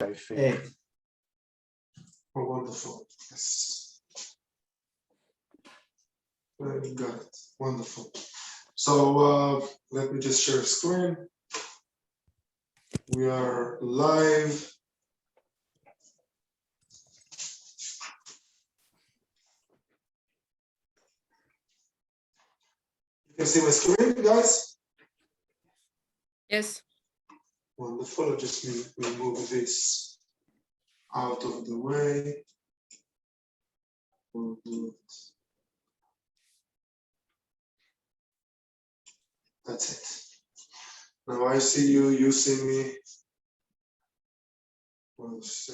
I think. 8. Oh, wonderful. Yes. Very good. Wonderful. So let me just share screen. We are live. You can see my screen, guys? Yes. Wonderful. I'll just remove this out of the way. We'll do it. That's it. Now I see you, you see me. We'll see.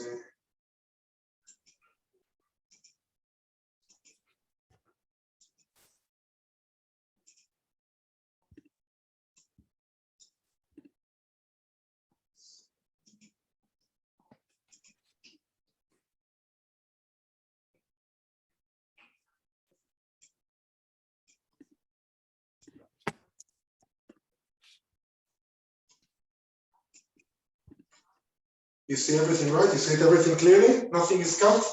You see everything, right? You see everything clearly? Nothing is cut?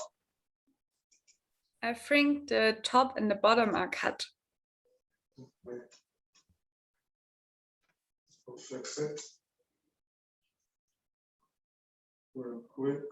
I think the top and the bottom are cut. Wait. I'll fix it. Real quick.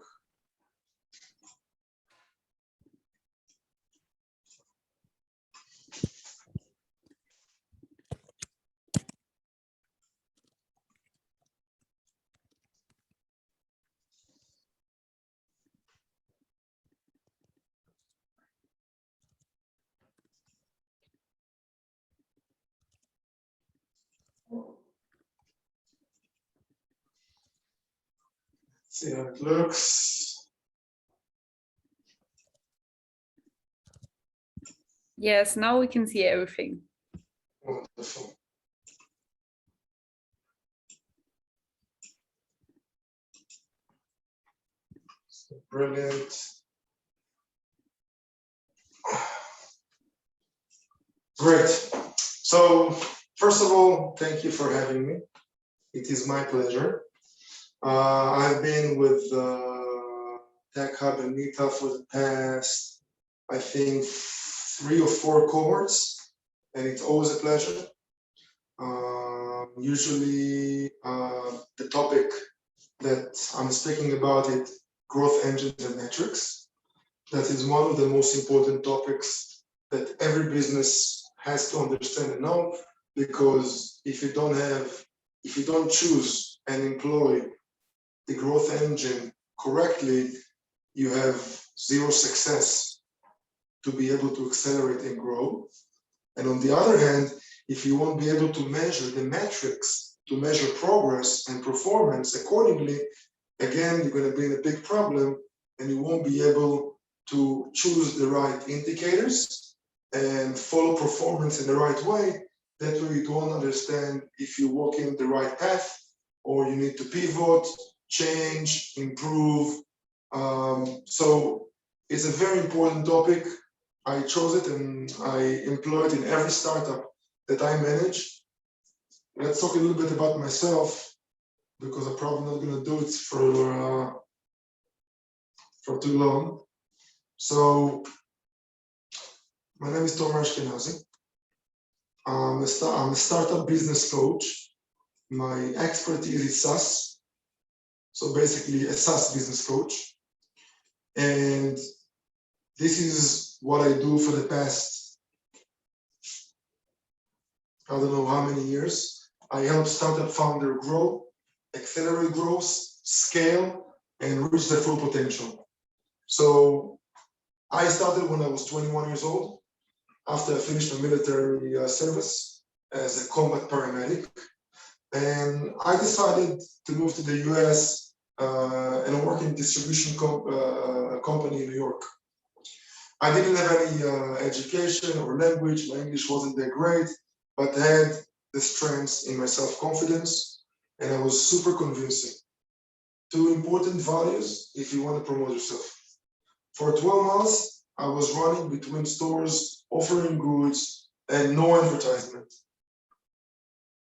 See how it looks. Yes, now we can see everything. Wonderful. So brilliant. Great. So first of all, thank you for having me. It is my pleasure. I've been with Tech Hub and Meetup for the past, I think, 3 or 4 cohorts, and it's always a pleasure. Usually the topic that I'm speaking about it, growth engines and metrics. That is one of the most important topics that every business has to understand and know, because if you don't choose and employ the growth engine correctly, you have 0 success to be able to accelerate and grow. And on the other hand, if you won't be able to measure the metrics, to measure progress and performance accordingly, again, you're going to be in a big problem, and you won't be able to choose the right indicators and follow performance in the right way. That way you don't understand if you're walking the right path, or you need to pivot, change, improve. So it's a very important topic. I chose it and I employ it in every startup that I manage. Let's talk a little bit about myself, because I'm probably not going to do it for too long. So my name is Tomer Ashkenazi. I'm a startup business coach. My expertise is SaaS. So basically a SaaS business coach. And this is what I do for the past, I don't know how many years. I help startup founder grow, accelerate growth, scale, and reach their full potential. So I started when I was 21 years old, after I finished my military service as a combat paramedic. And I decided to move to the US and work in distribution company in New York. I didn't have any education or language. My English wasn't that great, but I had the strengths in my self-confidence, and I was super convincing. 2 important values if you want to promote yourself. For 12 months, I was running between stores, offering goods, and no advertisement.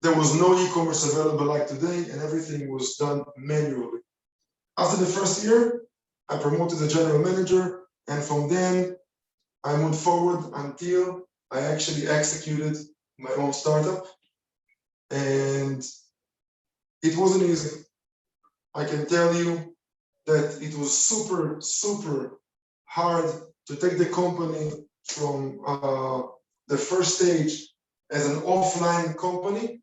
There was no e-commerce available like today, and everything was done manually. After the first year, I promoted to general manager, and from then I moved forward until I actually executed my own startup. And it wasn't easy. I can tell you that it was super, super hard to take the company from the first stage as an offline company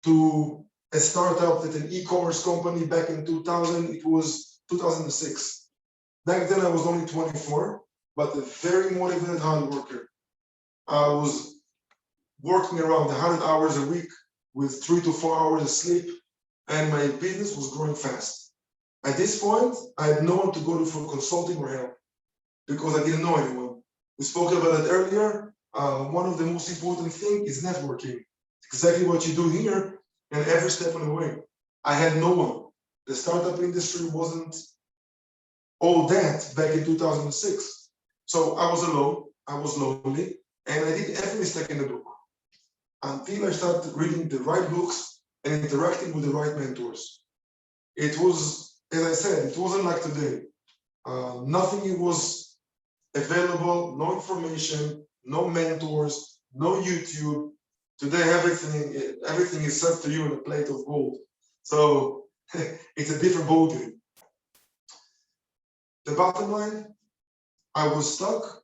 to a startup at an e-commerce company back in 2000. It was 2006. Back then I was only 24, but a very motivated hard worker. I was working around 100 hours a week with 3 to 4 hours of sleep, and my business was growing fast. At this point, I had no one to go to for consulting or help because I didn't know anyone. We spoke about it earlier. One of the most important things is networking. Exactly what you do here and every step of the way. I had no one. The startup industry wasn't all that back in 2006. So I was alone, I was lonely, and I did every mistake in the book until I started reading the right books and interacting with the right mentors. It was, as I said, it wasn't like today. Nothing was available, no information, no mentors, no YouTube. Today, everything is served to you on a plate of gold. So it's a different ballgame. The bottom line, I was stuck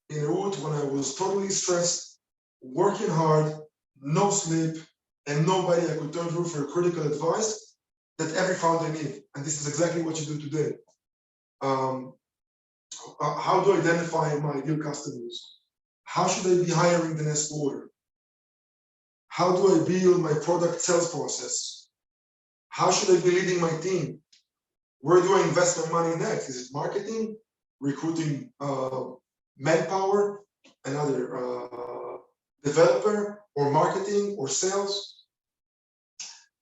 in a route when I was totally stressed, working hard, no sleep, and nobody I could turn to for critical advice that every founder needs. And this is exactly what you do today. How do I identify my ideal customers? How should I be hiring the next quarter? How do I build my product sales process? How should I be leading my team? Where do I invest my money next? Is it marketing, recruiting manpower, another developer, or marketing, or sales,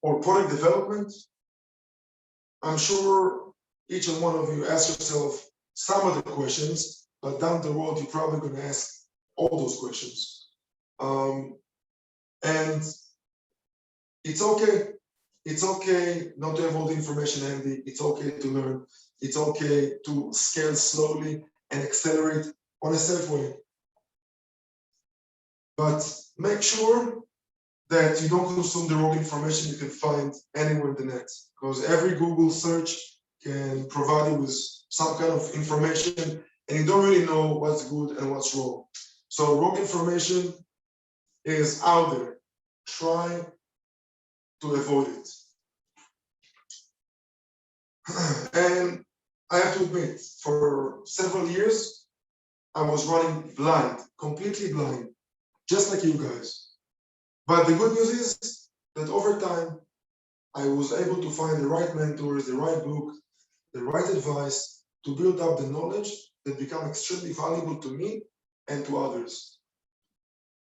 or product development? I'm sure each and one of you ask yourself some of the questions, but down the road, you're probably going to ask all those questions. And it's okay. It's okay not to have all the information handy. It's okay to learn. It's okay to scale slowly and accelerate on a safe way. But make sure that you don't consume the wrong information you can find anywhere in the net, because every Google search can provide you with some kind of information and you don't really know what's good and what's wrong. So wrong information is out there. Try to avoid it. And I have to admit, for several years, I was running blind, completely blind, just like you guys. But the good news is that over time, I was able to find the right mentors, the right book, the right advice to build up the knowledge that become extremely valuable to me and to others.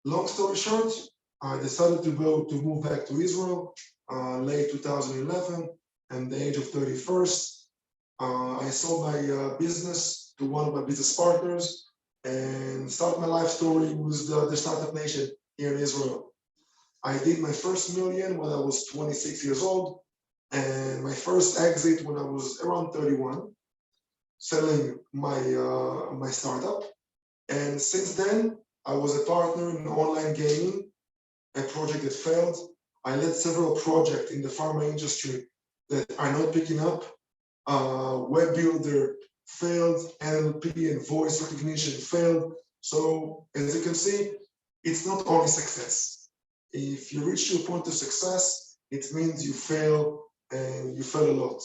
Long story short, I decided to move back to Israel late 2011, and the age of 31st. I sold my business to one of my business partners and started my life story with the Startup Nation here in Israel. I did my first million when I was 26 years old, and my first exit when I was around 31, selling my startup. And since then, I was a partner in online gaming, a project that failed. I led several projects in the pharma industry that are not picking up. Web builder failed, NLP and voice recognition failed. So as you can see, it's not only success. If you reach your point of success, it means you fail and you fail a lot.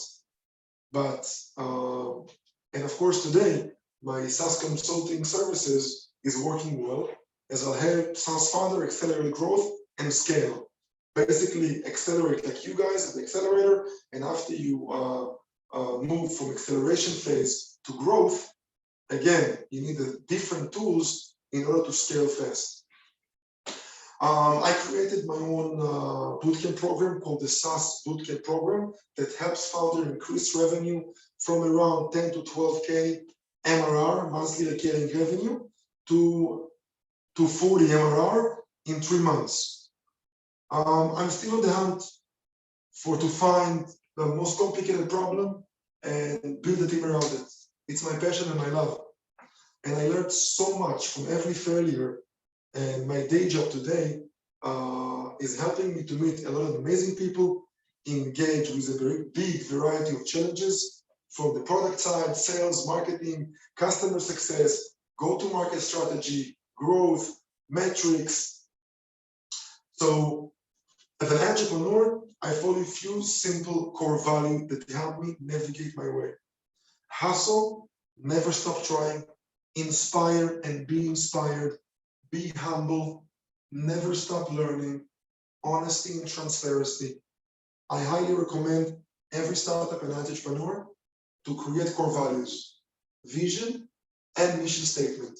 But, and of course today, my SaaS consulting services is working well as I'll help SaaS founder accelerate growth and scale. Basically accelerate like you guys at the accelerator, and after you move from acceleration phase to growth, again, you need different tools in order to scale fast. I created my own bootcamp program called the SaaS Bootcamp Program that helps founder increase revenue from around 10 to 12K MRR, monthly recurring revenue, to 40 MRR in 3 months. I'm still on the hunt to find the most complicated problem and build a team around it. It's my passion and my love. And I learned so much from every failure. And my day job today is helping me to meet a lot of amazing people, engage with a very big variety of challenges from the product side, sales, marketing, customer success, go-to-market strategy, growth, metrics. So as an entrepreneur, I follow a few simple core values that help me navigate my way. Hustle, never stop trying, inspire and be inspired, be humble, never stop learning, honesty and transparency. I highly recommend every startup and entrepreneur to create core values, vision, and mission statement.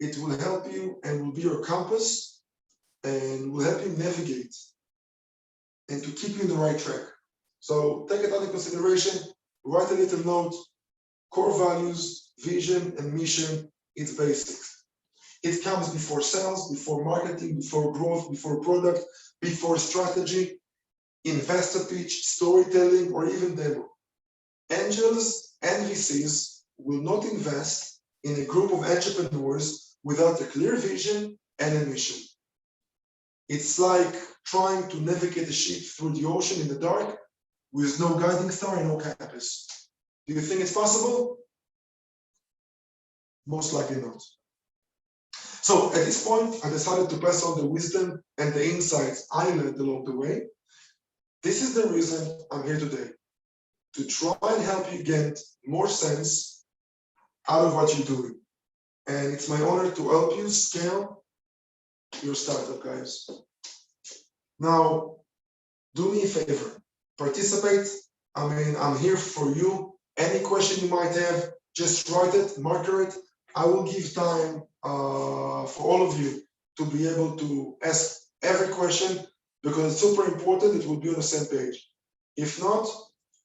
It will help you and will be your compass and will help you navigate and to keep you in the right track. So take it under consideration, write a little note, core values, vision, and mission, it's basics. It comes before sales, before marketing, before growth, before product, before strategy, investor pitch, storytelling, or even demo. Angels and VCs will not invest in a group of entrepreneurs without a clear vision and a mission. It's like trying to navigate a ship through the ocean in the dark with no guiding star and no compass. Do you think it's possible? Most likely not. So at this point, I decided to pass on the wisdom and the insights I learned along the way. This is the reason I'm here today, to try and help you get more sense out of what you're doing. And it's my honor to help you scale your startup, guys. Now, do me a favor, participate. I mean, I'm here for you. Any question you might have, just write it, marker it. I will give time for all of you to be able to ask every question because it's super important. It will be on the same page. If not,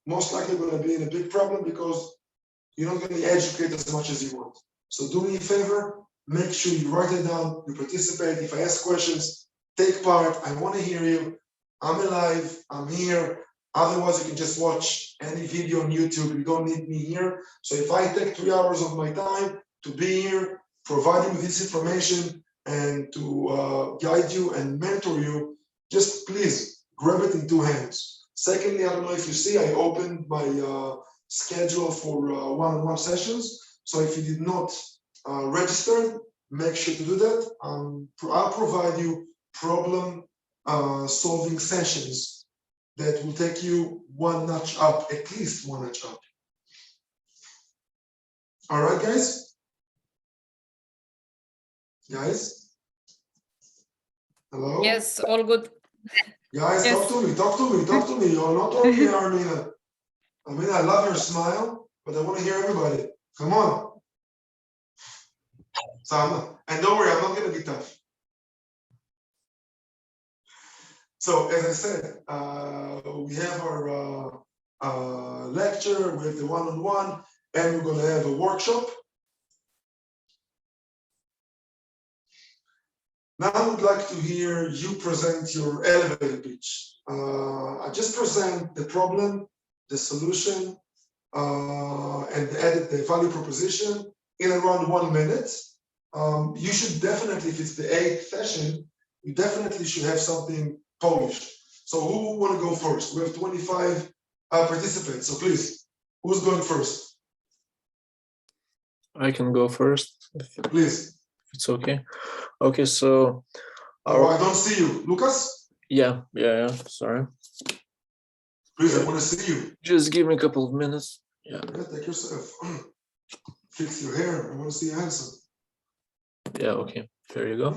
most likely going to be in a big problem because you're not going to educate as much as you want. So do me a favor, make sure you write it down, you participate. If I ask questions, take part. I want to hear you. I'm alive, I'm here. Otherwise, you can just watch any video on YouTube. You don't need me here. So if I take 3 hours of my time to be here, providing this information and to guide you and mentor you, just please grab it in 2 hands. Secondly, I don't know if you see, I opened my schedule for one-on-one sessions. So if you did not register, make sure to do that. I'll provide you problem solving sessions that will take you 1 notch up, at least 1 notch up. All right, guys? Guys? Hello? Yes, all good. Guys, Yes. talk to me, talk to me, talk to me. You're not only Armina. I mean, I love your smile, but I want to hear everybody. Come on. So and don't worry, I'm not going to be tough. So as I said, we have our lecture, we have the one-on-one, and we're going to have a workshop. Now I would like to hear you present your elevator pitch. I just present the problem, the solution, and the value proposition in around 1 minute. You should definitely, if it's the 8th session, you definitely should have something polished. So who want to go first? We have 25 participants, so please, who's going first? I can go first. Please. If it's okay. Okay, so. Oh, I don't see you. Lucas? Yeah, sorry. Please, I want to see you. Just give me a couple of minutes. Yeah. Take yourself. Fix your hair. I want to see you handsome. Yeah, okay. There you go.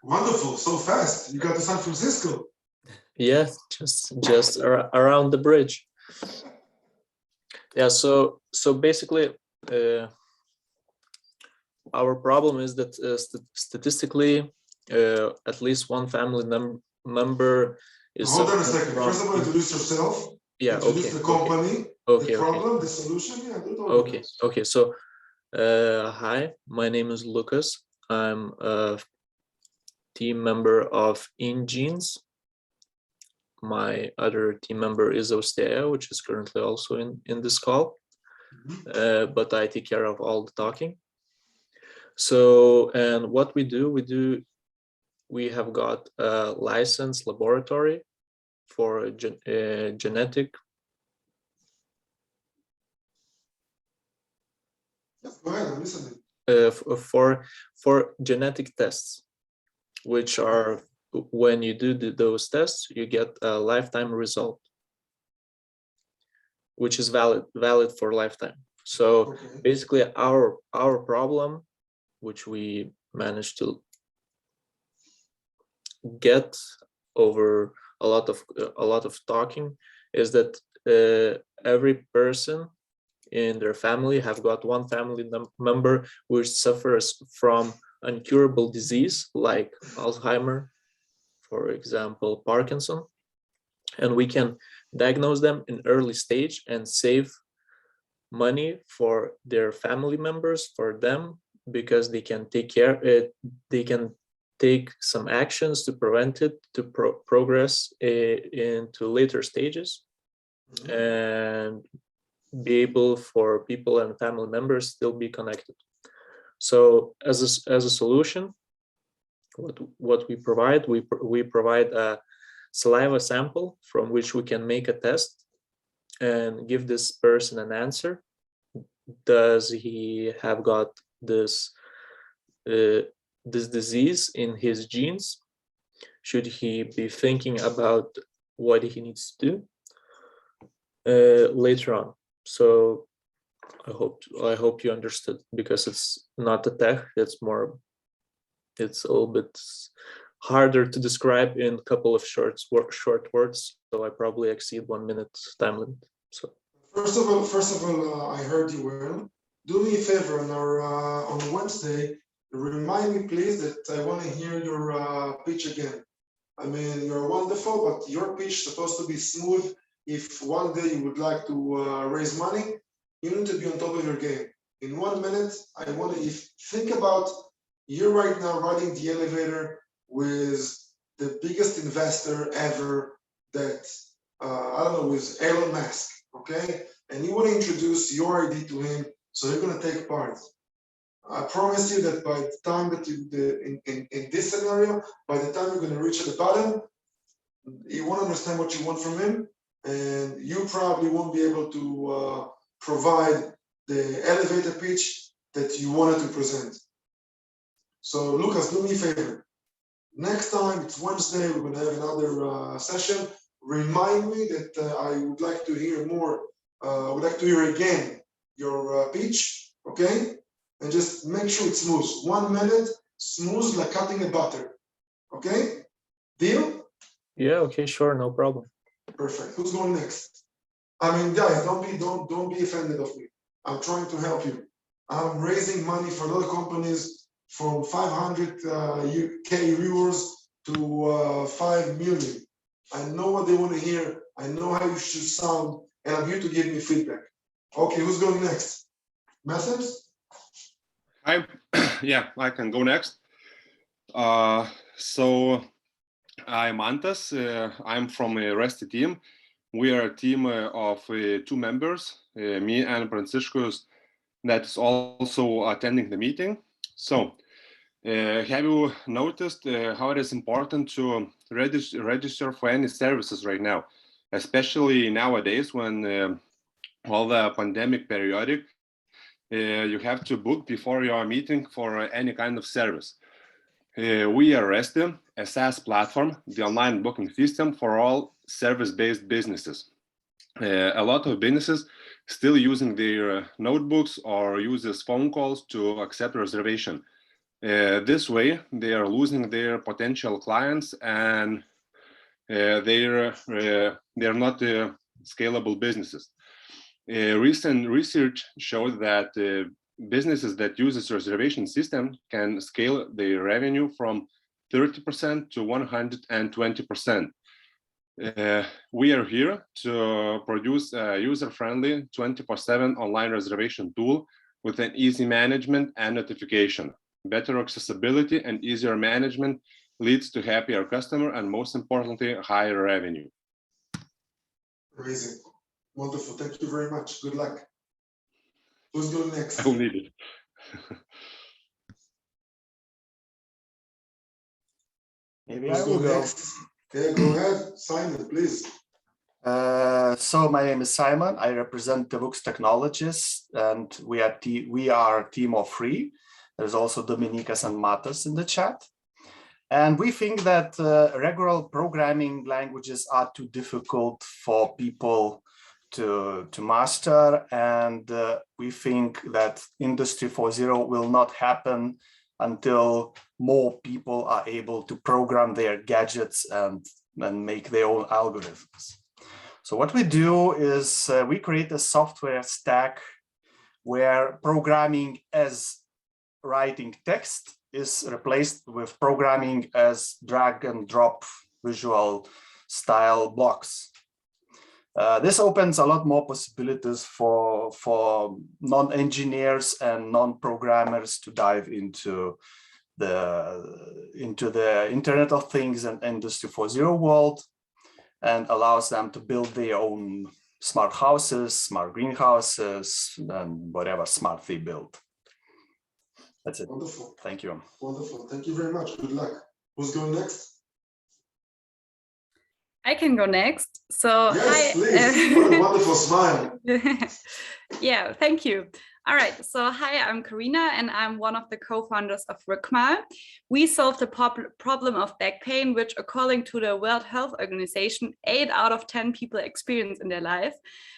Wonderful. So fast. You got to San Francisco. Yeah, just around the bridge. Yeah, so basically, our problem is that statistically, at least one family member is. Hold on a second. First of all, introduce yourself. Yeah. Introduce the company. Okay. The problem, the solution. Yeah. Do it all. Okay. Okay. So, hi, my name is Lucas. I'm a team member of InGenes. my other team member is Ostea, which is currently also in this call, but I take care of all the talking. So, and what we do, we have got a licensed laboratory for genetic. Go ahead, I'm listening. For genetic tests, which are, when you do those tests, you get a lifetime result, which is valid for lifetime. So basically, our problem, which we managed to get over a lot of talking, is that every person in their family have got one family member which suffers from incurable disease like Alzheimer, for example, Parkinson, and we can diagnose them in early stage and save money for their family members, for them, because they can take care, they can take some actions to prevent it to progress into later stages, and be able for people and family members still be connected. So as a solution, what we provide, we provide a saliva sample from which we can make a test and give this person an answer. Does he have got this disease in his genes? Should he be thinking about what he needs to do later on? So I hope you understood, because it's not a tech, it's a little bit harder to describe in a couple of short words, so I probably exceed 1 minute time limit. So first of all, I heard you well. Do me a favor, on Wednesday, remind me please that I want to hear your pitch again. I mean, you're wonderful, but your pitch is supposed to be smooth. If one day you would like to raise money, you need to be on top of your game. In 1 minute, I want to think about you right now riding the elevator with the biggest investor ever, that I don't know, with Elon Musk, okay? And you want to introduce your idea to him, so you're going to take part. I promise you that by the time that in this scenario, by the time you're going to reach at the bottom, you won't understand what you want from him, and you probably won't be able to provide the elevator pitch that you wanted to present. So Lucas, do me a favor. Next time, it's Wednesday, we're going to have another session. Remind me that I would like to hear more, would like to hear again your pitch, okay? And just make sure it's smooth. 1 minute, smooth like cutting a butter, okay? Deal? yeah, okay, sure, no problem. Perfect. Who's going next? I mean, guys, don't be offended of me. I'm trying to help you. I'm raising money for other companies from 500K euros to 5 million. I know what they want to hear. I know how you should sound, and I'm here to give me feedback. Okay, who's going next? Methods? Yeah, I can go next. So I'm Antas. I'm from a REST team. We are a team of 2 members, me and Pranciškus, that is also attending the meeting. So have you noticed how it is important to register for any services right now, especially nowadays when all the pandemic periodic, you have to book before your meeting for any kind of service. We are REST, a SaaS platform, the online booking system for all service-based businesses. A lot of businesses still using their notebooks or uses phone calls to accept reservation. This way, they are losing their potential clients, and they're not scalable businesses. Recent research showed that businesses that use this reservation system can scale their revenue from 30% to 120%. We are here to produce a user-friendly 24/7 online reservation tool with an easy management and notification. Better accessibility and easier management leads to happier customer and, most importantly, higher revenue. Amazing. Wonderful. Thank you very much. Good luck. Who's going next? I will need it. Maybe Who's I will going go. next? Yeah, go ahead. Simon, please. So my name is Simon. I represent Devux Technologies, and we are a team of 3. There's also Dominikas and Matas in the chat. And we think that regular programming languages are too difficult for people to master. And we think that Industry 4.0 will not happen until more people are able to program their gadgets and make their own algorithms. So what we do is we create a software stack where programming as writing text is replaced with programming as drag and drop visual style blocks. This opens a lot more possibilities for non-engineers and non-programmers to dive into the Internet of Things and Industry 4.0 world, and allows them to build their own smart houses, smart greenhouses, and whatever smart they build. That's it. Wonderful. Thank you. Wonderful. Thank you very much. Good luck. Who's going next? I can go next. So Yes, hi. please. What a wonderful smile. Yeah, thank you. All right, so hi, I'm Karina, and I'm one of the co-founders of Rückmal. We solved the problem of back pain, which according to the World Health Organization, 8 out of 10 people experience in their life.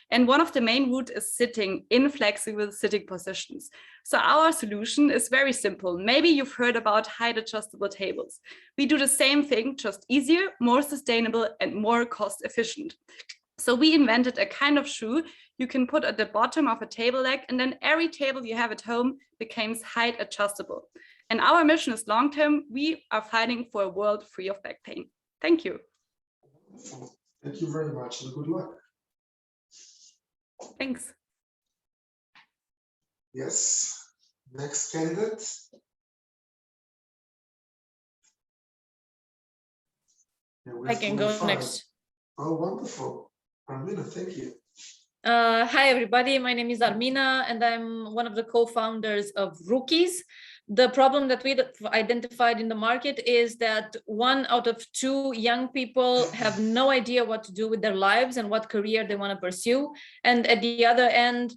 And one of the main root is sitting, inflexible sitting positions. So our solution is very simple. Maybe you've heard about height adjustable tables. We do the same thing, just easier, more sustainable, and more cost efficient. So we invented a kind of shoe you can put at the bottom of a table leg, and then every table you have at home becomes height adjustable. And our mission is long-term. We are fighting for a world free of back pain. Thank you. Thank you very much and good luck. Thanks. Yes. Next candidate. Yeah, I can go next. Oh, wonderful. Armina, thank you. Hi, everybody. My name is Armina, and I'm one of the co-founders of Rookies. The problem that we identified in the market is that 1 out of 2 young people have no idea what to do with their lives and what career they want to pursue. And at the other end,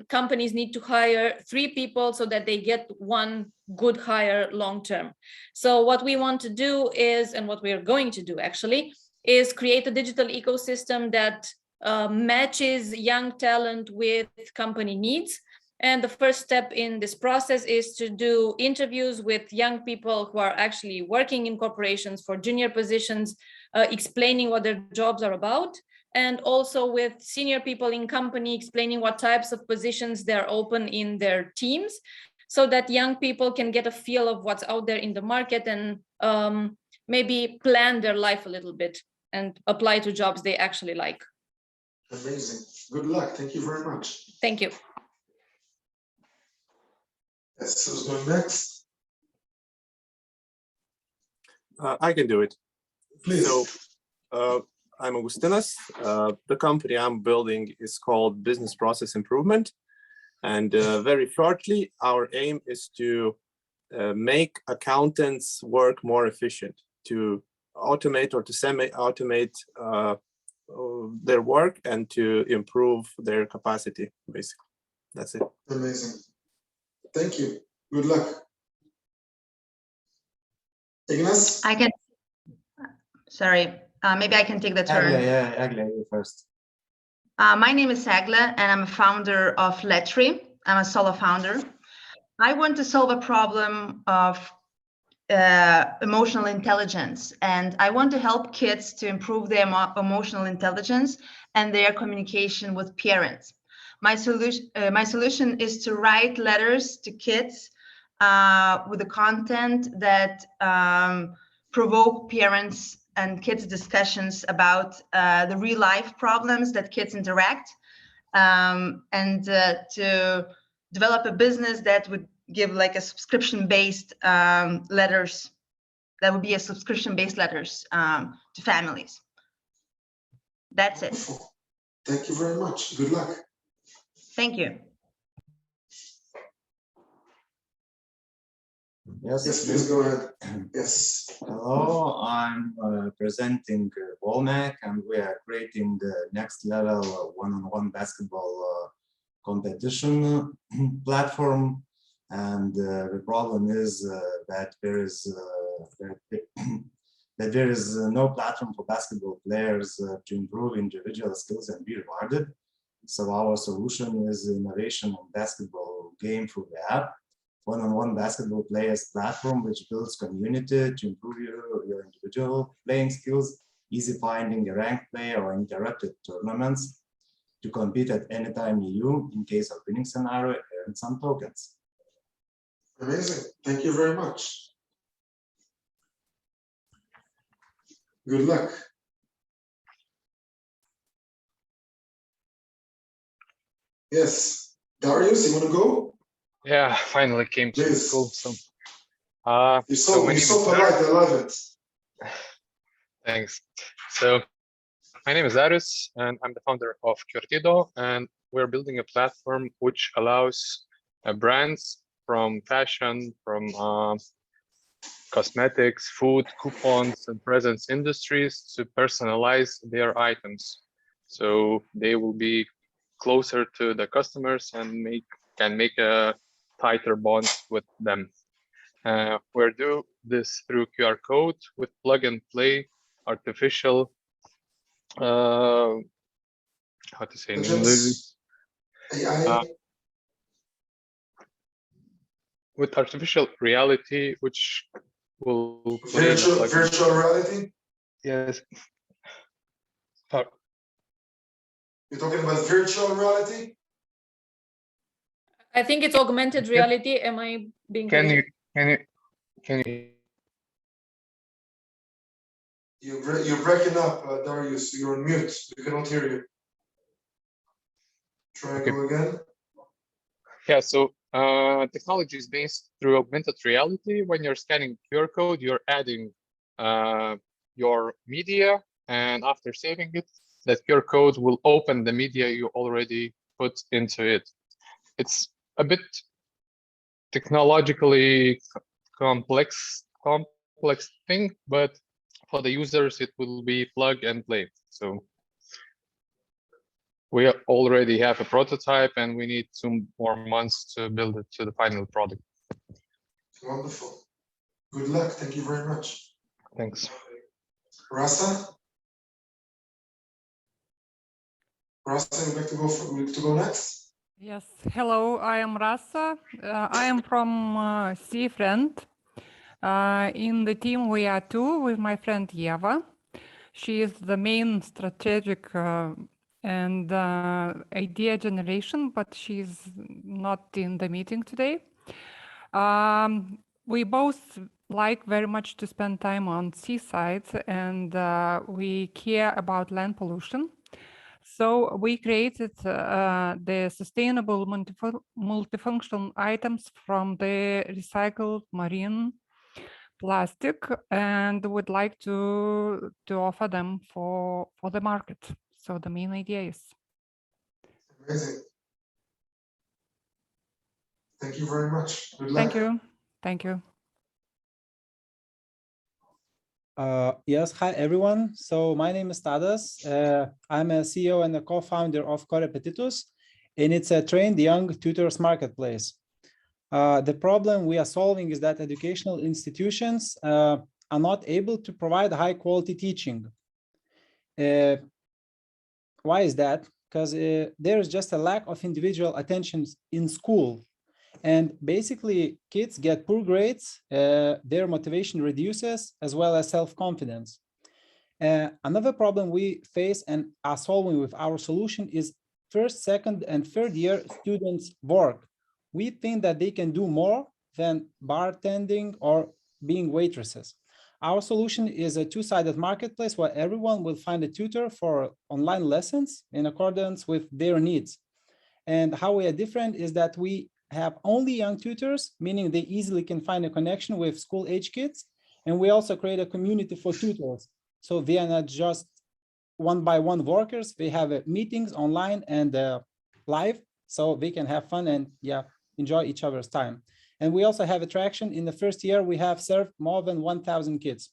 companies need to hire 3 people so that they get 1 good hire long-term. So what we want to do is, and what we are going to do actually, is create a digital ecosystem that matches young talent with company needs. And the first step in this process is to do interviews with young people who are actually working in corporations for junior positions, explaining what their jobs are about, and also with senior people in company explaining what types of positions they're open in their teams, so that young people can get a feel of what's out there in the market and maybe plan their life a little bit and apply to jobs they actually like. Amazing. Good luck. Thank you very much. Thank you. Yes, who's going next? I can do it. Please. So I'm Augustinas. The company I'm building is called Business Process Improvement. And very shortly, our aim is to make accountants work more efficient, to automate or to semi-automate their work and to improve their capacity, basically. That's it. Amazing. Thank you. Good luck. Ignas? I can, sorry, maybe I can take the turn. Aglia, you first. My name is Agla, and I'm a founder of Letry. I'm a solo founder. I want to solve a problem of emotional intelligence, and I want to help kids to improve their emotional intelligence and their communication with parents. My solution is to write letters to kids with the content that provoke parents and kids discussions about the real life problems that kids interact, and to develop a business that would give like a subscription-based letters, that would be a subscription-based letters to families. That's it. Wonderful. Thank you very much. Good luck. Thank you. Yes, Yes, please go ahead. Yes. hello, I'm presenting Volmac, and we are creating the next level one-on-one basketball competition platform. And the problem is that there is that there is no platform for basketball players to improve individual skills and be rewarded. So our solution is innovation in basketball game through the app. One-on-one basketball players platform, which builds community to improve your individual playing skills, easy finding a ranked player or interactive tournaments to compete at any time you, in case of winning scenario, earn some tokens. Amazing. Thank you very much. Good luck. Yes. Darius, you want to go? Yeah, finally came to the Please. school. So, You're so my you're name so is polite. Darius. I love it. Thanks. So, my name is Darius, and I'm the founder of Curtido, and we're building a platform which allows brands from fashion, from cosmetics, food, coupons, and presents industries to personalize their items. So they will be closer to the customers and can make a tighter bond with them. We do this through QR code with plug and play artificial, how to say in English? AI. With artificial reality, which will play the plug. Virtual reality. Yes. You're talking about virtual reality? I think it's augmented reality. Am I being Can you You're breaking up, Darius. You're on mute. We cannot hear you. Try and go again. Yeah, so technology is based through augmented reality. When you're scanning QR code, you're adding your media, and after saving it, that QR code will open the media you already put into it. It's a bit technologically complex thing, but for the users, it will be plug and play. So we already have a prototype, and we need 2 more months to build it to the final product. Wonderful. Good luck. Thank you very much. Thanks. Rasa? Rasa, you'd like to go next? Yes. Hello, I am Rasa. I am from Friend. In the team, we are 2 with my friend Yeva. She is the main strategic and idea generation, but she's not in the meeting today. We both like very much to spend time on seaside, and we care about land pollution. So we created the sustainable multifunctional items from the recycled marine plastic, and would like to offer them for the market. So the main idea is. Amazing. Thank you very much. Good luck. Thank you. Thank you. Yes, hi everyone. So my name is Tadas. I'm a CEO and a co-founder of Corepetitus, and it's a trained young tutors marketplace. The problem we are solving is that educational institutions are not able to provide high quality teaching. Why is that? Because there is just a lack of individual attention in school. And basically, kids get poor grades, their motivation reduces, as well as self-confidence. Another problem we face and are solving with our solution is first, second, and third year students' work. We think that they can do more than bartending or being waitresses. Our solution is a two-sided marketplace where everyone will find a tutor for online lessons in accordance with their needs. And how we are different is that we have only young tutors, meaning they easily can find a connection with school-age kids. And we also create a community for tutors. So they are not just one-by-one workers. We have meetings online and live, so we can have fun and enjoy each other's time. And we also have attraction. In the first year, we have served more than 1,000 kids.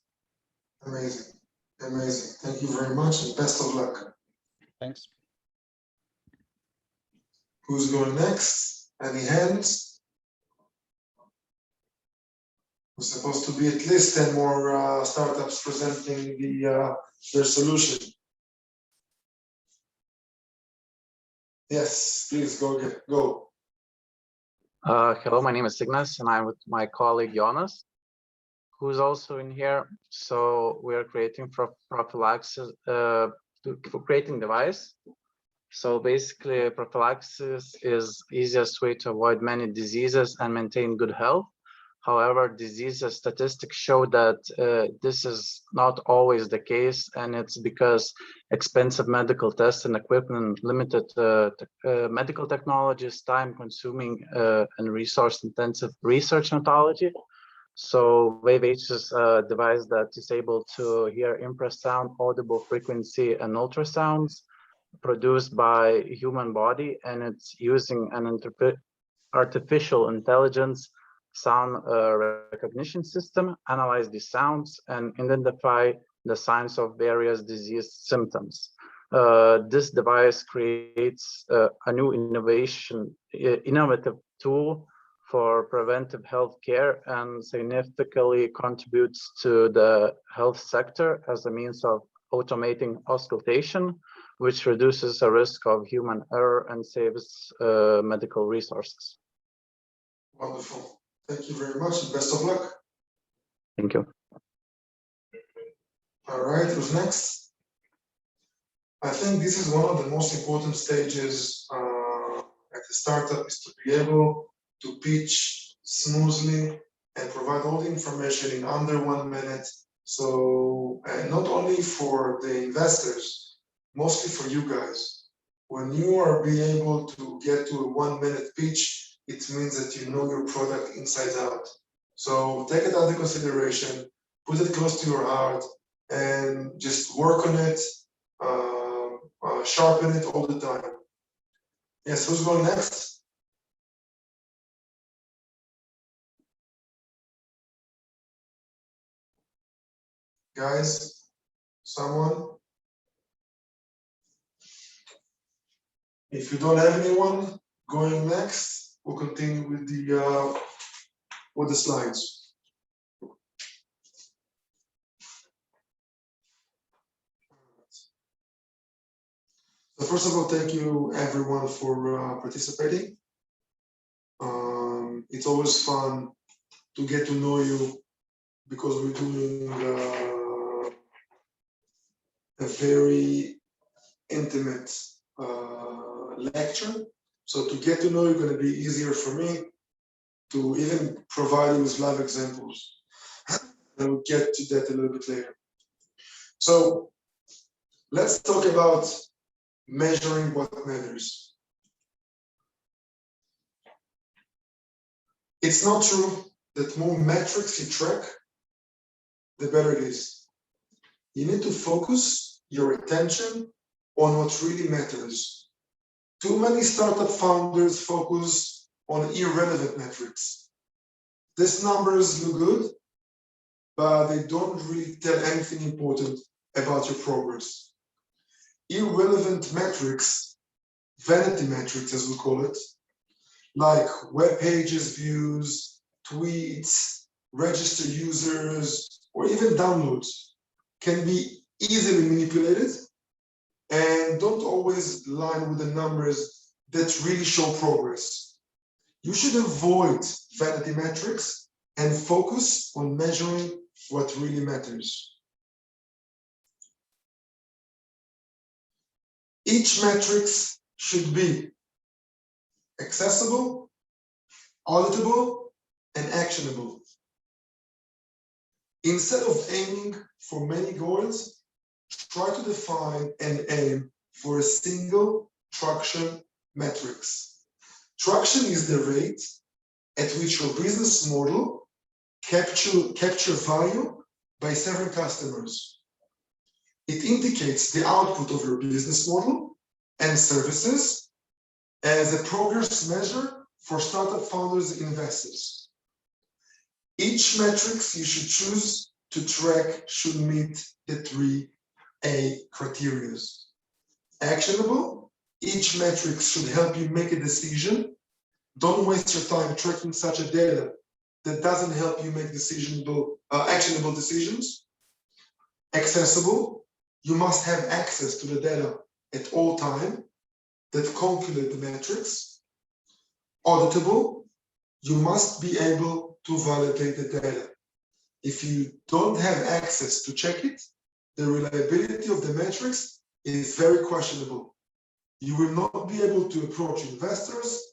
Amazing, amazing. Thank you very much and best of luck. Thanks. Who's going next? Any hands? There's supposed to be at least 10 more startups presenting their solution. Yes, please go. Hello, my name is Ignas, and I'm with my colleague Jonas, who's also in here. So we are creating prophylaxis, creating device. So basically, prophylaxis is easiest way to avoid many diseases and maintain good health. However, disease statistics show that this is not always the case, and it's because expensive medical tests and equipment, limited medical technologies, time-consuming and resource-intensive research methodology. So WaveH is a device that is able to hear infrasound, audible frequency, and ultrasounds produced by human body, and it's using an artificial intelligence sound recognition system, analyze the sounds and identify the signs of various disease symptoms. This device creates a new innovative tool for preventive health care and significantly contributes to the health sector as a means of automating auscultation, which reduces the risk of human error and saves medical resources. Wonderful. Thank you very much and best of luck. Thank you. All right, who's next? I think this is one of the most important stages at the startup, is to be able to pitch smoothly and provide all the information in under 1 minute. So not only for the investors, mostly for you guys. When you are being able to get to a 1 minute pitch, it means that you know your product inside out. So take it under consideration, put it close to your heart, and just work on it, sharpen it all the time. Yes, who's going next? Guys, someone? If you don't have anyone going next, we'll continue with the slides. So first of all, thank you everyone for participating. It's always fun to get to know you because we're doing a very intimate lecture. So to get to know you is going to be easier for me to even provide you with live examples. And we'll get to that a little bit later. So let's talk about measuring what matters. It's not true that more metrics you track, the better it is. You need to focus your attention on what really matters. Too many startup founders focus on irrelevant metrics. These numbers look good, but they don't really tell anything important about your progress. Irrelevant metrics, vanity metrics as we call it, like web pages views, tweets, registered users, or even downloads, can be easily manipulated and don't always line with the numbers that really show progress. You should avoid vanity metrics and focus on measuring what really matters. Each metric should be accessible, auditable, and actionable. Instead of aiming for many goals, try to define and aim for a single traction metrics. Traction is the rate at which your business model capture value by serving customers. It indicates the output of your business model and services as a progress measure for startup founders and investors. Each metrics you should choose to track should meet the 3A criteria. Actionable, each metric should help you make a decision. Don't waste your time tracking such a data that doesn't help you make actionable decisions. Accessible, you must have access to the data at all time that calculate the metrics. Auditable, you must be able to validate the data. If you don't have access to check it, the reliability of the metrics is very questionable. You will not be able to approach investors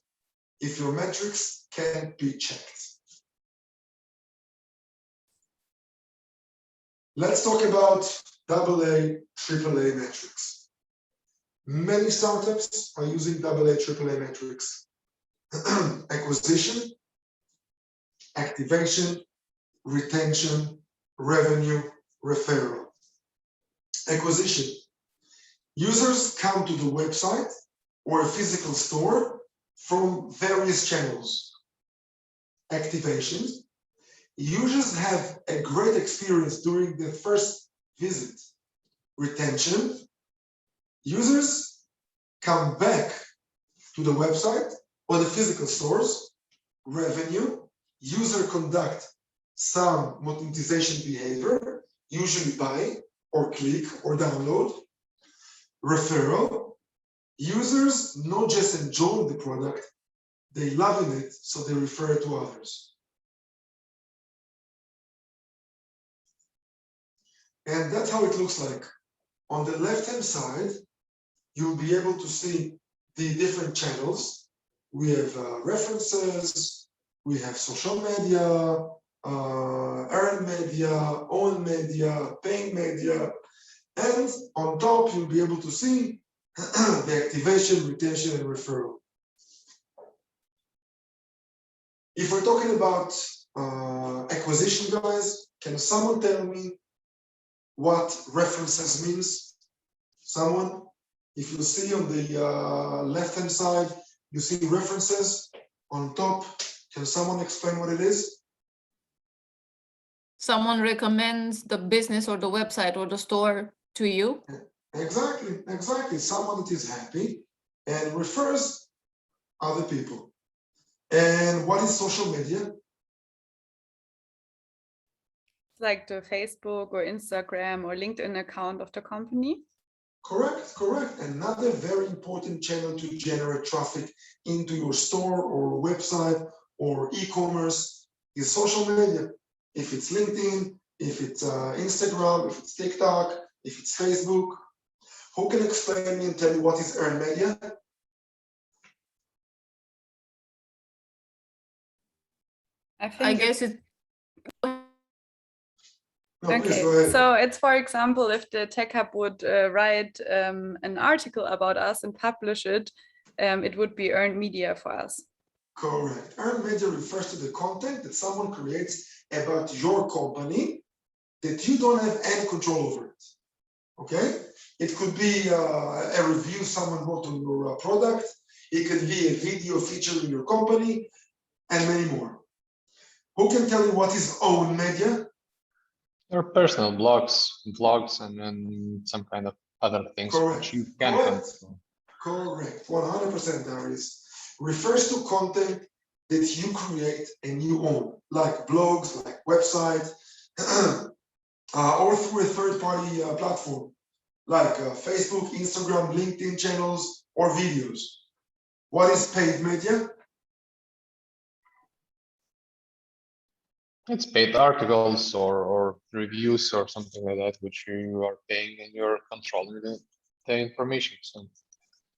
if your metrics can't be checked. Let's talk about AA, AAA metrics. Many startups are using AA, AAA metrics. Acquisition, activation, retention, revenue, referral. Acquisition. Users come to the website or a physical store from various channels. Activation. Users have a great experience during the first visit. Retention. Users come back to the website or the physical stores. Revenue. User conduct some monetization behavior, usually buy or click or download. Referral. Users not just enjoy the product, they love it, so they refer it to others. And that's how it looks like. On the left-hand side, you'll be able to see the different channels. We have references, we have social media, earned media, owned media, paid media, and on top, you'll be able to see the activation, retention, and referral. If we're talking about acquisition, guys, can someone tell me what references means? Someone? If you see on the left-hand side, you see references on top. Can someone explain what it is? Someone recommends the business or the website or the store to you. Exactly, exactly. Someone that is happy and refers other people. And what is social media? Like the Facebook or Instagram or LinkedIn account of the company. Correct, correct. Another very important channel to generate traffic into your store or website or e-commerce is social media. If it's LinkedIn, if it's Instagram, if it's TikTok, if it's Facebook. Who can explain me and tell me what is earned media? I guess it. No, Okay, please go ahead. so it's, for example, if the Tech Hub would write an article about us and publish it, it would be earned media for us. Correct. Earned media refers to the content that someone creates about your company that you don't have any control over it. Okay? It could be a review someone wrote on your product. It could be a video featuring your company and many more. Who can tell you what is owned media? Or personal blogs, and some kind of other things Correct. which you can Correct. control. Correct. 100%, Darius. Refers to content that you create and you own, like blogs, like websites, or through a third-party platform, like Facebook, Instagram, LinkedIn channels, or videos. What is paid media? It's paid articles or reviews or something like that, which you are paying and you're controlling the information, so,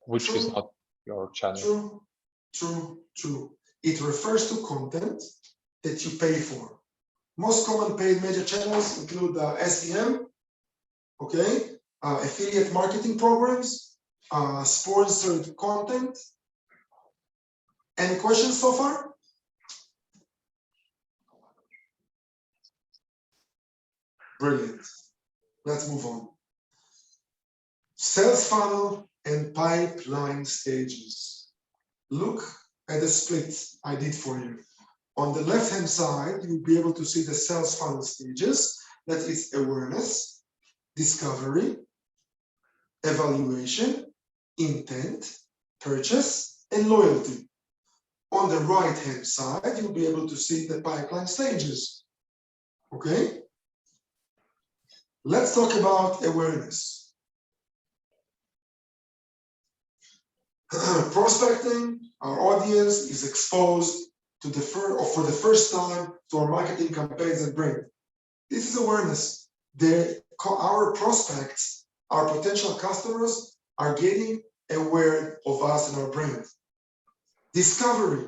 which is not your channel. True. It refers to content that you pay for. Most common paid media channels include SEM, okay, affiliate marketing programs, sponsored content. Any questions so far? Brilliant. Let's move on. Sales funnel and pipeline stages. Look at the split I did for you. On the left-hand side, you'll be able to see the sales funnel stages. That is awareness, discovery, evaluation, intent, purchase, and loyalty. On the right-hand side, you'll be able to see the pipeline stages. Okay? Let's talk about awareness. Prospecting, our audience is exposed to for the first time to our marketing campaigns and brand. This is awareness. Our prospects, our potential customers are getting aware of us and our brand. Discovery,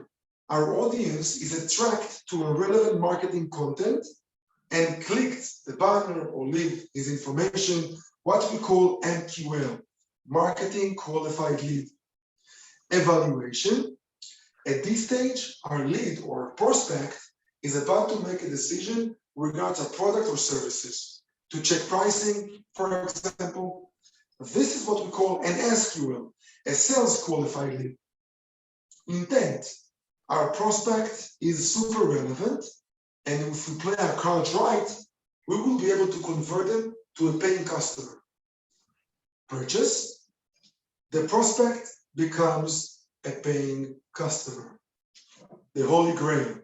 our audience is attracted to a relevant marketing content and clicked the banner or leave his information, what we call MQL, Marketing Qualified Lead. Evaluation, at this stage, our lead or prospect is about to make a decision regarding a product or services, to check pricing, for example. This is what we call an SQL, a Sales Qualified Lead. Intent, our prospect is super relevant, and if we play our cards right, we will be able to convert them to a paying customer. Purchase, the prospect becomes a paying customer, the holy grail.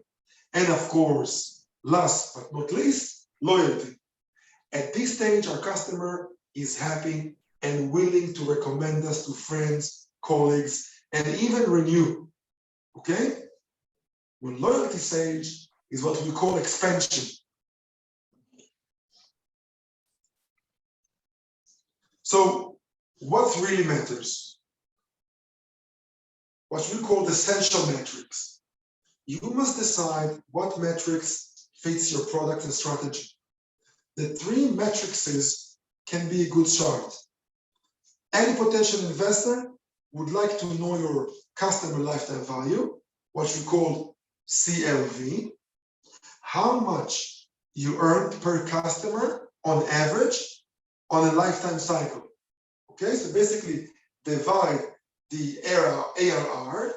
And of course, last but not least, loyalty. At this stage, our customer is happy and willing to recommend us to friends, colleagues, and even renew. Okay? When loyalty stage is what we call expansion. So what really matters? What we call the essential metrics. You must decide what metrics fits your product and strategy. The 3 matrices can be a good start. Any potential investor would like to know your customer lifetime value, what we call CLV, how much you earn per customer on average on a lifetime cycle. Okay, so basically divide the ARR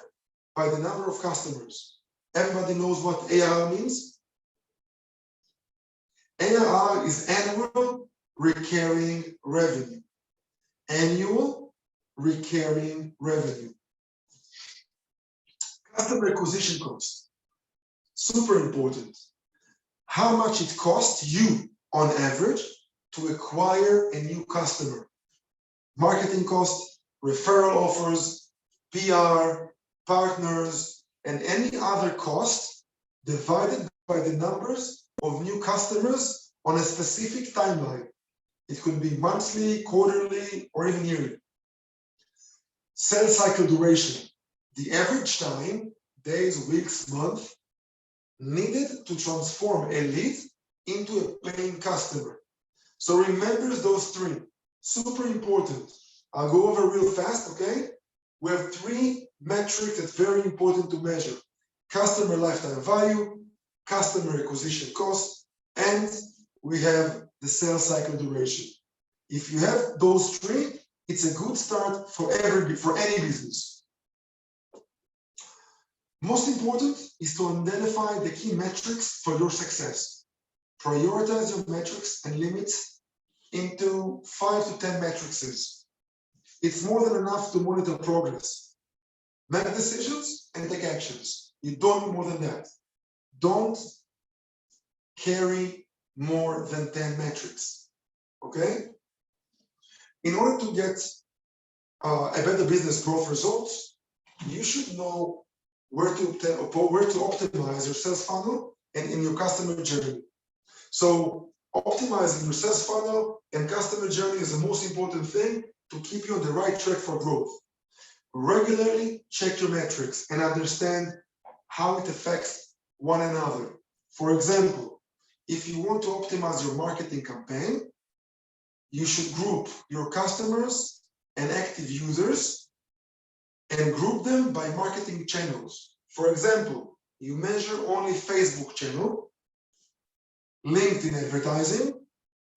by the number of customers. Everybody knows what ARR means? ARR is annual recurring revenue. Annual recurring revenue. Customer acquisition cost. Super important. How much it costs you on average to acquire a new customer. Marketing cost, referral offers, PR, partners, and any other cost divided by the numbers of new customers on a specific timeline. It could be monthly, quarterly, or even yearly. Sales cycle duration. The average time, days, weeks, month, needed to transform a lead into a paying customer. So remember those 3, super important. I'll go over real fast, okay? We have 3 metrics that's very important to measure. Customer lifetime value, customer acquisition cost, and we have the sales cycle duration. If you have those 3, it's a good start for any business. Most important is to identify the key metrics for your success. Prioritize your metrics and limits into 5 to 10 matrices. It's more than enough to monitor progress. Make decisions and take actions. You don't need more than that. Don't carry more than 10 metrics, okay? In order to get a better business growth results, you should know where to optimize your sales funnel and in your customer journey. So optimizing your sales funnel and customer journey is the most important thing to keep you on the right track for growth. Regularly check your metrics and understand how it affects one another. For example, if you want to optimize your marketing campaign, you should group your customers and active users and group them by marketing channels. For example, you measure only Facebook channel, LinkedIn advertising,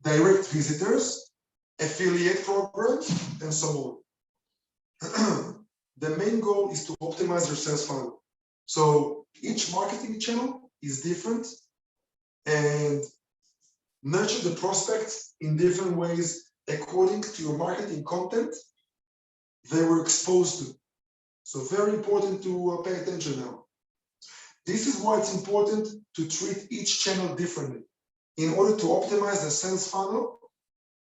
direct visitors, affiliate programs, and so on. The main goal is to optimize your sales funnel. So each marketing channel is different and nurture the prospects in different ways according to your marketing content they were exposed to. So very important to pay attention now. This is why it's important to treat each channel differently in order to optimize the sales funnel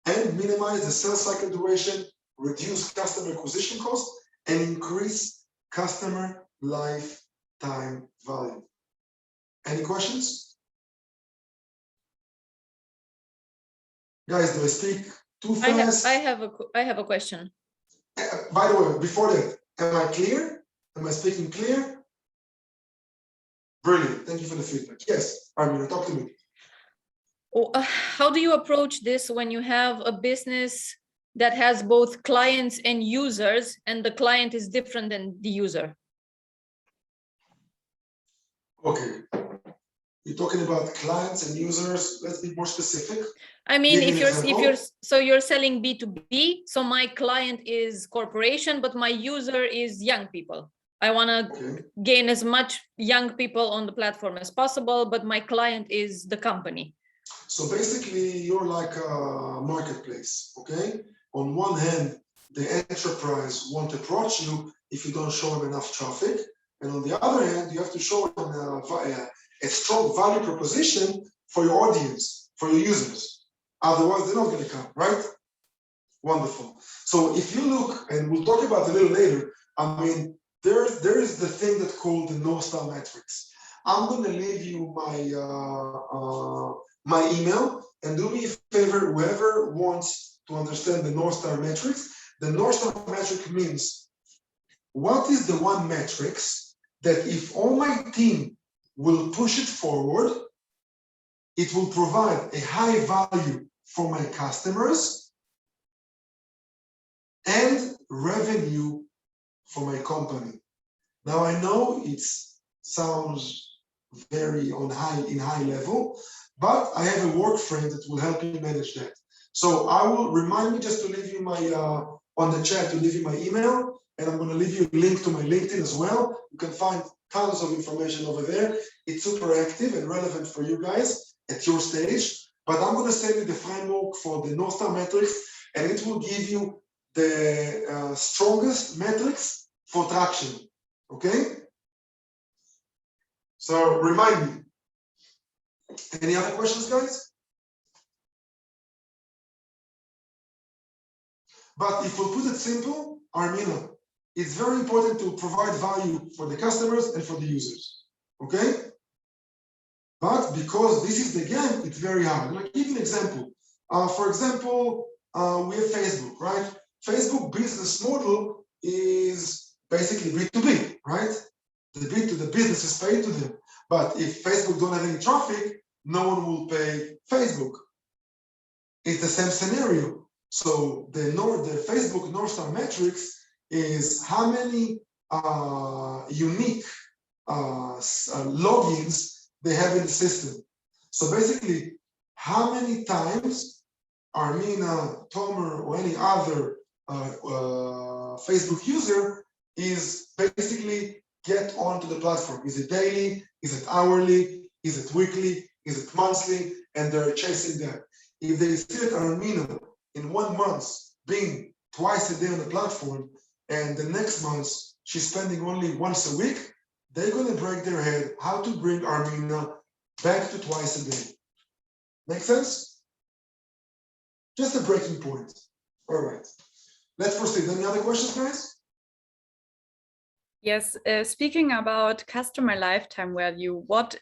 and minimize the sales cycle duration, reduce customer acquisition cost, and increase customer lifetime value. Any questions? Guys, do I speak too fast? I have a question. By the way, before that, am I clear? Am I speaking clear? Brilliant. Thank you for the feedback. Yes, Armina, talk to me. How do you approach this when you have a business that has both clients and users, and the client is different than the user? Okay. You're talking about clients and users. Let's be more specific. I mean, if you're selling B2B, so my client is corporation, but my user is young people. I want to gain as much young people on the platform as possible, but my client is the company. So basically, you're like a marketplace, okay? On one hand, the enterprise won't approach you if you don't show them enough traffic. And on the other hand, you have to show them a strong value proposition for your audience, for your users. Otherwise, they're not going to come, right? Wonderful. So if you look, and we'll talk about it a little later, I mean, there is the thing that's called the North Star metrics. I'm going to leave you my email, and do me a favor, whoever wants to understand the North Star metrics. The North Star metric means what is the one metrics that if all my team will push it forward, it will provide a high value for my customers and revenue for my company. Now I know it sounds very in high level, but I have a work frame that will help you manage that. So I will remind me just to leave you my on the chat to leave you my email, and I'm going to leave you a link to my LinkedIn as well. You can find tons of information over there. It's super active and relevant for you guys at your stage. But I'm going to send you the framework for the North Star metrics, and it will give you the strongest metrics for traction. Okay? So remind me. Any other questions, guys? But if we put it simple, Armina, it's very important to provide value for the customers and for the users. Okay? But because this is the game, it's very hard. Like, give you an example. For example, we have Facebook, right? Facebook business model is basically B2B, right? The business is paid to them. But if Facebook don't have any traffic, no one will pay Facebook. It's the same scenario. So the Facebook North Star metrics is how many unique logins they have in the system. So basically, how many times Armina, Tomer, or any other Facebook user is basically get onto the platform. Is it daily? Is it hourly? Is it weekly? Is it monthly? And they're chasing that. If they see that Armina in 1 month being twice a day on the platform, and the next month she's spending only once a week, they're going to break their head how to bring Armina back to twice a day. Make sense? Just a breaking point. All right. Let's proceed. Any other questions, guys? Yes, speaking about customer lifetime value, what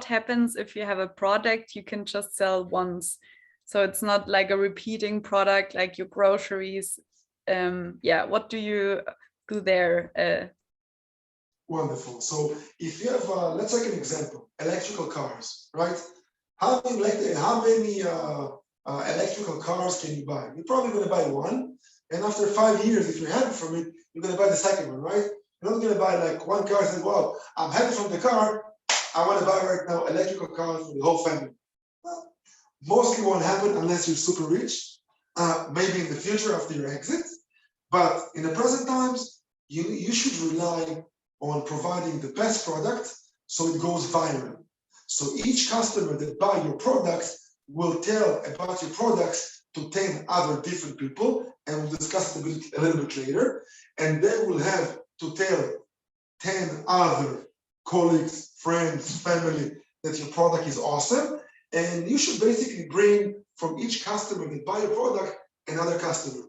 happens if you have a product you can just sell once? So it's not like a repeating product like your groceries. Yeah, what do you do there? Wonderful. So if you have, let's take an example, electrical cars, right? How many electrical cars can you buy? You're probably going to buy one. And after 5 years, if you're happy from it, you're going to buy the second one, right? You're not going to buy like one car and say, well, I'm happy from the car. I want to buy right now electrical cars for the whole family. Well, mostly won't happen unless you're super rich. maybe in the future after your exit. But in the present times, you should rely on providing the best product so it goes viral. So each customer that buy your products will tell about your products to 10 other different people, and we'll discuss it a little bit later. And they will have to tell 10 other colleagues, friends, family that your product is awesome. And you should basically bring from each customer that buy your product another customer.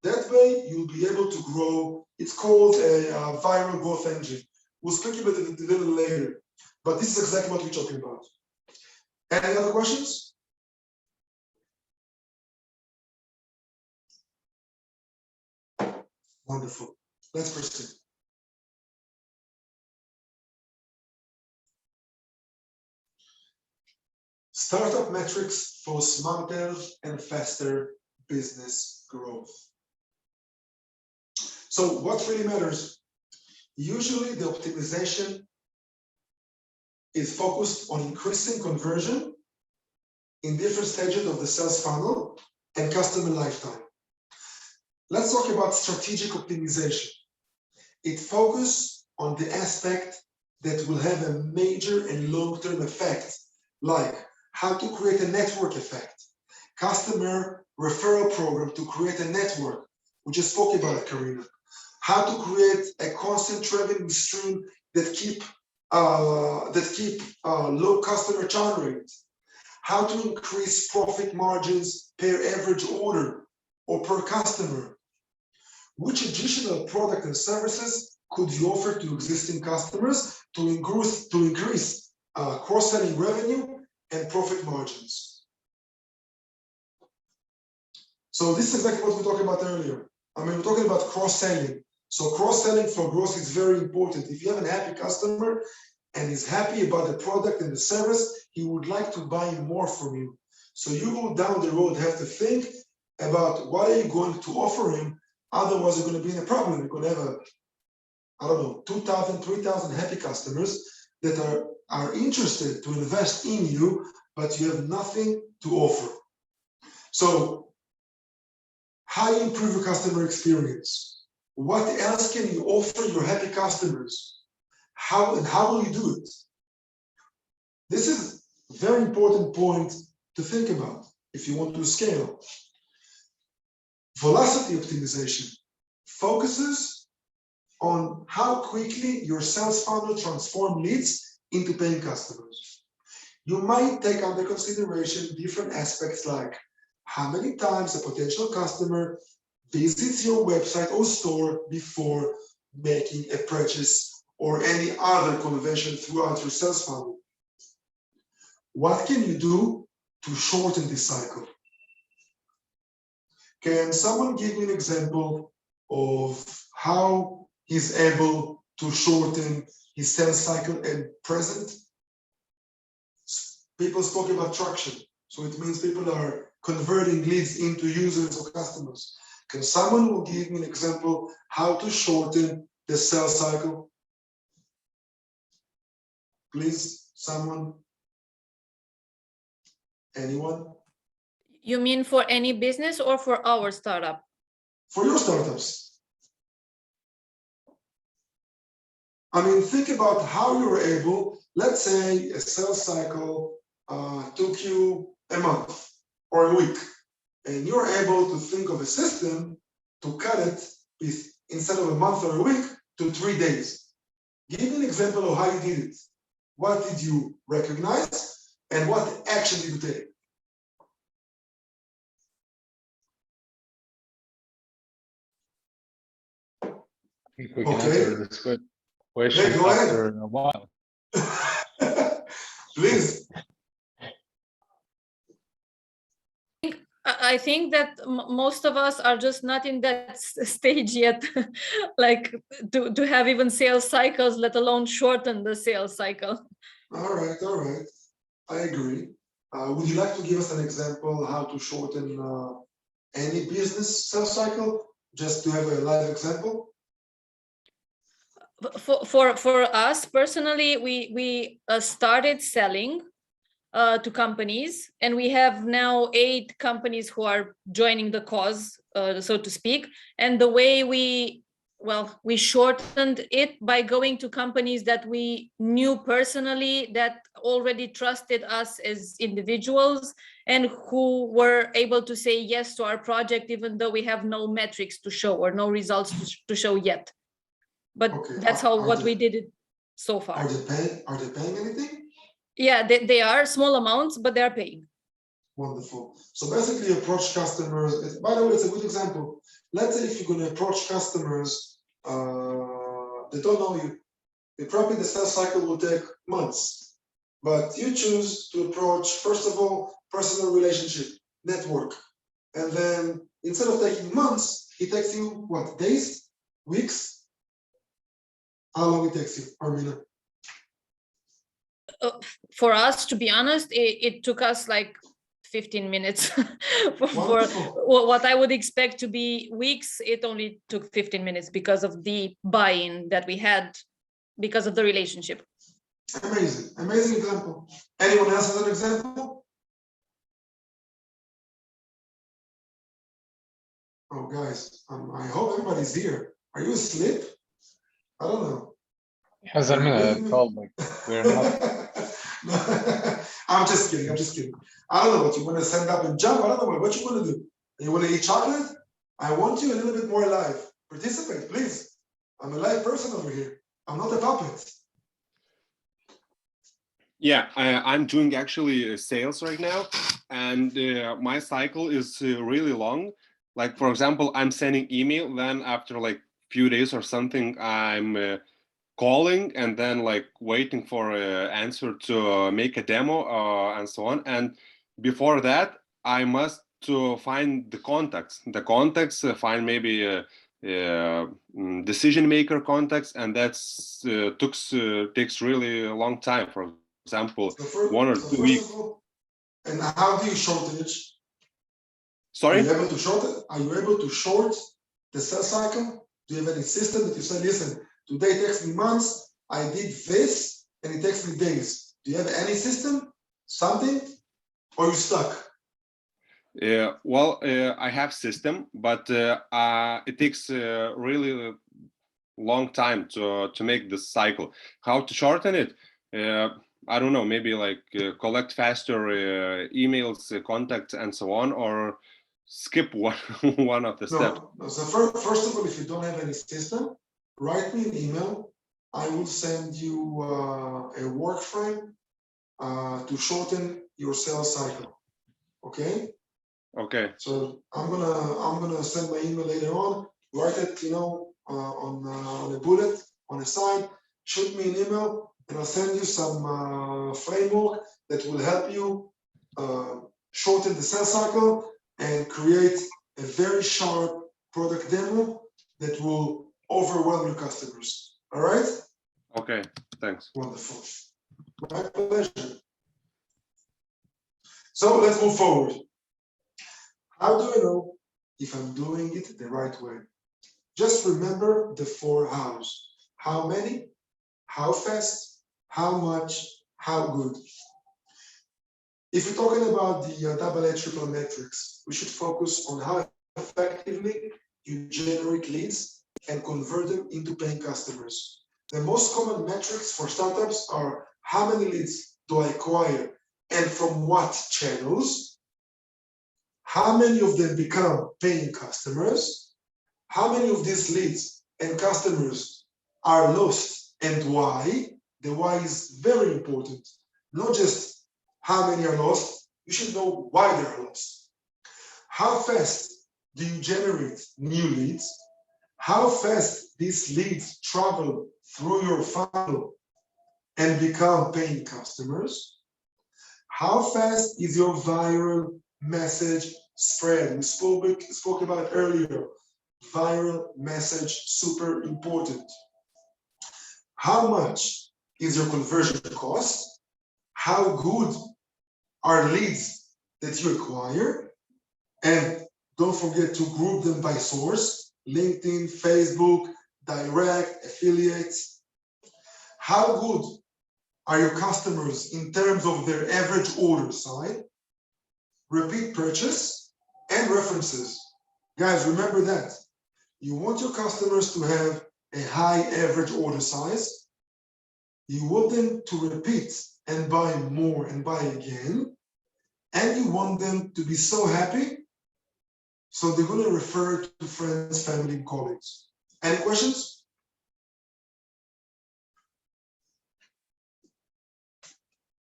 That way you'll be able to grow. It's called a viral growth engine. We'll speak about it a little later, but this is exactly what we're talking about. Any other questions? Wonderful. Let's proceed. Startup metrics for smarter and faster business growth. So what really matters? Usually the optimization is focused on increasing conversion in different stages of the sales funnel and customer lifetime. Let's talk about strategic optimization. It focuses on the aspect that will have a major and long-term effect, like how to create a network effect, customer referral program to create a network. We just spoke about it, Karina. How to create a constant revenue stream that keep low customer churn rate. How to increase profit margins per average order or per customer. Which additional product and services could you offer to existing customers to increase cross-selling revenue and profit margins? So this is exactly what we talked about earlier. I mean, we're talking about cross-selling. So cross-selling for growth is very important. If you have a happy customer and he's happy about the product and the service, he would like to buy more from you. So you will down the road have to think about what are you going to offer him. Otherwise, you're going to be in a problem. You're going to have I don't know, 2,000, 3,000 happy customers that are interested to invest in you, but you have nothing to offer. So how you improve your customer experience? What else can you offer your happy customers? How will you do it? This is a very important point to think about if you want to scale. Velocity optimization focuses on how quickly your sales funnel transform leads into paying customers. You might take under consideration different aspects like how many times a potential customer visits your website or store before making a purchase or any other conversion throughout your sales funnel. What can you do to shorten this cycle? Can someone give me an example of how he's able to shorten his sales cycle at present? People spoke about traction. So it means people are converting leads into users or customers. Can someone give me an example how to shorten the sales cycle? Please, someone? Anyone? You mean for any business or for our startup? For your startups. I mean, think about how you're able, let's say a sales cycle took you a month or a week, and you're able to think of a system to cut it with, instead of a month or a week, to 3 days. Give me an example of how you did it. What did you recognize and what action did you take? I think we can answer this question Hey, go after ahead. a while. Please. I think that most of us are just not in that stage yet, like to have even sales cycles, let alone shorten the sales cycle. All right. I agree. Would you like to give us an example how to shorten any business sales cycle, just to have a live example? For us personally, we started selling to companies, and we have now 8 companies who are joining the cause, so to speak. And the way we shortened it by going to companies that we knew personally, that already trusted us as individuals, and who were able to say yes to our project, even though we have no metrics to show or no results to show yet. But Okay. that's what we did it so far. Are they paying anything? Yeah, they are small amounts, but they are paying. Wonderful. So basically approach customers. By the way, it's a good example. Let's say if you're going to approach customers, they don't know you. Probably the sales cycle will take months, but you choose to approach, first of all, personal relationship, network. And then instead of taking months, it takes you, what, days, weeks? How long it takes you, Armina? For us, to be honest, it took us like 15 minutes. for what I would expect to be weeks, it only took 15 minutes because of the buy-in that we had, because of the relationship. Amazing, amazing example. Anyone else has an example? Oh, guys, I hope everybody's here. Are you asleep? I don't know. Yes, Armina told me we're not. I'm just kidding. I'm just kidding. I don't know what you want to stand up and jump. I don't know what you want to do. You want to eat chocolate? I want you a little bit more alive. Participate, please. I'm a live person over here. I'm not a puppet. Yeah, I'm doing actually sales right now, and my cycle is really long. Like, for example, I'm sending email, then after like few days or something, I'm calling, and then like waiting for an answer to make a demo and so on. And before that, I must find the contacts, find maybe decision maker contacts, and that's takes really a long time. For example, 1 or 2 weeks. And how do you shorten it? Sorry? Are you able to shorten? Are you able to short the sales cycle? Do you have any system that you say, listen, today it takes me months, I did this, and it takes me days. Do you have any system, something, or you stuck? Well, I have system, but it takes really long time to make this cycle. How to shorten it? I don't know, maybe like collect faster emails, contacts, and so on, or skip one of the steps. No. So first of all, if you don't have any system, write me an email. I will send you a work frame to shorten your sales cycle. Okay. Okay. So I'm gonna send my email later on. Write it, on a bullet on a side. Shoot me an email, and I'll send you some framework that will help you shorten the sales cycle and create a very sharp product demo that will overwhelm your customers. All right? Okay, thanks. Wonderful. My pleasure. So let's move forward. How do I know if I'm doing it the right way? Just remember the 4 hows. How many, how fast, how much, how good. If you're talking about the AA triple metrics, we should focus on how effectively you generate leads and convert them into paying customers. The most common metrics for startups are how many leads do I acquire and from what channels, how many of them become paying customers, how many of these leads and customers are lost and why. The why is very important, not just how many are lost, you should know why they're lost. How fast do you generate new leads? How fast these leads travel through your funnel and become paying customers? How fast is your viral message spread? We spoke about it earlier. Viral message, super important. How much is your conversion cost? How good are leads that you acquire? And don't forget to group them by source: LinkedIn, Facebook, direct, affiliates. How good are your customers in terms of their average order size, repeat purchase, and references. Guys, remember that. You want your customers to have a high average order size. You want them to repeat and buy more and buy again. And you want them to be so happy, so they're going to refer to friends, family, and colleagues. Any questions?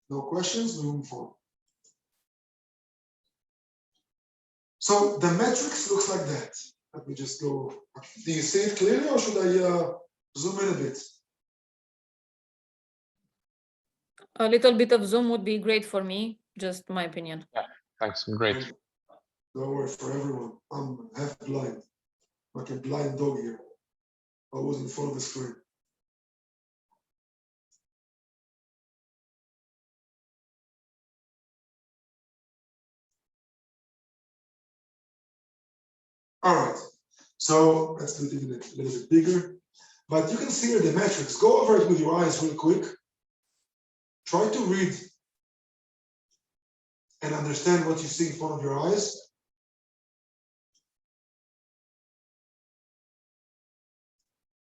No questions, we move on. So the metrics looks like that. Let me just go. Do you see it clearly, or should I zoom in a bit? A little bit of zoom would be great for me, just my opinion. Yeah, thanks. Great. Don't worry, for everyone. I'm half blind, like a blind dog here. I was in front of the screen. All right, so let's do it even a little bit bigger. But you can see here the metrics. Go over it with your eyes real quick. Try to read and understand what you see in front of your eyes.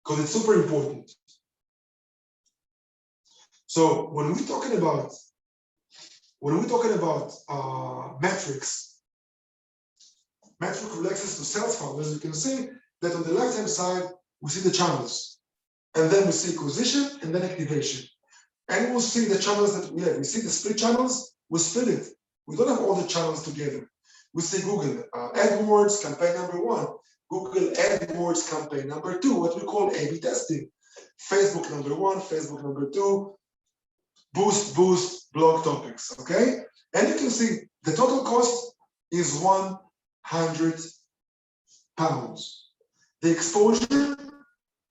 Because it's super important. So when we're talking about metrics, metric relates to sales funnels. You can see that on the left-hand side, we see the channels, and then we see acquisition and then activation. And we'll see the channels that we have. We see the split channels, we split it. We don't have all the channels together. We see Google AdWords campaign number 1, Google AdWords campaign number 2, what we call A/B testing. Facebook number 1, Facebook number 2, boost, blog topics, okay? And you can see the total cost is 100 pounds. The exposure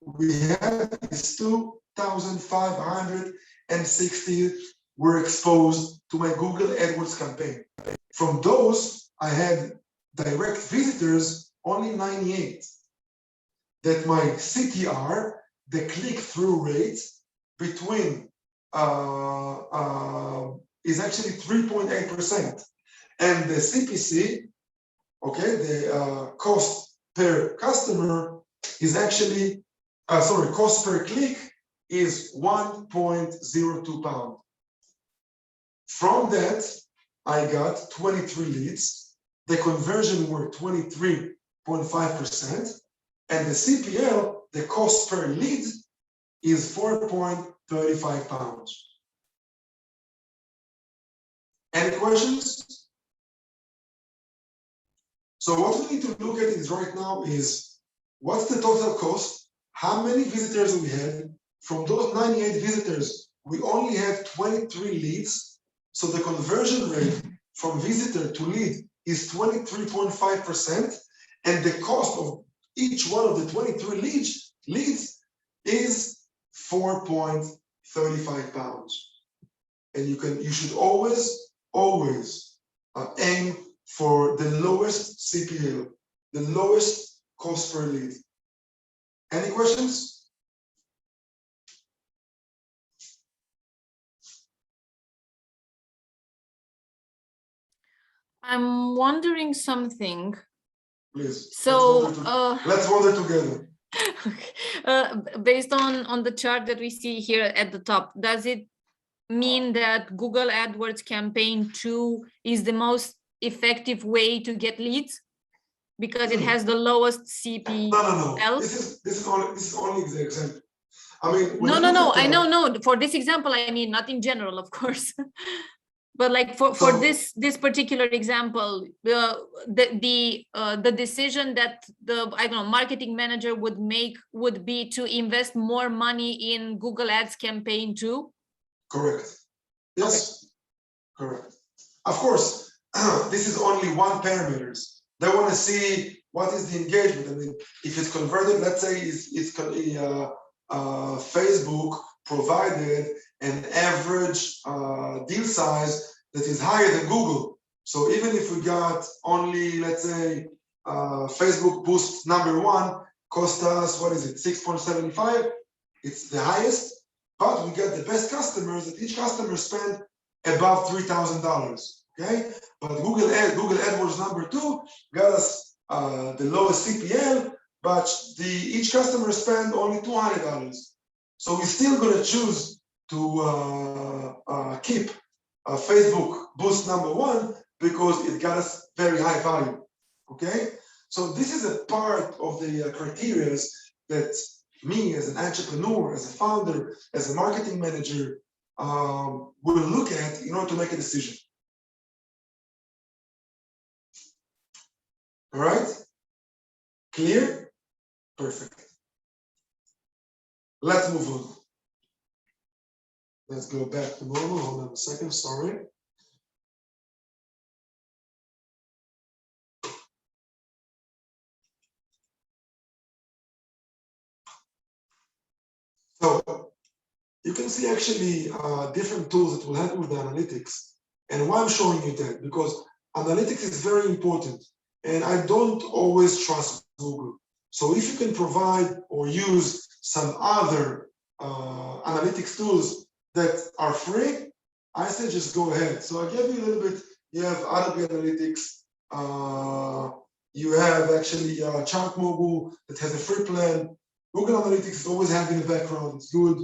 we have is 2,560 were exposed to my Google AdWords campaign. From those, I had direct visitors, only 98. That my CTR, the click-through rate between is actually 3.8%. And the CPC, okay, the cost per customer is actually, cost per click is 1.02 pound. From that, I got 23 leads. The conversion were 23.5%. And the CPL, the cost per lead, is 4.35 pounds. Any questions? So what we need to look at is right now is what's the total cost? How many visitors we had? From those 98 visitors, we only had 23 leads. So the conversion rate from visitor to lead is 23.5%. And the cost of each one of the 23 leads is 4.35 pounds. And you should always aim for the lowest CPL, the lowest cost per lead. Any questions? I'm wondering something. Please. So let's wonder together. Based on the chart that we see here at the top, does it mean that Google AdWords campaign 2 is the most effective way to get leads because it has the lowest CPL? No. This is only the example. I mean, no. I know. For this example, I mean, not in general, of course. But like for this particular example, the decision that the marketing manager would make would be to invest more money in Google Ads campaign 2. Correct. Yes. Okay. Correct. Of course, this is only one parameter. They want to see what is the engagement. I mean, if it's converted, let's say Facebook provided an average deal size that is higher than Google. So even if we got only, let's say, Facebook boost number 1 cost us, what is it, 6.75? It's the highest. but we get the best customers that each customer spend above $3,000. Okay, but Google AdWords number 2 got us the lowest CPL, but each customer spend only $200. So we're still going to choose to keep Facebook boost number 1 because it got us very high value. Okay, so this is a part of the criteria that me as an entrepreneur, as a founder, as a marketing manager will look at in order to make a decision. All right, clear? Perfect. Let's move on. Let's go back to normal. Hold on a second, sorry. So you can see actually different tools that will help you with the analytics. And why I'm showing you that, because analytics is very important. And I don't always trust Google. So if you can provide or use some other analytics tools that are free, I say just go ahead. So I gave you a little bit. You have Adobe Analytics. You have actually ChartMogul that has a free plan. Google Analytics is always having in the background. It's good.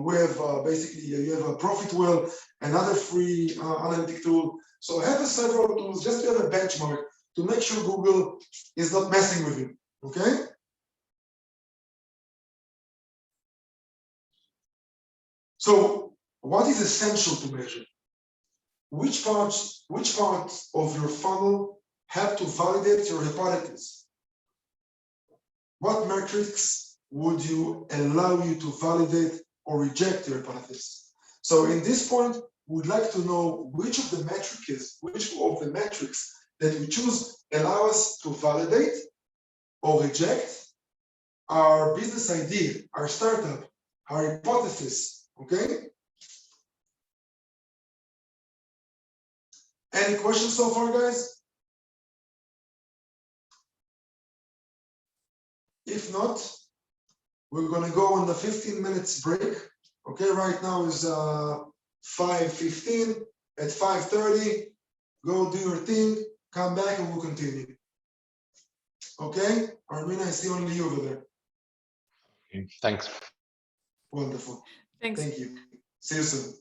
We have basically you have a Profitwell, another free analytic tool. So have several tools just to have a benchmark to make sure Google is not messing with you. Okay. So what is essential to measure? Which parts of your funnel have to validate your hypothesis? What metrics would you allow you to validate or reject your hypothesis? So in this point, we'd like to know which of the metrics that we choose allow us to validate or reject our business idea, our startup, our hypothesis, okay? Any questions so far, guys? If not, we're gonna go on the 15 minutes break. Okay, right now is 5:15. At 5:30, go do your thing, come back and we'll continue. Okay, Armina, I see only you over there. Thanks. Wonderful. Thanks. Thank you. See you soon.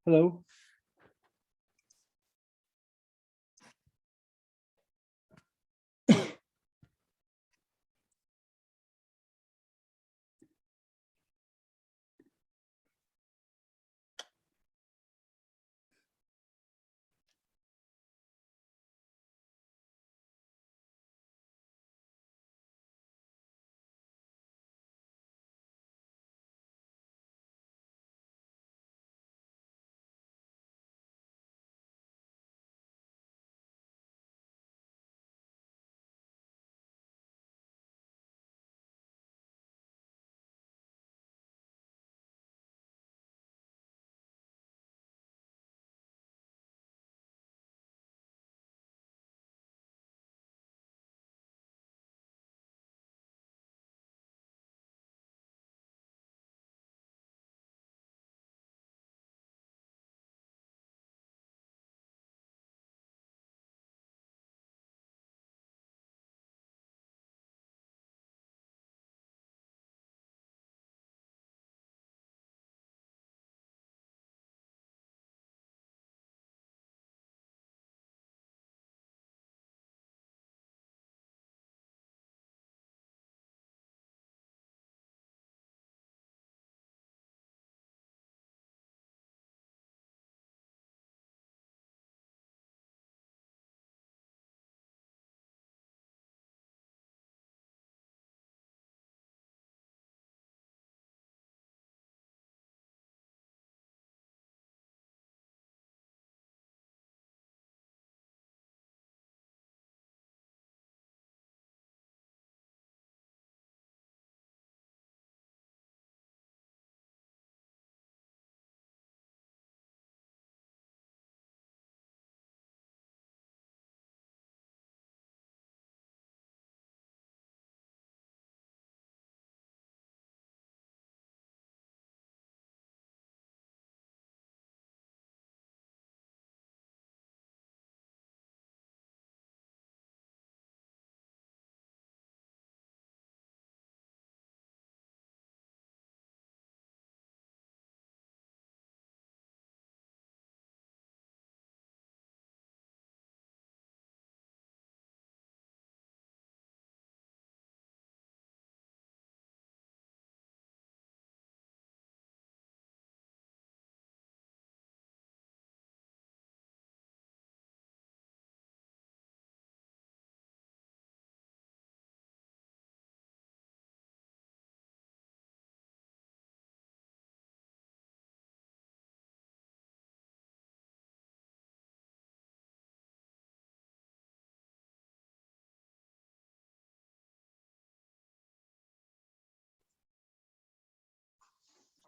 Hello.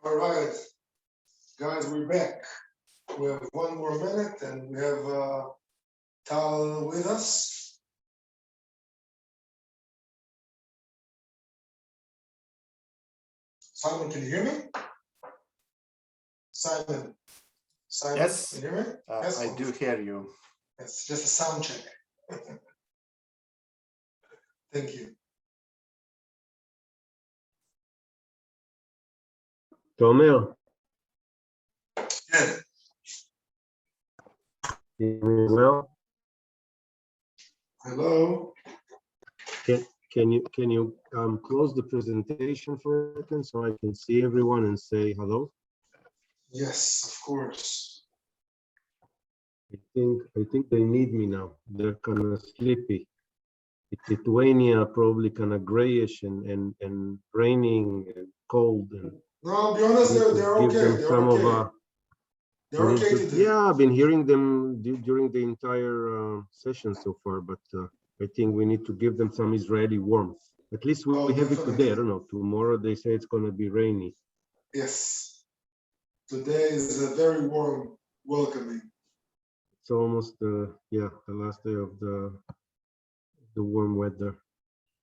All right, guys, we're back. We have one more minute and we have Tal with us. Simon, can you hear me? Simon, Yes, can you hear me? Yes, I do hear you. It's just a sound check. Thank you. Tomer. Yeah. Well, hello. Can you close the presentation for a second so I can see everyone and say hello? Yes, of course. I think they need me now. They're kind of sleepy. It's Lithuania, probably kind of grayish and raining and cold. And no, I'll be honest, they're okay. They're okay. They're okay today. Yeah, I've been hearing them during the entire session so far, but I think we need to give them some Israeli warmth. At least we have it today. I don't know. Tomorrow they say it's going to be rainy. Yes. Today is a very warm welcoming. It's almost the last day of the warm weather.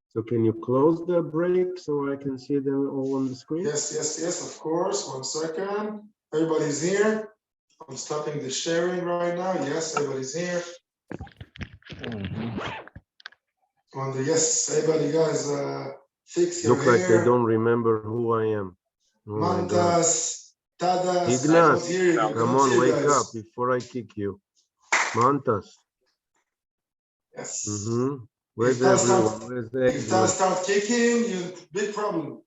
So can you close the break so I can see them all on the screen? Yes, of course. 1 second. Everybody's here. I'm stopping the sharing right now. Yes, everybody's here. Yes, everybody, guys, fix your hair. Look like they don't remember who I am. Oh Mantas, Tadas, I Ignas, don't hear you. come on, wake up before I kick you. Mantas. Yes. Where's everyone? Where's the If Tadas start kicking, you big problem.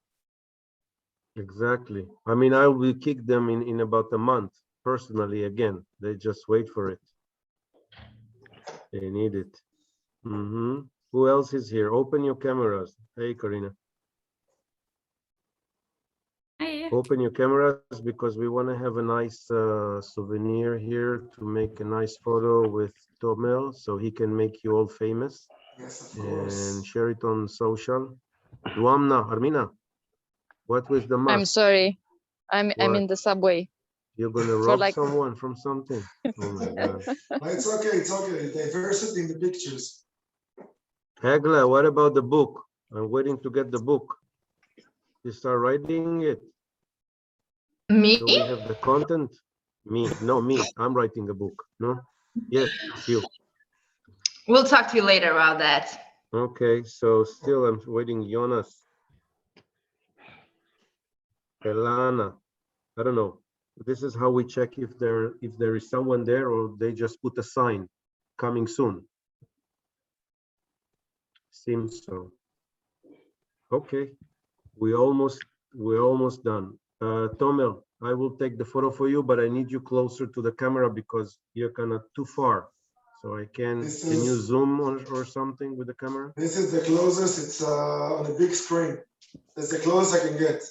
Exactly. I mean, I will kick them in about a month, personally, again. They just wait for it. They need it. Who else is here? Open your cameras. Hey, Karina. Hey. Open your cameras because we want to have a nice souvenir here to make a nice photo with Tomel so he can make you all famous. Yes, of course. And share it on social. Duamna, Armina, what was the must? I'm sorry. I'm in the subway. You're gonna rob someone from something? Oh my God. It's okay, it's okay. Diversity in the pictures. Hagla, what about the book? I'm waiting to get the book. You start writing it. Me? Do we have the content? Me, no, me. I'm writing a book. No? Yes, you. We'll talk to you later about that. Okay, so still I'm waiting. Jonas. Elana. I don't know. This is how we check if there is someone there or they just put a sign coming soon. Seems so. Okay, we're almost done. Tomel, I will take the photo for you, but I need you closer to the camera because you're kind of too far. So I can you zoom or something with the camera? This is the closest. It's on a big screen. That's the closest I can get.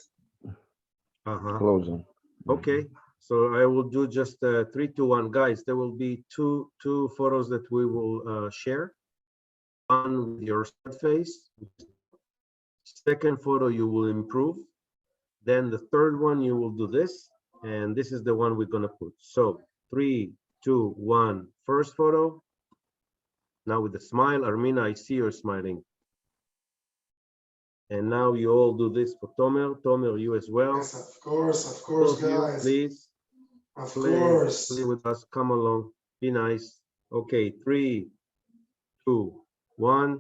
Closer. Okay, so I will do just 3, 2, 1. Guys, there will be two photos that we will share. One with your face. Second photo you will improve. Then the third one you will do this, and this is the one we're gonna put. So 3, 2, 1. First photo. Now with the smile, Armina, I see you're smiling. And now you all do this for Tomer. Tomer, you as well. Yes, of course, guys. Please. Of course. Play with us. Come along. Be nice. Okay, 3, 2, 1.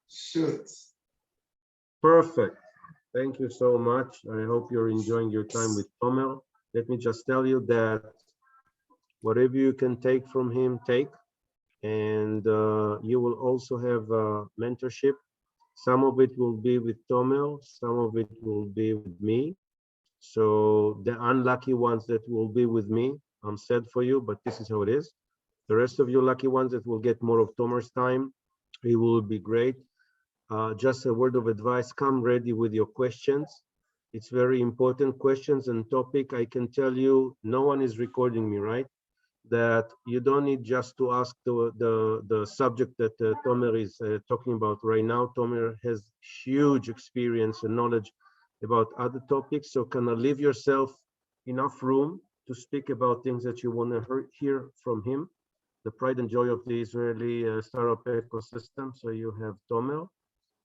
Shoot. Perfect. Thank you so much. I hope you're enjoying your time with Tomer. Let me just tell you that whatever you can take from him, take. And you will also have mentorship. Some of it will be with Tomer, some of it will be with me. So the unlucky ones that will be with me, I'm sad for you, but this is how it is. The rest of you lucky ones that will get more of Tomer's time, it will be great. Just a word of advice, come ready with your questions. It's very important, questions and topic. I can tell you, no one is recording me, right? That you don't need just to ask the subject that Tomer is talking about right now. Tomer has huge experience and knowledge about other topics, so kind of leave yourself enough room to speak about things that you want to hear from him. The pride and joy of the Israeli startup ecosystem. So you have Tomer,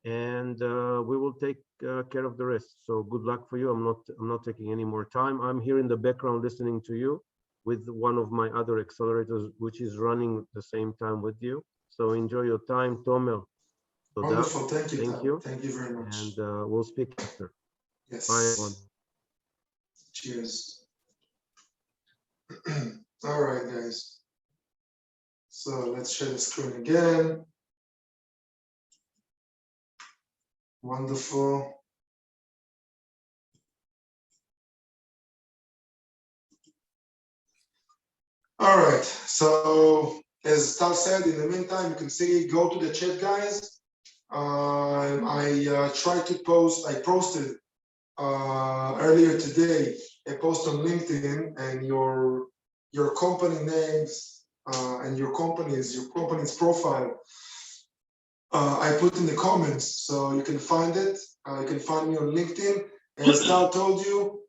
and we will take care of the rest. So good luck for you. I'm not taking any more time. I'm here in the background listening to you with one of my other accelerators, which is running at the same time with you. So enjoy your time, Tomer. Wonderful, thank you. Thank you. Thank you very much. And we'll speak after. Yes. Bye, everyone. Cheers. All right, guys. So let's share the screen again. Wonderful. All right, so as Tal said, in the meantime, you can see, go to the chat, guys. I tried to post, I posted earlier today, a post on LinkedIn, and your company names and your company's profile, I put in the comments, so you can find it. You can find me on LinkedIn. As Tal told you,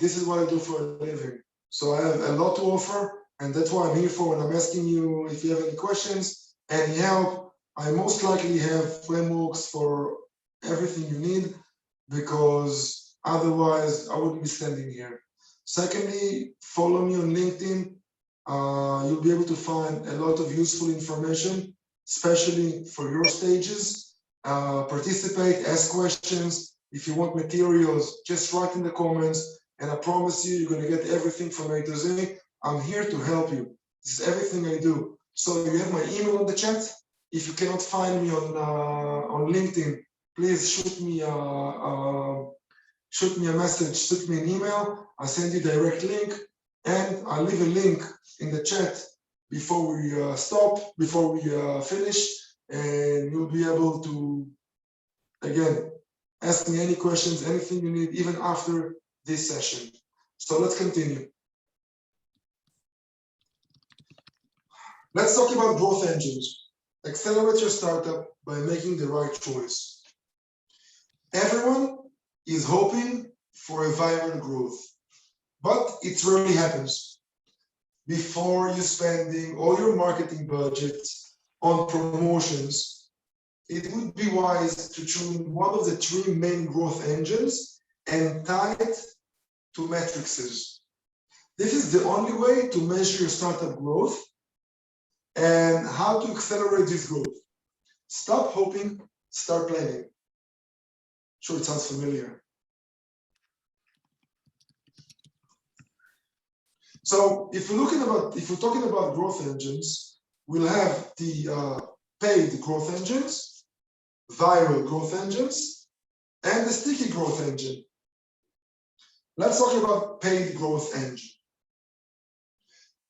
this is what I do for a living. So I have a lot to offer, and that's why I'm here for. When I'm asking you if you have any questions, any help, I most likely have frameworks for everything you need, because otherwise I wouldn't be standing here. Secondly, follow me on LinkedIn. You'll be able to find a lot of useful information, especially for your stages. Participate, ask questions. If you want materials, just write in the comments. and I promise you, you're gonna get everything from A to Z. I'm here to help you. This is everything I do. So you have my email in the chat. If you cannot find me on LinkedIn, please shoot me a message, shoot me an email. I'll send you direct link, and I'll leave a link in the chat before we before we finish, and you'll be able to, again, ask me any questions, anything you need, even after this session. So let's continue. Let's talk about growth engines. Accelerate your startup by making the right choice. Everyone is hoping for a viral growth, but it rarely happens. Before you spending all your marketing budgets on promotions, it would be wise to choose one of the 3 main growth engines and tie it to matrices. This is the only way to measure your startup growth and how to accelerate this growth. Stop hoping, start planning. Sure, it sounds familiar. So if we're talking about growth engines, we'll have the paid growth engines, viral growth engines, and the sticky growth engine. Let's talk about paid growth engine.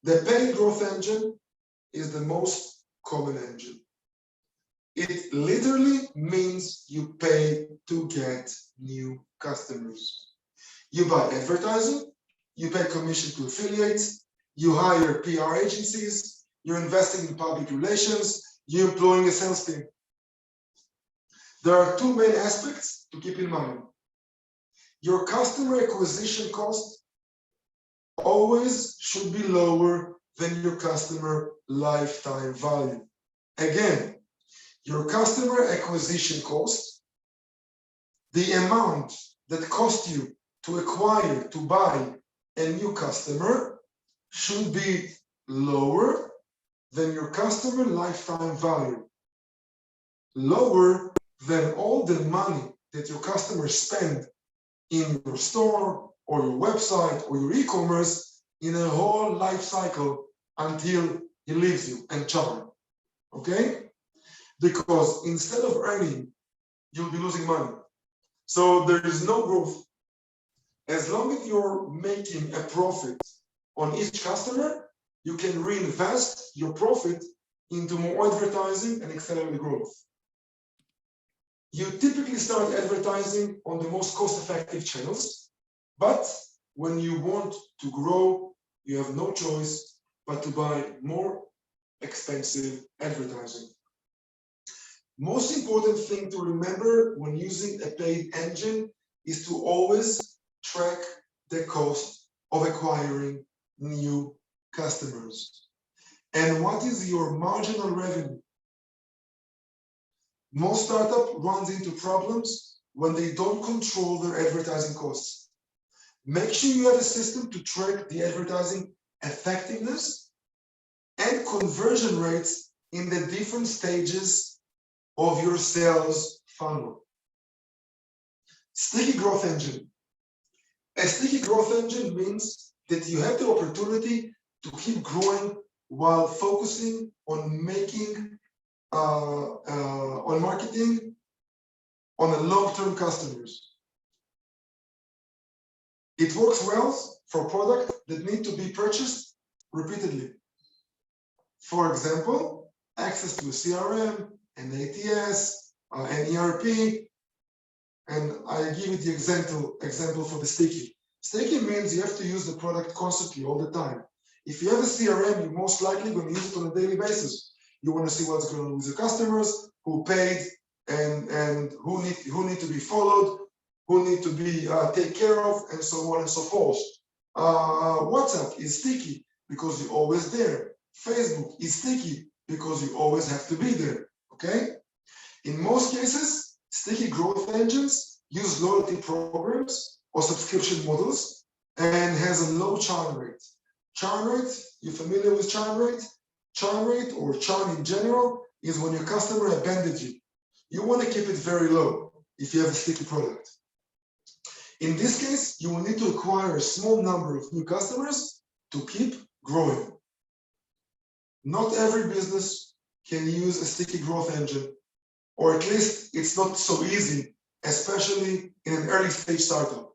The paid growth engine is the most common engine. It literally means you pay to get new customers. You buy advertising, you pay commission to affiliates, you hire PR agencies, you're investing in public relations, you're employing a sales team. There are 2 main aspects to keep in mind. Your customer acquisition cost always should be lower than your customer lifetime value. Again, your customer acquisition cost, the amount that cost you to acquire, to buy a new customer, should be lower than your customer lifetime value. Lower than all the money that your customers spend in your store or your website or your e-commerce in a whole life cycle until he leaves you and charm. Okay? Because instead of earning, you'll be losing money. So there is no growth. As long as you're making a profit on each customer, you can reinvest your profit into more advertising and accelerate growth. You typically start advertising on the most cost-effective channels, but when you want to grow, you have no choice but to buy more expensive advertising. Most important thing to remember when using a paid engine is to always track the cost of acquiring new customers. And what is your marginal revenue? Most startup runs into problems when they don't control their advertising costs. Make sure you have a system to track the advertising effectiveness and conversion rates in the different stages of your sales funnel. Sticky growth engine. A sticky growth engine means that you have the opportunity to keep growing while focusing on making on marketing on a long-term customers. It works well for products that need to be purchased repeatedly. For example, access to a CRM, an ATS, an ERP, and I give you the example for the sticky. Sticky means you have to use the product constantly all the time. If you have a CRM, you're most likely going to use it on a daily basis. You want to see what's going on with your customers, who paid, and who need to be followed, who need to be taken care of, and so on and so forth. WhatsApp is sticky because you're always there. Facebook is sticky because you always have to be there. Okay? In most cases, sticky growth engines use loyalty programs or subscription models and has a low churn rate. Churn rate, you familiar with churn rate? Churn rate or churn in general is when your customer abandons you. You want to keep it very low if you have a sticky product. In this case, you will need to acquire a small number of new customers to keep growing. Not every business can use a sticky growth engine, or at least it's not so easy, especially in an early stage startup.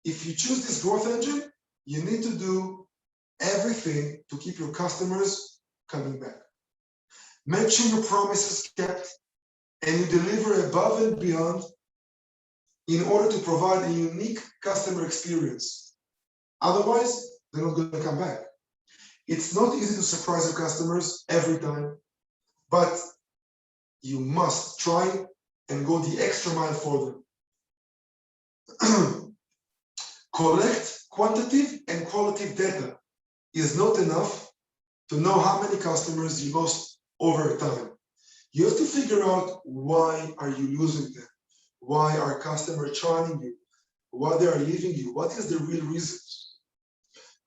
If you choose this growth engine, you need to do everything to keep your customers coming back. Make sure your promise is kept and you deliver above and beyond in order to provide a unique customer experience. Otherwise, they're not going to come back. It's not easy to surprise your customers every time, but you must try and go the extra mile for them. Collect quantitative and qualitative data is not enough to know how many customers you lost over time. You have to figure out why are you losing them? Why are customers trying you? Why they are leaving you? What is the real reasons?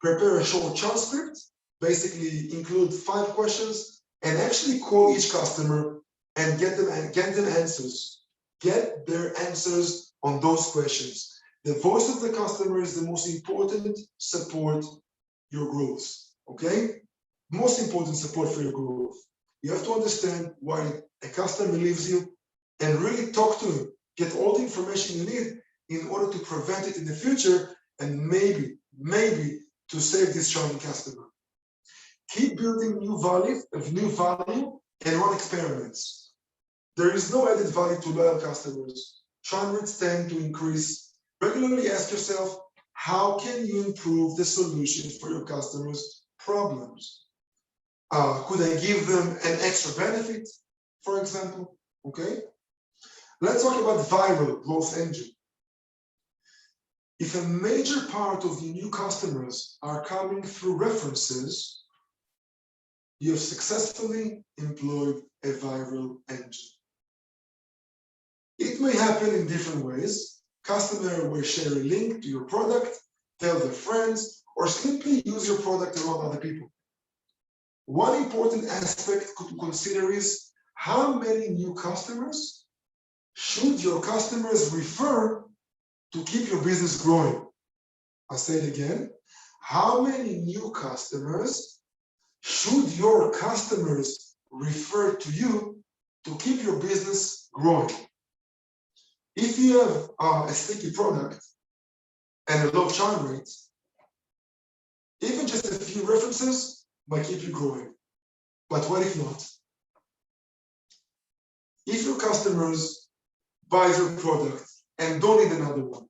Prepare a short transcript, basically include 5 questions, and actually call each customer and get them answers. Get their answers on those questions. The voice of the customer is the most important support your growth, okay? Most important support for your growth. You have to understand why a customer leaves you and really talk to him. Get all the information you need in order to prevent it in the future and maybe to save this charming customer. Keep building new value and run experiments. There is no added value to loyal customers. Churn rates tend to increase. Regularly ask yourself, how can you improve the solution for your customers' problems? Could I give them an extra benefit, for example? Okay. Let's talk about viral growth engine. If a major part of the new customers are coming through references, you have successfully employed a viral engine. It may happen in different ways. Customer will share a link to your product, tell their friends, or simply use your product around other people. One important aspect to consider is how many new customers should your customers refer to keep your business growing? I'll say it again. How many new customers should your customers refer to you to keep your business growing? If you have a sticky product and a low churn rate, even just a few references might keep you growing. But what if not? If your customers buy your product and don't need another one,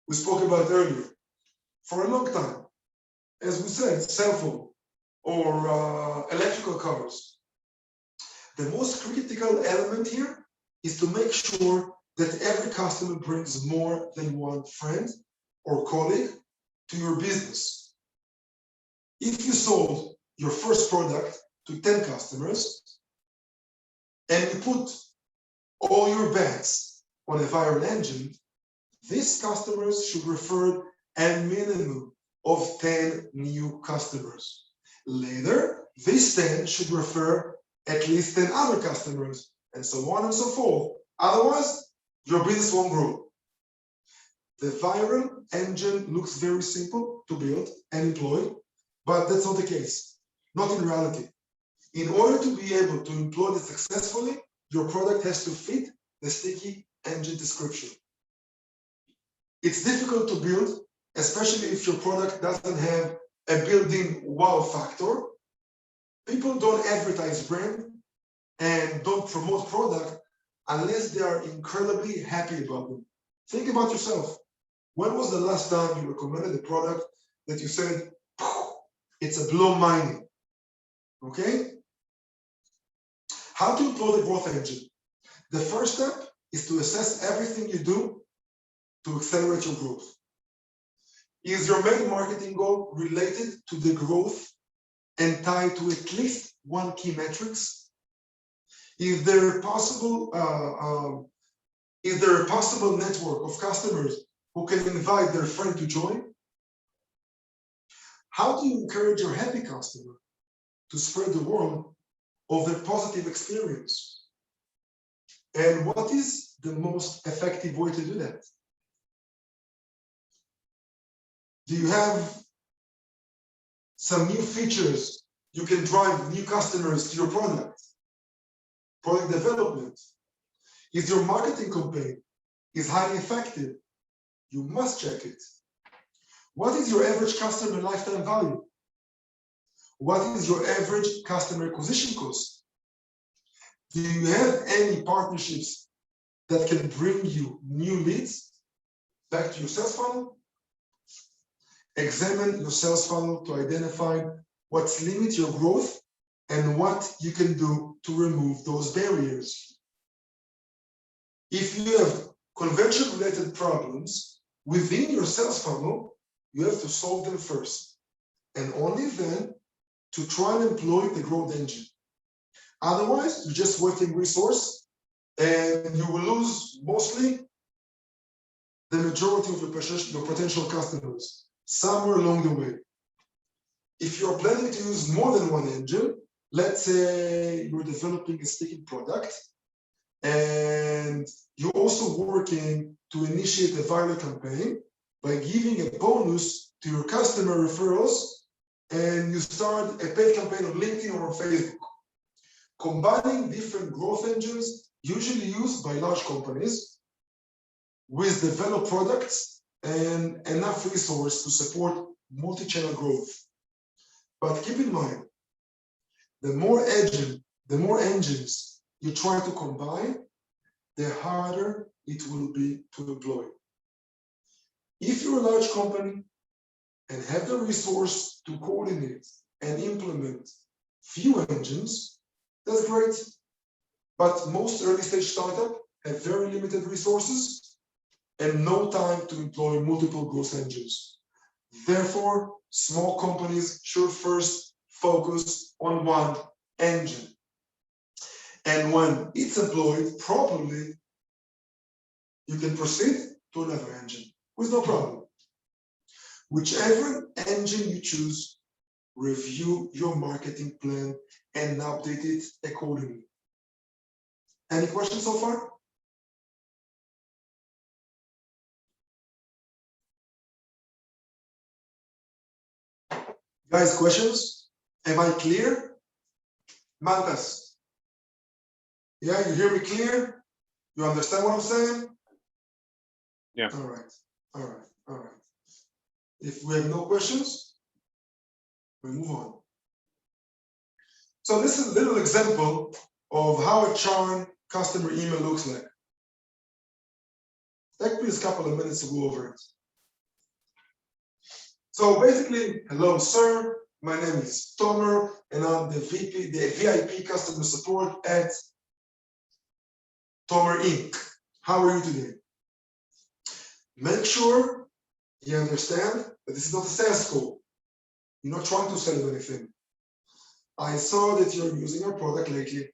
we spoke about earlier, for a long time, as we said, cell phone or electrical cars, the most critical element here is to make sure that every customer brings more than one friend or colleague to your business. If you sold your first product to 10 customers and you put all your bets on a viral engine, these customers should refer a minimum of 10 new customers. Later, these 10 should refer at least 10 other customers, and so on and so forth. Otherwise, your business won't grow. The viral engine looks very simple to build and employ, but that's not the case, not in reality. In order to be able to employ it successfully, your product has to fit the sticky engine description. It's difficult to build, especially if your product doesn't have a built-in wow factor. People don't advertise brand and don't promote product unless they are incredibly happy about them. Think about yourself. When was the last time you recommended a product that you said, it's a blow mining? Okay? How to employ the growth engine? The first step is to assess everything you do to accelerate your growth. Is your main marketing goal related to the growth and tied to at least one key metrics? Is there a possible network of customers who can invite their friend to join? How do you encourage your happy customer to spread the word of their positive experience? And what is the most effective way to do that? Do you have some new features? You can drive new customers to your product. Product development. Is your marketing campaign is highly effective? You must check it. What is your average customer lifetime value? What is your average customer acquisition cost? Do you have any partnerships that can bring you new leads back to your sales funnel? Examine your sales funnel to identify what's limit your growth and what you can do to remove those barriers. If you have conversion-related problems within your sales funnel, you have to solve them first, and only then to try and employ the growth engine. Otherwise, you're just wasting resource, and you will lose mostly the majority of your potential customers somewhere along the way. If you're planning to use more than one engine, let's say you're developing a sticky product, and you're also working to initiate a viral campaign by giving a bonus to your customer referrals, and you start a paid campaign on LinkedIn or on Facebook. Combining different growth engines usually used by large companies with developed products and enough resource to support multi-channel growth. But keep in mind, the more engines you try to combine, the harder it will be to employ. If you're a large company and have the resource to coordinate and implement few engines, that's great. But most early stage startups have very limited resources and no time to employ multiple growth engines. Therefore, small companies should first focus on one engine. And when it's employed properly, you can proceed to another engine with no problem. Whichever engine you choose, review your marketing plan and update it accordingly. Any questions so far? Guys, questions? Am I clear? Mantas? Yeah, you hear me clear? You understand what I'm saying? Yeah. All right. If we have no questions, we move on. So this is a little example of how a charm customer email looks like. Take me a couple of minutes to go over it. So basically, hello, sir. My name is Tomer, and I'm the VIP customer support at Tomer Inc. How are you today? Make sure you understand that this is not a sales call. You're not trying to sell you anything. I saw that you're using our product lately.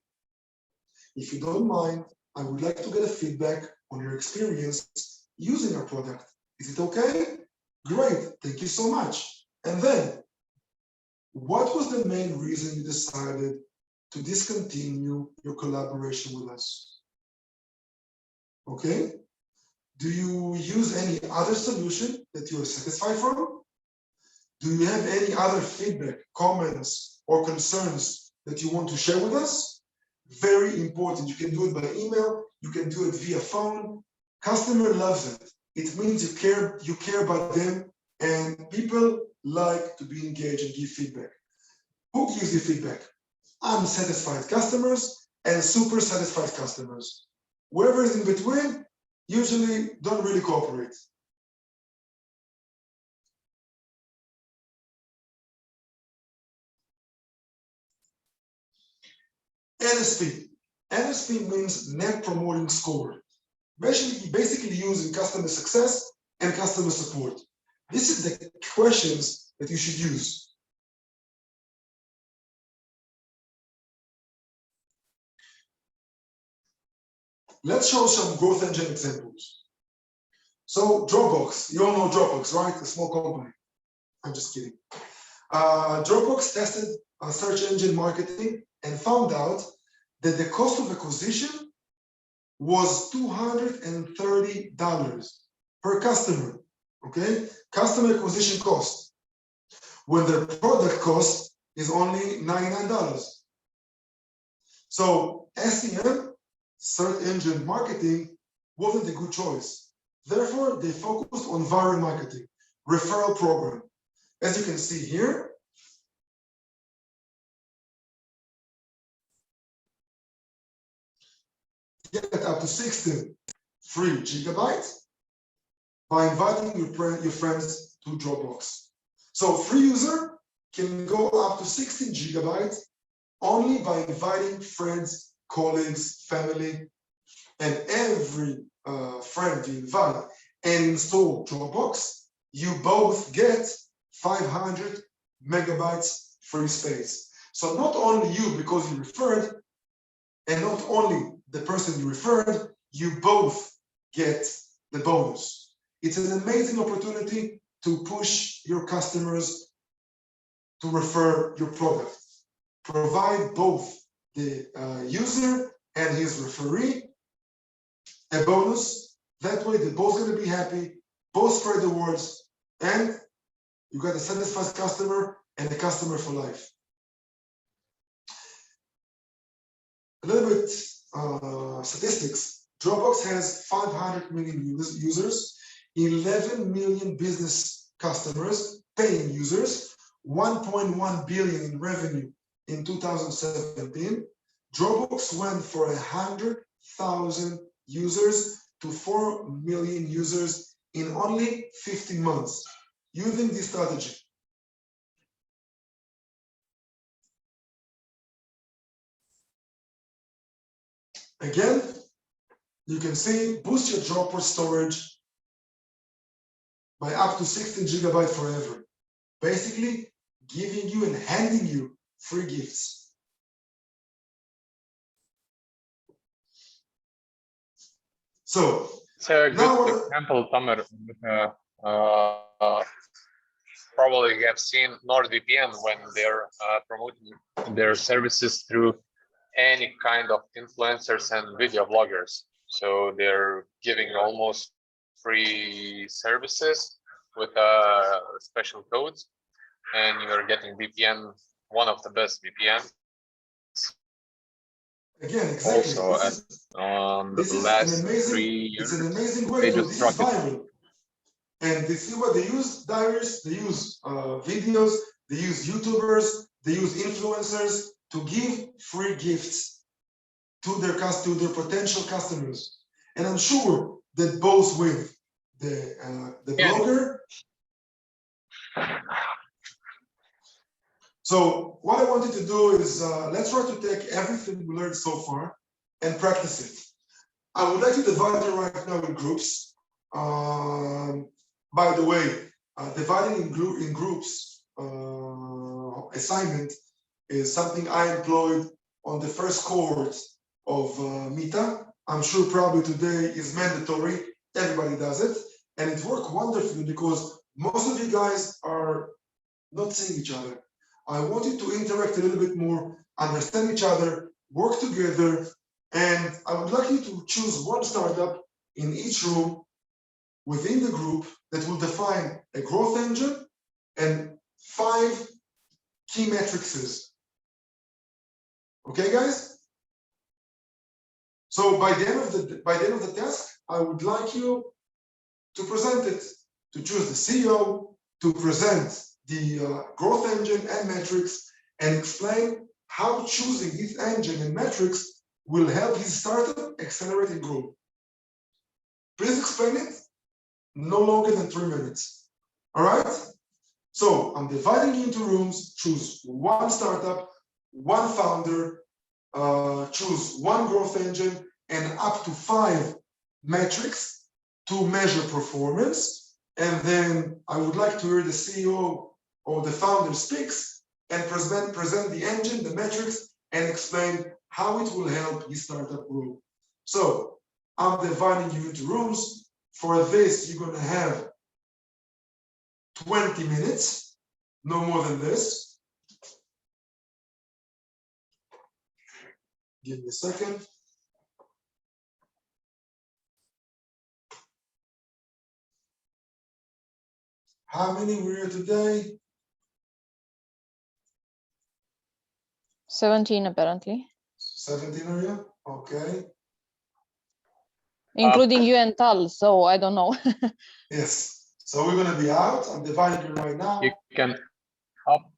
If you don't mind, I would like to get a feedback on your experience using our product. Is it okay? Great, thank you so much. And then, what was the main reason you decided to discontinue your collaboration with us? Okay? Do you use any other solution that you are satisfied from? Do you have any other feedback, comments, or concerns that you want to share with us? Very important. You can do it by email. You can do it via phone. Customer loves it. It means you care about them, and people like to be engaged and give feedback. Who gives you feedback? Unsatisfied customers and super satisfied customers. Whoever is in between usually don't really cooperate. NSP. NSP means Net Promoting Score. Basically used in customer success and customer support. This is the questions that you should use. Let's show some growth engine examples. So Dropbox, you all know Dropbox, right? A small company. I'm just kidding. Dropbox tested search engine marketing and found out that the cost of acquisition was $230 per customer. Okay, customer acquisition cost, when their product cost is only $99. So SEM, search engine marketing, wasn't a good choice. Therefore, they focused on viral marketing, referral program. As you can see here, get up to 16 free gigabytes by inviting your friends to Dropbox. So free user can go up to 16 gigabytes only by inviting friends, colleagues, family, and every friend you invite and install Dropbox, you both get 500 megabytes free space. So not only you, because you referred, and not only the person you referred, you both get the bonus. It's an amazing opportunity to push your customers to refer your product. Provide both the user and his referee a bonus. That way they're both going to be happy, both spread the words, and you got a satisfied customer and a customer for life. A little bit statistics. Dropbox has 500 million users, 11 million business customers, paying users, 1.1 billion in revenue in 2017. Dropbox went for 100,000 users to 4 million users in only 15 months using this strategy. Again, you can see boost your Dropbox storage by up to 16 gigabytes forever. Basically, giving you and handing you free gifts. So, it's a good example, Tamer. Probably you have seen NordVPN when they're promoting their services through any kind of influencers and video bloggers. So they're giving almost free services with special codes, and you're getting VPN, one of the best VPNs. Again, exactly. Also, the last 3 years, it's an amazing way they to just rocket. viral. And they see what they use, diaries, they use videos, they use YouTubers, they use influencers to give free gifts to their potential customers. And I'm sure that both with the blogger. So what I wanted to do is let's try to take everything we learned so far and practice it. I would like to divide it right now in groups. By the way, dividing in groups assignment is something I employed on the first cohort of Mita. I'm sure probably today is mandatory. Everybody does it. And it worked wonderfully because most of you guys are not seeing each other. I want you to interact a little bit more, understand each other, work together, and I would like you to choose one startup in each room within the group that will define a growth engine and 5 key metrics. Okay, guys? So by the end of the task, I would like you to present it, to choose the CEO, to present the growth engine and metrics, and explain how choosing this engine and metrics will help his startup accelerate and grow. Please explain it no longer than 3 minutes. All right? So I'm dividing you into rooms, choose one startup, one founder, choose one growth engine, and up to 5 metrics to measure performance. And then I would like to hear the CEO or the founder speaks and present the engine, the metrics, and explain how it will help his startup grow. So I'm dividing you into rooms. For this, you're going to have 20 minutes, no more than this. Give me a second. How many were here today? 17 apparently. 17 are you? Okay. Including you and Tal, so I don't know. Yes. So we're going to be out. I'm dividing it right now. You can up.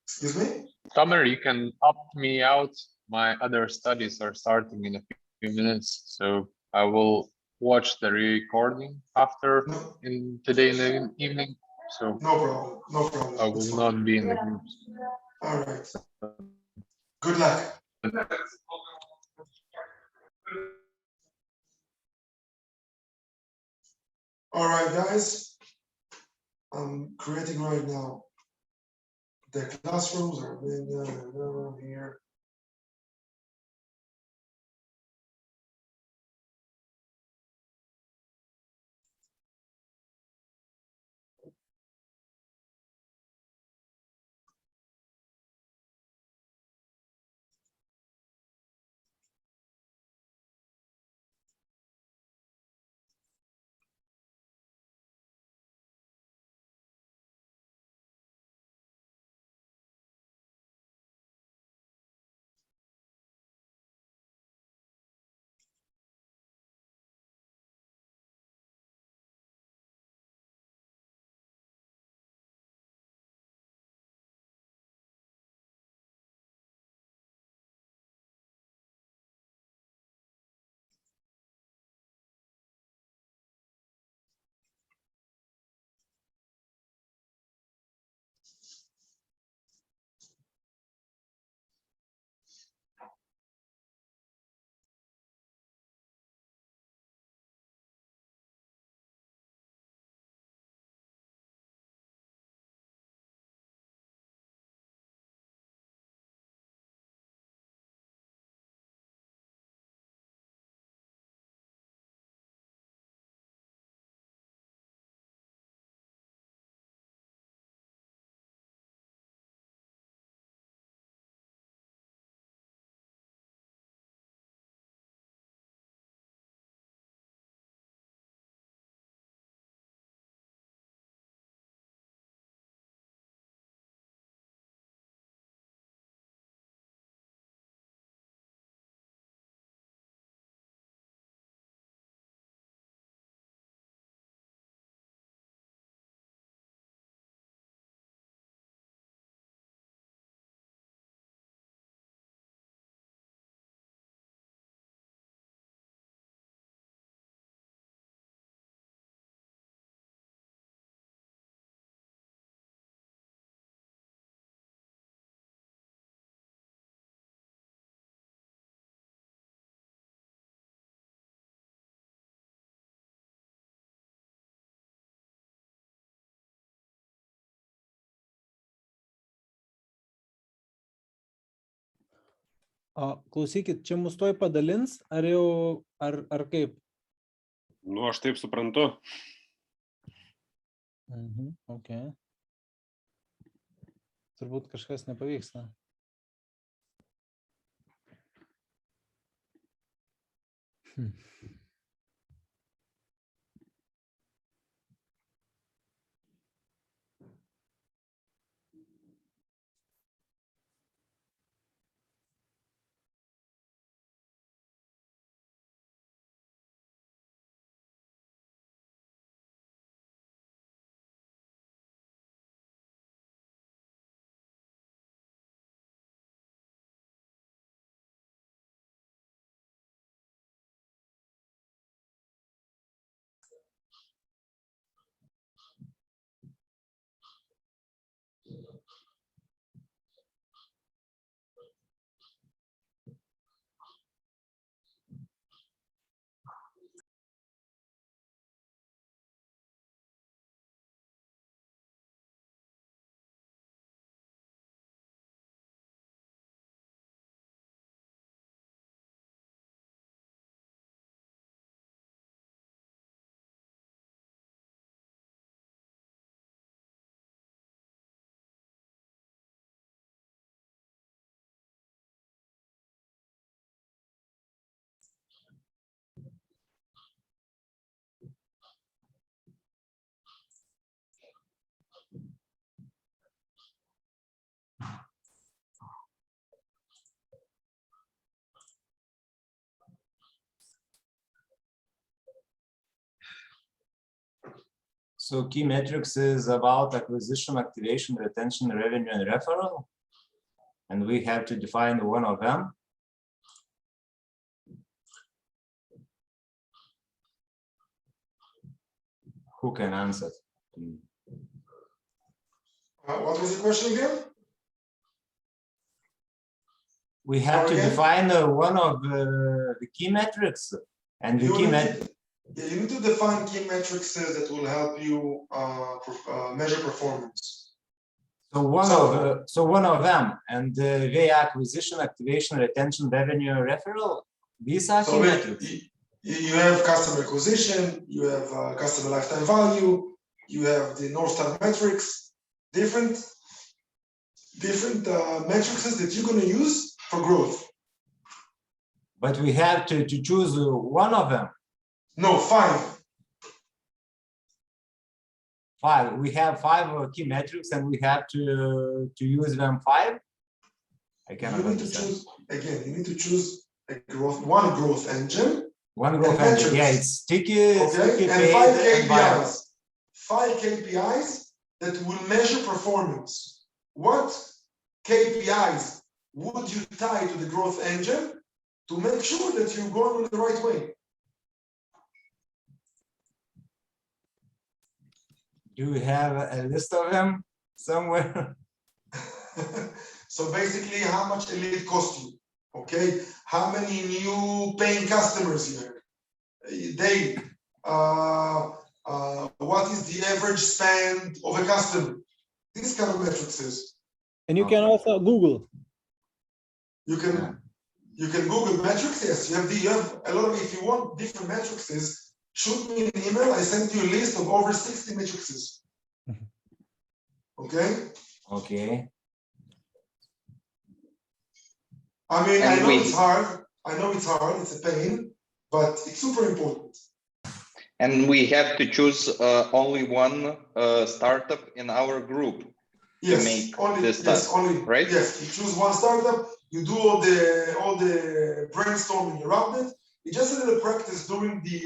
Excuse me? Summer, you can opt me out. My other studies are starting in a few minutes, so I will watch the recording after in today in the evening. So no problem. No problem. I will not be in the groups. All right. Good luck. All right, guys. I'm creating right now. The classrooms are in here. Klausykit, čia mus tuoj padalins, ar jau, ar kaip? Nu, aš taip suprantu. Okay. Turbūt kažkas nepavyksta. So key metrics is about acquisition, activation, retention, revenue, and referral. And we have to define one of them. Who can answer? What was the question again? We have to define one of the key metrics, and the key metric. You need to define key metrics that will help you measure performance. So one of them, and via acquisition, activation, retention, revenue, referral. These are key metrics. You have customer acquisition, you have customer lifetime value, you have the North Star metrics, different metrics that you're going to use for growth. But we have to choose one of them. No, 5. 5. We have 5 key metrics, and we have to use them 5. I cannot understand. You need to choose one growth engine. One growth engine. Yeah, it's sticky. Okay, and 5 KPIs. 5 KPIs that will measure performance. What KPIs would you tie to the growth engine to make sure that you're going the right way? Do we have a list of them somewhere? So basically, how much a lead cost you? Okay, how many new paying customers you have? Daily. What is the average spend of a customer? These kind of metrics is. And you can also Google. You can Google metrics. Yes, you have a lot of. If you want different metrics, shoot me an email. I sent you a list of over 60 metrics. Okay. Okay. I mean, I know it's hard. It's a pain, but it's super important. And we have to choose only one startup in our group to make this task, right? Yes, you choose one startup. You do all the brainstorming around it. It's just a little practice during the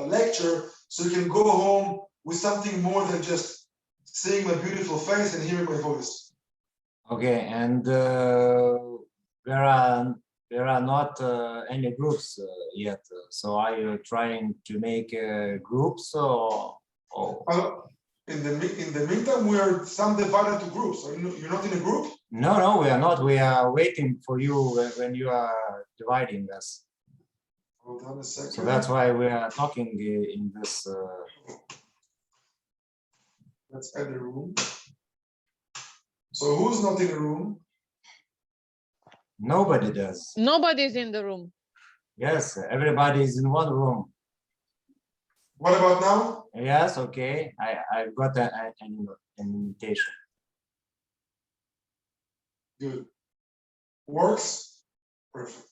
lecture, so you can go home with something more than just seeing my beautiful face and hearing my voice. Okay, and there are not any groups yet. So are you trying to make groups or? In the meantime, we are some divided to groups. Are you're not in a group? No, we are not. We are waiting for you when you are dividing us. Hold on a second. So that's why we are talking in this. Let's add a room. So who's not in a room? Nobody does. Nobody's in the room. Yes, everybody is in one room. What about now? Yes, okay. I've got an invitation. Good. Works? Perfect.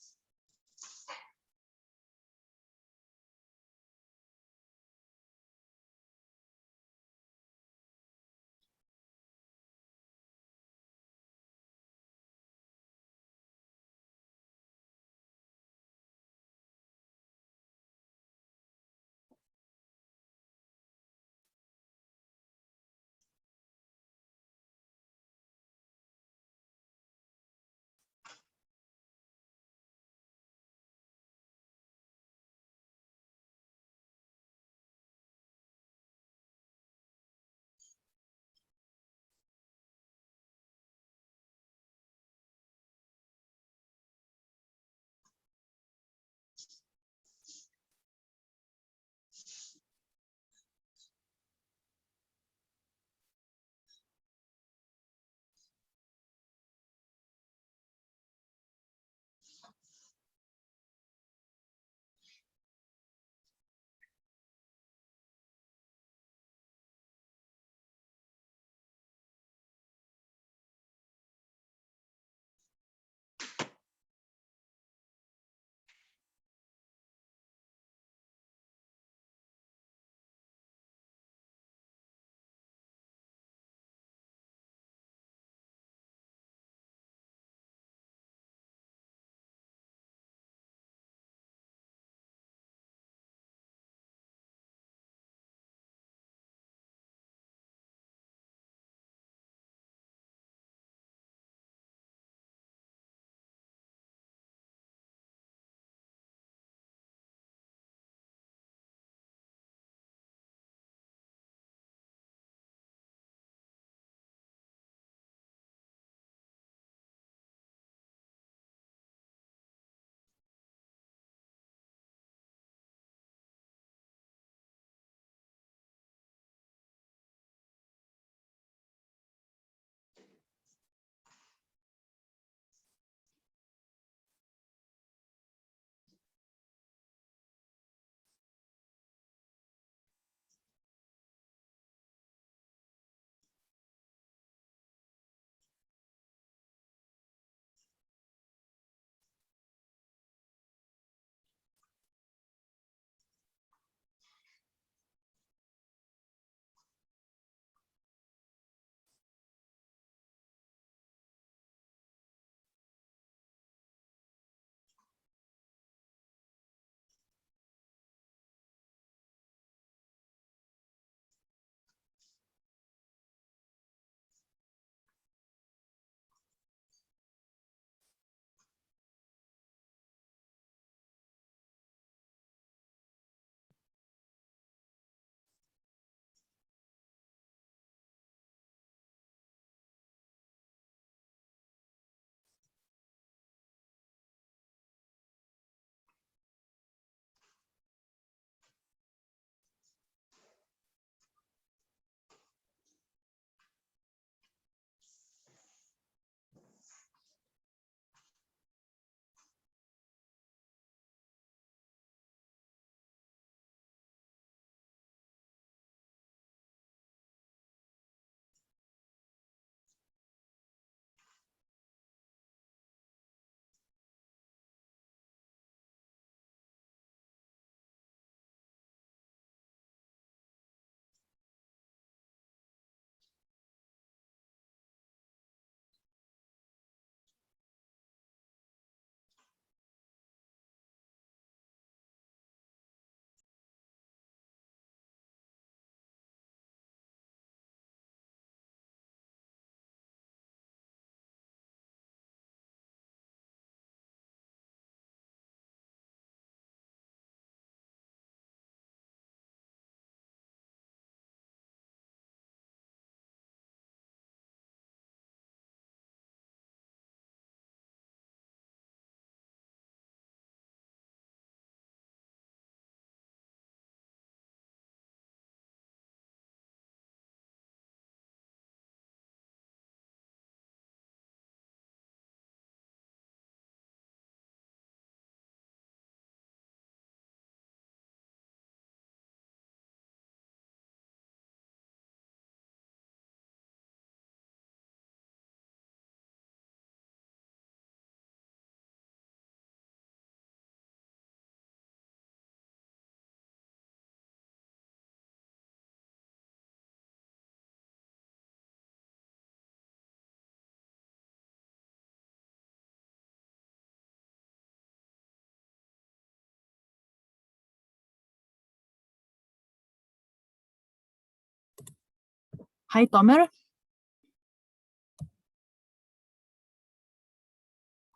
Hi, Tomer.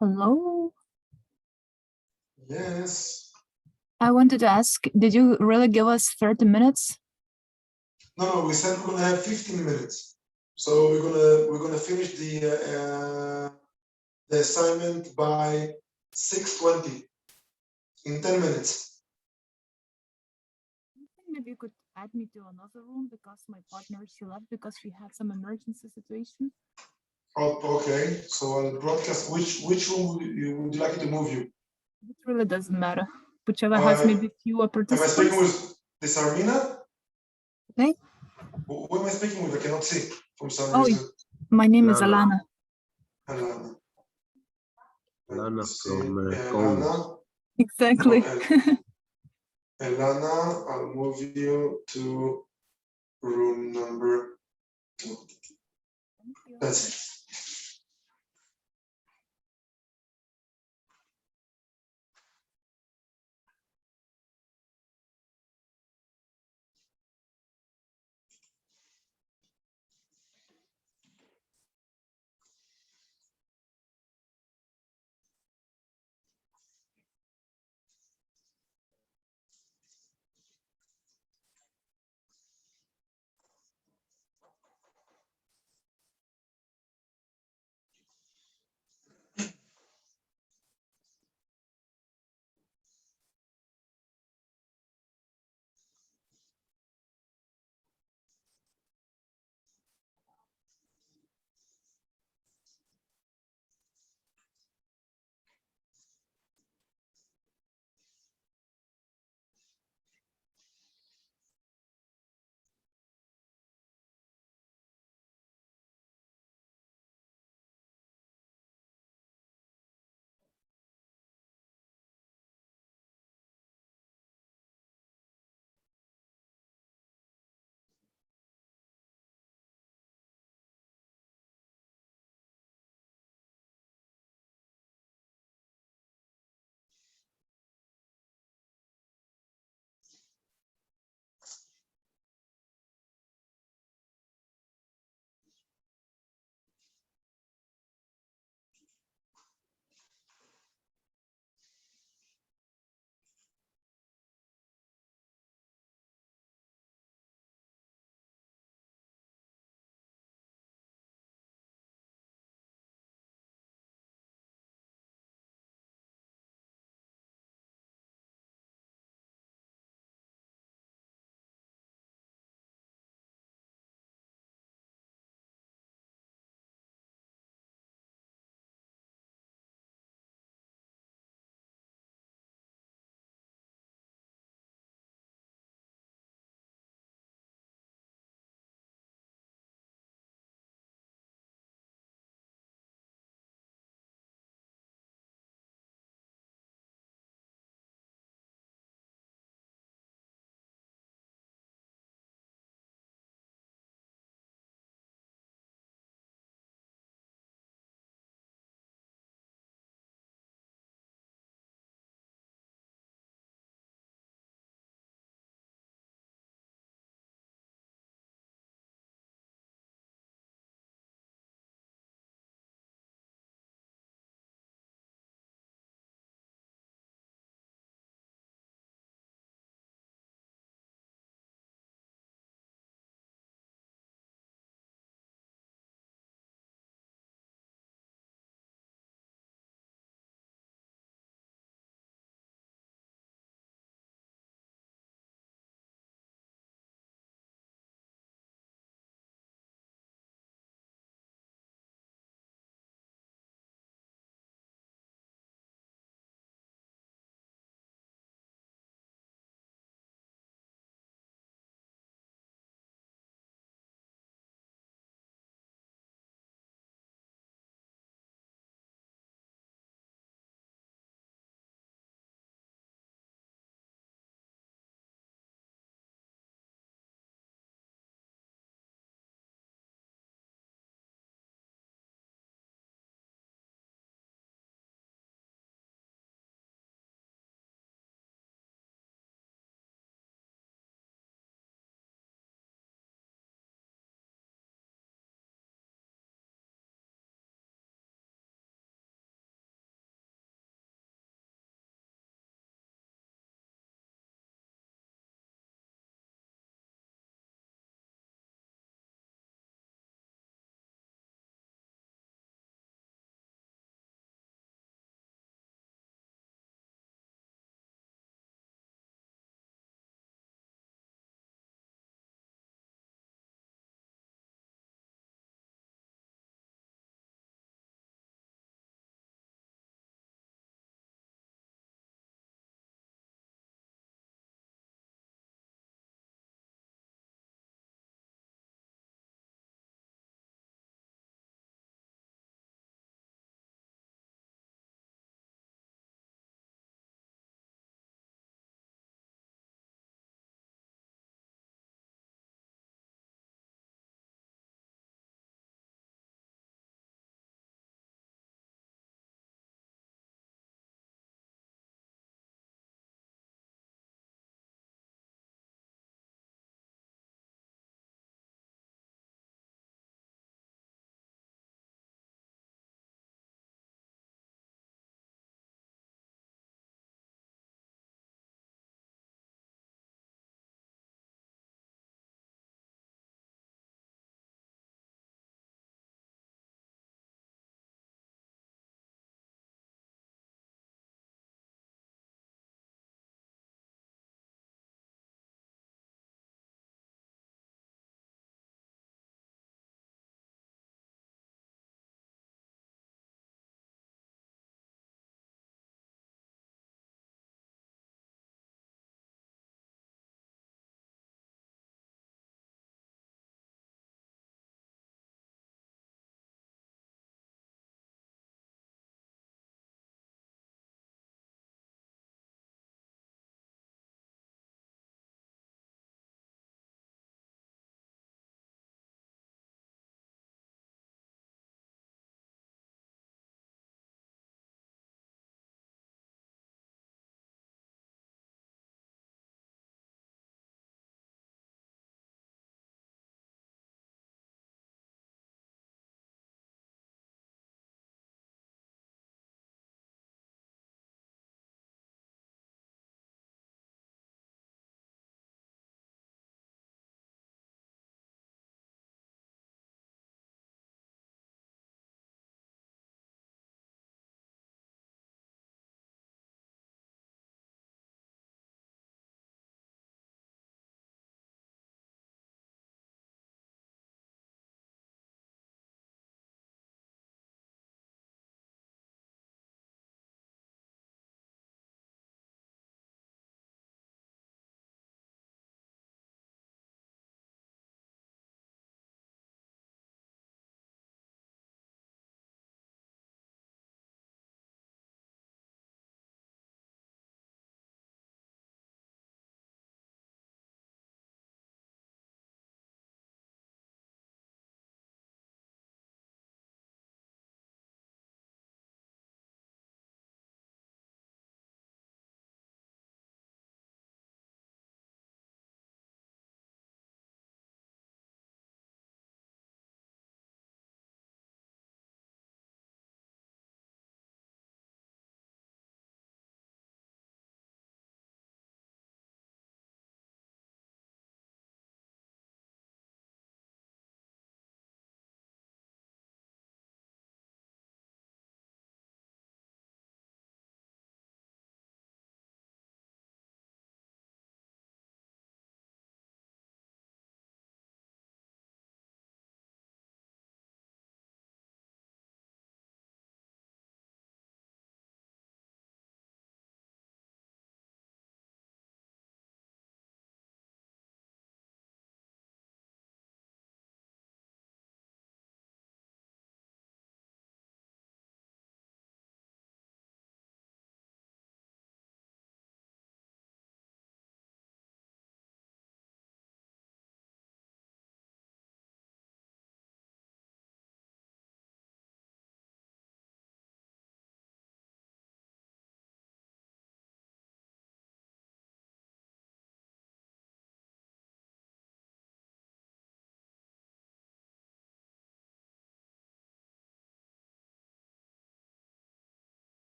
Hello. Yes. I wanted to ask, did you really give us 30 minutes? No, we said we're gonna have 15 minutes. So we're gonna finish the assignment by 6:20 in 10 minutes. Maybe you could add me to another room because my partner, she left because she had some emergency situation. Oh, okay. So I'll broadcast. Which room would you like me to move you? It really doesn't matter. Whichever has maybe fewer Am I participants. speaking with this Armina? Okay. Who am I speaking with? I cannot see from some Oh, reason. my name is Alana. Alana. Lana from Alana. Exactly. Alana, I'll move you to room number 2. That's it.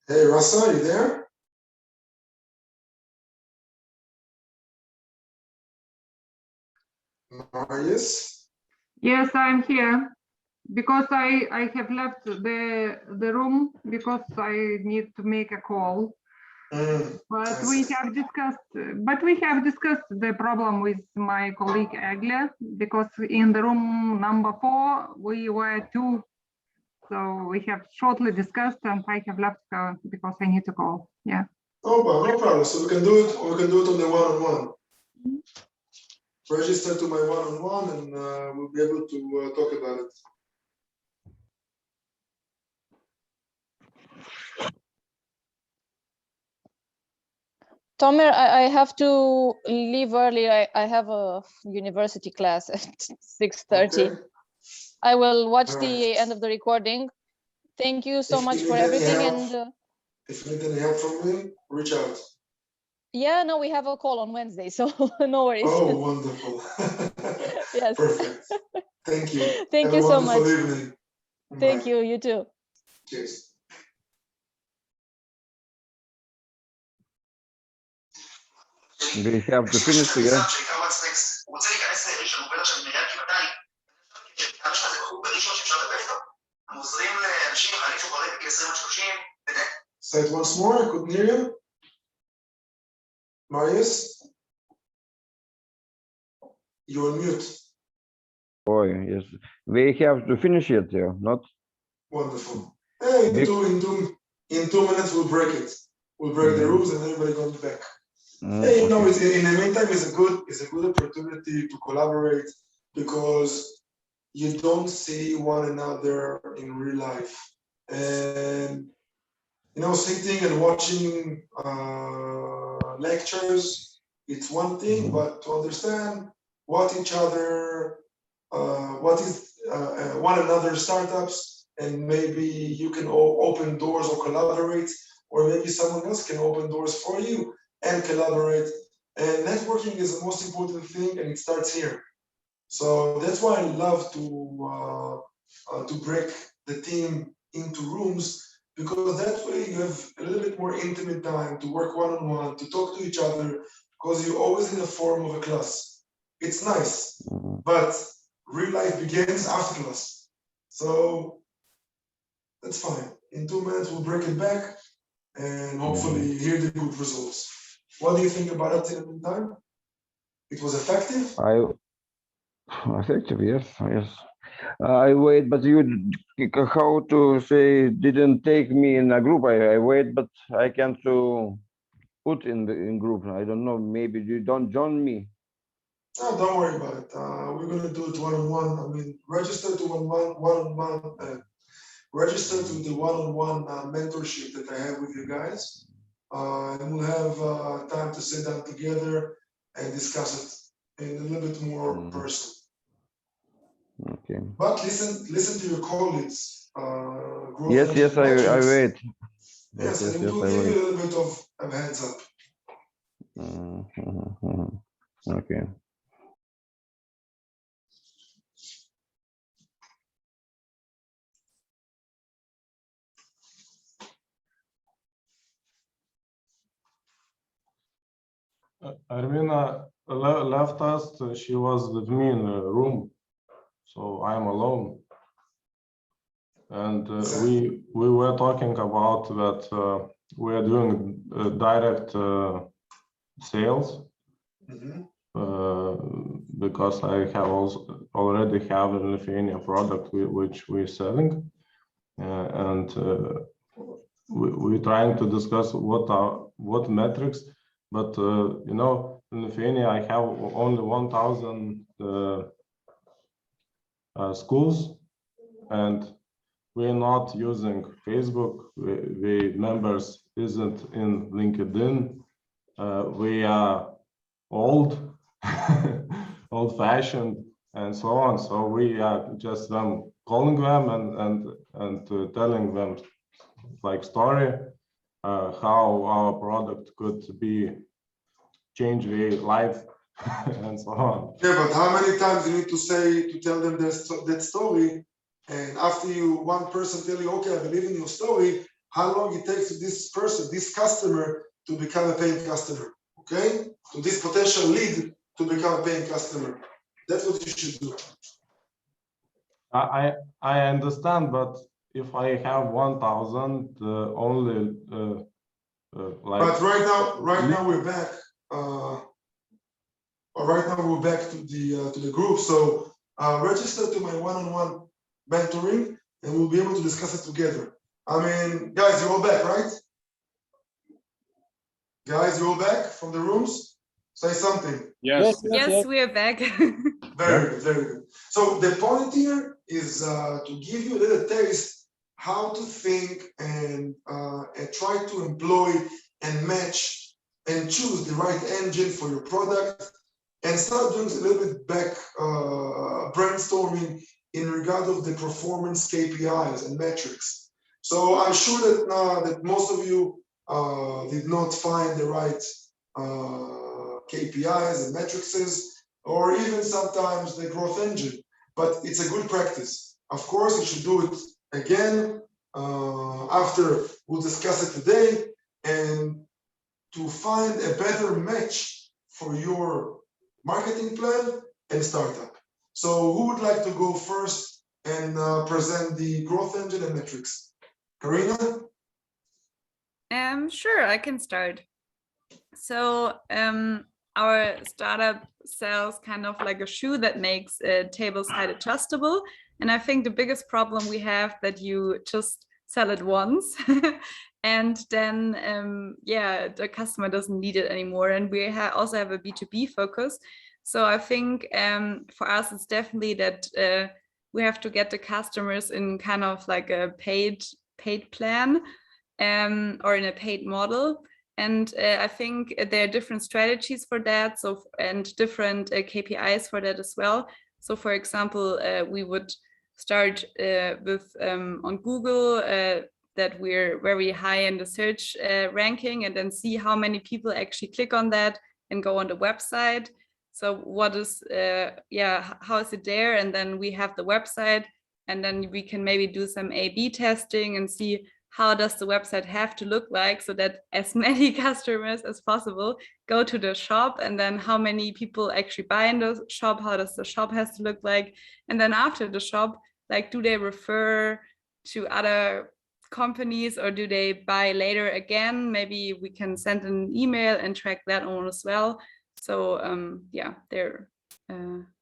Hey, Rasa, are you there? Marius? Yes, I'm here because I have left the room because I need to make a call. But we have discussed the problem with my colleague Egle because in the room number 4 we were 2, so we have shortly discussed and I have left because I need to call. Yeah. Oh, well, no problem. So we can do it, or we can do it on the one-on-one. Register to my one-on-one, and we'll be able to talk about it. Tomer, I have to leave early. I have a university class at 6:30. Okay. I will watch All the right. end of the recording. Thank you so If much you for need any everything. help, And if you need any help from me, reach out. yeah, no, we have a call on Wednesday, so no worries. Oh, wonderful. Yes. Perfect. Thank you. Thank Have you a so wonderful much. evening. Thank Bye. you. You too. Cheers. We have to finish together. Say it once more, I couldn't hear you. Marius? You're on mute. Oh, yes. We have to finish it, not? Wonderful. Hey, in 2 minutes we'll break it. We'll break the rules and everybody comes back. Hey, you know, Okay. in the meantime, it's a good opportunity to collaborate because you don't see one another in real life. And you know, sitting and watching lectures, it's one thing, but to understand what each other, what is one another's startups, and maybe you can open doors or collaborate, or maybe someone else can open doors for you and collaborate. And networking is the most important thing, and it starts here. So that's why I love to break the team into rooms, because that way you have a little bit more intimate time to work one-on-one, to talk to each other, because you're always in the form of a class. It's nice, but real life begins after class. So that's fine. In 2 minutes, we'll break it back and hopefully hear the good results. What do you think about it in the meantime? It was effective? Effective, yes, yes. I wait, but you, how to say, didn't take me in a group. I wait, but I can't to put in group. I don't know, maybe you don't join me. No, don't worry about it. We're gonna do it one-on-one. I mean, register to register to the one-on-one mentorship that I have with you guys. And we'll have time to sit down together and discuss it in a little bit more person. Okay. But listen to your colleagues. Yes, I wait. Yes, and it will I give wait. you a little bit of a heads up. Okay. Armina left us. She was with me in the room, so I'm alone. And we were talking about that we are doing direct sales because I have already have a Lithuania product which we're selling, and we're trying to discuss what metrics. But you know, in Lithuania, I have only 1,000 schools, and we're not using Facebook. We members isn't in LinkedIn. We are old, old-fashioned, and so on. So we are just calling them and telling them like story. How our product could be change their life and so on. Yeah, but how many times you need to tell them that story, and after one person tell you, okay, I believe in your story, how long it takes to this person, this customer, to become a paying customer, okay? To this potential lead to become a paying customer. That's what you should do. I understand, but if I have 1,000 only like. But right now we're back. Right now we're back to the group. So register to my one-on-one mentoring, and we'll be able to discuss it together. I mean, guys, you're all back, right? Guys, you're all back from the rooms? Say something. Yes. Yes, we are back. Very good, very good. So the point here is to give you a little taste how to think and try to employ and match and choose the right engine for your product, and start doing a little bit back brainstorming in regard of the performance KPIs and metrics. So I'm sure that that most of you did not find the right KPIs and metrics, or even sometimes the growth engine, but it's a good practice. Of course, you should do it again after we'll discuss it today, and to find a better match for your marketing plan and startup. So who would like to go first and present the growth engine and metrics? Karina? Sure, I can start. So our startup sells kind of like a shoe that makes table side adjustable. And I think the biggest problem we have that you just sell it once and then, yeah, the customer doesn't need it anymore. And we also have a B2B focus. So I think for us, it's definitely that we have to get the customers in kind of like a paid plan or in a paid model. And I think there are different strategies for that. So, and different KPIs for that as well. So for example, we would start with on Google that we're very high in the search ranking, and then see how many people actually click on that and go on the website. So what is, yeah, how is it there? And then we have the website, and then we can maybe do some A/B testing and see how does the website have to look like, so that as many customers as possible go to the shop, and then how many people actually buy in the shop, how does the shop has to look like, and then after the shop, like, do they refer to other companies or do they buy later again? Maybe we can send an email and track that on as well. So yeah, there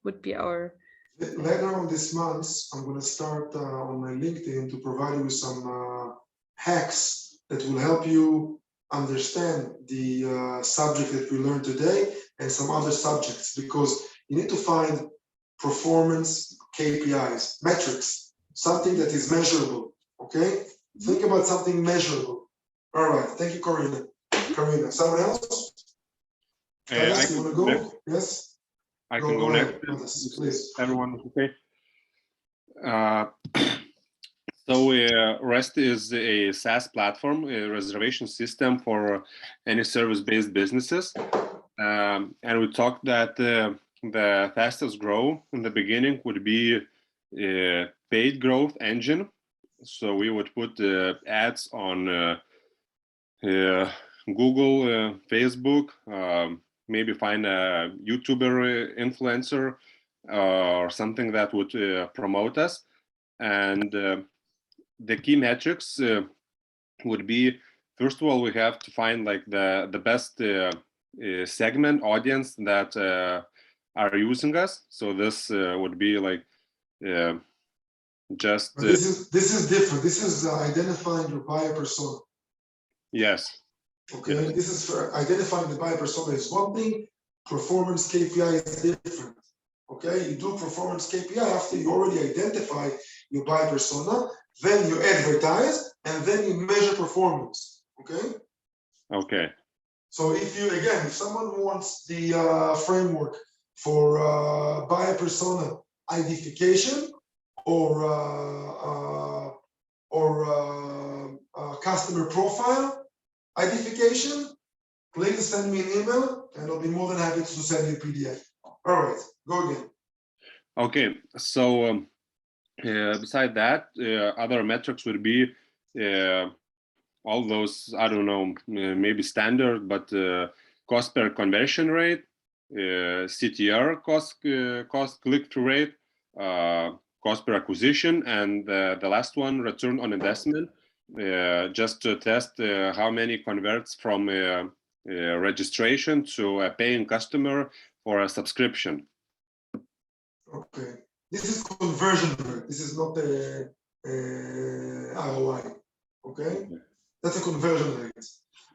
would be our... Later on this month, I'm going to start on my LinkedIn to provide you with some hacks that will help you understand the subject that we learned today and some other subjects, because you need to find performance KPIs, metrics, something that is measurable, okay? Think about something measurable. All right, thank you, Karina. Karina, someone else? Tadas, you want to go? Next. Yes? I can go next. Tadas, please. Everyone, okay? So REST is a SaaS platform, a reservation system for any service-based businesses. And we talked that the fastest growth in the beginning would be a paid growth engine. So we would put ads on Google, Facebook, maybe find a YouTuber influencer or something that would promote us. And the key metrics would be, first of all, we have to find like the best segment audience that are using us. So this would be like just this is different. This is identifying your buyer persona. Yes. Okay, yes. This is for identifying the buyer persona is one thing. Performance KPI is different. Okay, you do performance KPI after you already identify your buyer persona, then you advertise, and then you measure performance. Okay. Okay. So if someone wants the framework for buyer persona identification or customer profile identification, please send me an email, and I'll be more than happy to send you a PDF. All right, go again. Okay, so beside that, other metrics would be all those, I don't know, maybe standard, but cost per conversion rate, CTR, cost click-through rate, cost per acquisition, and the last one, return on investment, just to test how many converts from registration to a paying customer for a subscription. Okay, this is conversion rate. This is not a ROI. Okay, that's a conversion rate,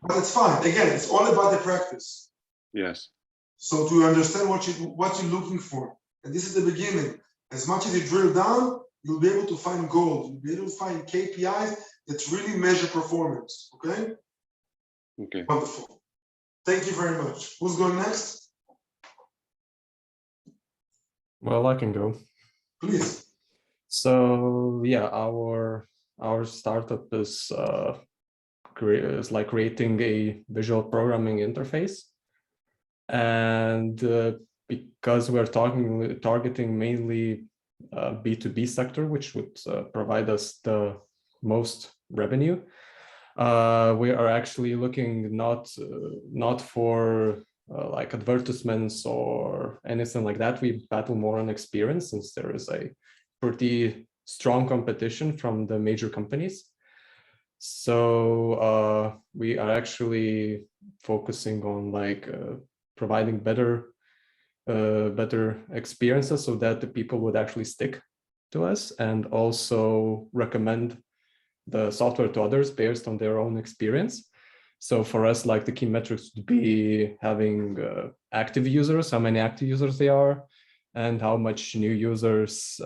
but it's fine. Again, it's all about the practice. Yes. So to understand what you're looking for, and this is the beginning. As much as you drill down, you'll be able to find gold. You'll be able to find KPIs that really measure performance. Okay. Okay. Wonderful. Thank you very much. Who's going next? Well, I can go. Please. So yeah, our startup is like creating a visual programming interface, and because we're targeting mainly B2B sector, which would provide us the most revenue, we are actually looking not for like advertisements or anything like that. We battle more on experience, since there is a pretty strong competition from the major companies. So we are actually focusing on like providing better experiences so that the people would actually stick to us, and also recommend the software to others based on their own experience. So for us, like the key metrics would be having active users, how many active users they are, and how much new users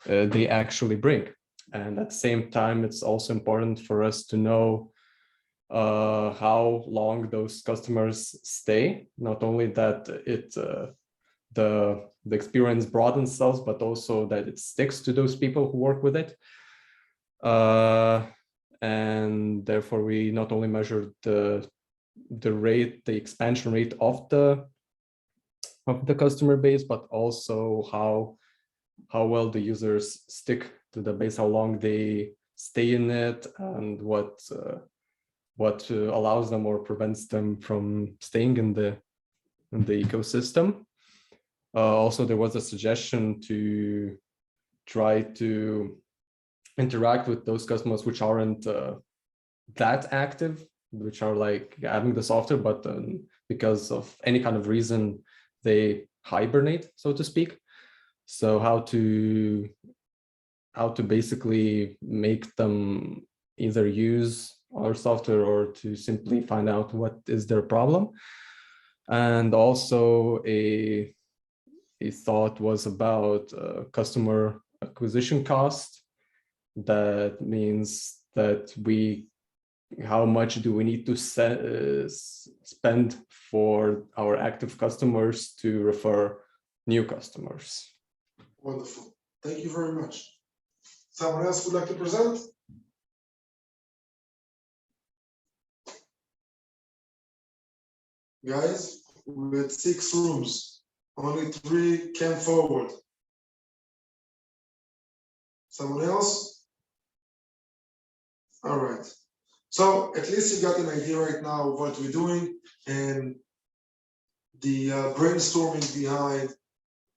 they actually bring. And at the same time, it's also important for us to know how long those customers stay. Not only that the experience broadens themselves, but also that it sticks to those people who work with it. And therefore, we not only measure the expansion rate of the customer base, but also how well the users stick to the base, how long they stay in it, and what allows them or prevents them from staying in the ecosystem. Also, there was a suggestion to try to interact with those customers which aren't that active, which are like having the software, but because of any kind of reason they hibernate, so to speak. So how to basically make them either use our software or to simply find out what is their problem. And also a thought was about customer acquisition cost. That means that how much do we need to spend for our active customers to refer new customers? Wonderful. Thank you very much. Someone else would like to present? Guys, we had 6 rooms. Only 3 came forward. Someone else? All right. So at least you got an idea right now of what we're doing and the brainstorming behind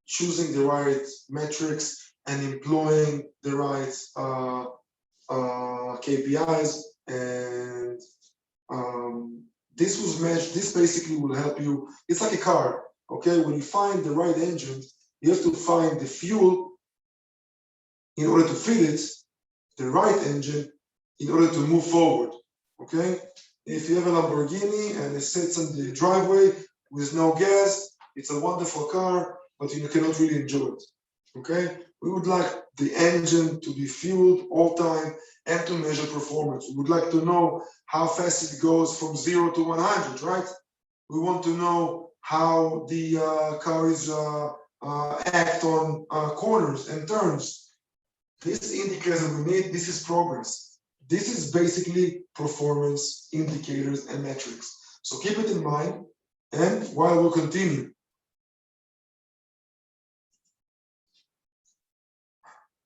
choosing the right metrics and employing the right KPIs. And this basically will help you. It's like a car, okay? When you find the right engine, you have to find the fuel in order to feed it, the right engine in order to move forward, okay? If you have a Lamborghini and it sits in the driveway with no gas, it's a wonderful car, but you cannot really enjoy it, okay? We would like the engine to be fueled all time and to measure performance. We would like to know how fast it goes from 0 to 100, right? We want to know how the car is act on corners and turns. This indicators that we need, this is progress. This is basically performance indicators and metrics. So keep it in mind, and while we'll continue.